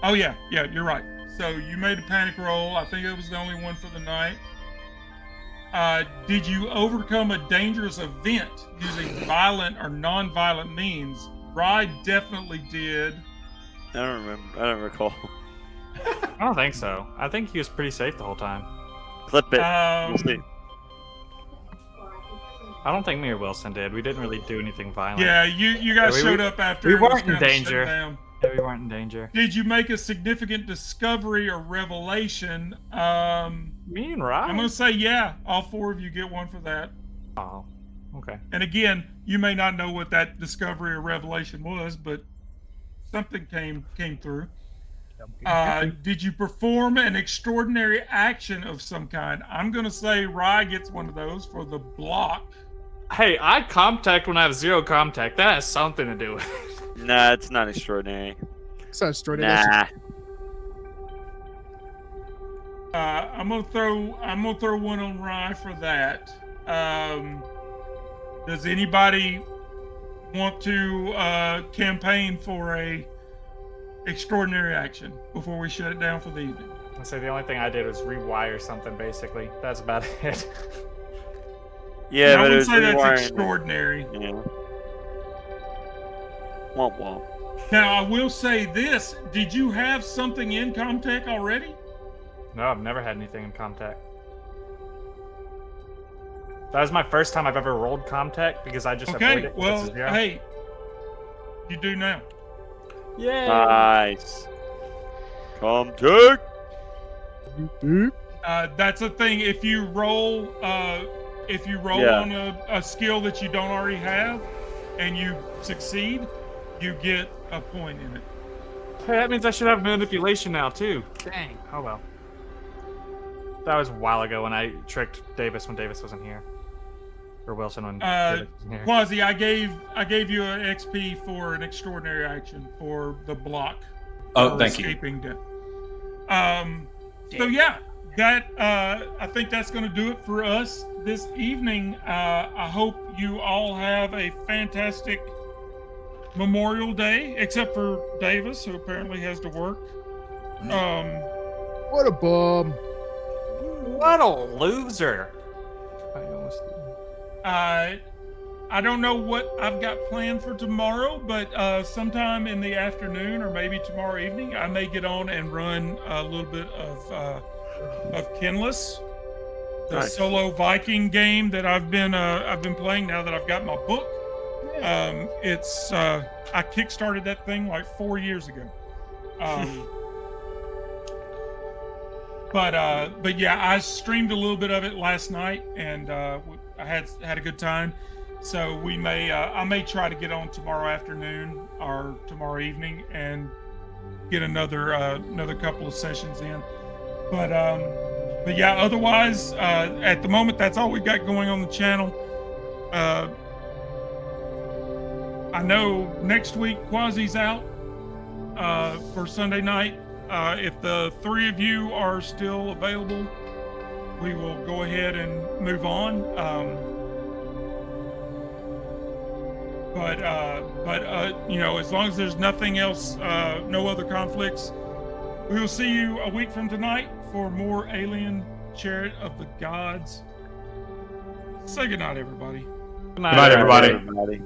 Oh yeah, you're right. So you made a panic roll. I think it was the only one for the night. Did you overcome a dangerous event using violent or non-violent means? Rye definitely did. I don't remember. I don't recall. I don't think so. I think he was pretty safe the whole time. Clip it. We'll see. I don't think me or Wilson did. We didn't really do anything violent. Yeah, you guys showed up after. We it was weren't in kinda shut danger. down. Yeah, we weren't in danger. Did you make a significant discovery or revelation? Me and Ryan? I'm gonna say yeah. All 4 of you get 1 for that. Oh, okay. And again, you may not know what that discovery or revelation was, but something came through. Did you perform an extraordinary action of some kind? I'm gonna say Rye gets 1 of those for the block. Hey, I contact when I have 0 contact. That has something to do with it. Nah, it's not extraordinary. It's not extraordinary. Nah. I'm gonna throw 1 on Rye for that. Does anybody want to campaign for a extraordinary action before we shut it down for the evening? I'd say the only thing I did was rewire something, basically. That's about it. Yeah, I but it wouldn't was say that's rewiring. extraordinary. Yeah. Womp womp. Now I will say this: did you have something in Comtech already? No, I've never had anything in Comtech. That was my first time I've ever rolled Comtech because I just avoid Okay, it. well, It's a 0. hey, you do now. Yay! Nice. Come take. That's a thing. If you roll Yeah. on a skill that you don't already have, and you succeed, you get a point in it. Hey, that means I should have manipulation now too. Dang. Oh well. That was a while ago when I tricked Davis when Davis wasn't here, or Wilson when Davis wasn't here. Quasi, I gave you an XP for an extraordinary action for the block. Oh, for thank you. escaping death. So yeah, that I think that's going to do it for us this evening. I hope you all have a fantastic Memorial Day, except for Davis, who apparently has to work. What a bum. What a loser! I don't know what I've got planned for tomorrow, but sometime in the afternoon or maybe tomorrow evening, I may get on and run a little bit of Kinless, the Nice. solo Viking game that I've been playing now that I've got my book. I kickstarted that thing like 4 years ago. But yeah, I streamed a little bit of it last night, and I had a good time. So I may try to get on tomorrow afternoon or tomorrow evening and get another couple of sessions in. But yeah, otherwise, at the moment, that's all we've got going on the channel. I know next week Quasi's out for Sunday night. If the 3 of you are still available, we will go ahead and move on. But you know, as long as there's nothing else, no other conflicts, we will see you a week from tonight for more Alien Chariot of the Gods. Say goodnight, everybody. Good Good night, everybody. Everybody.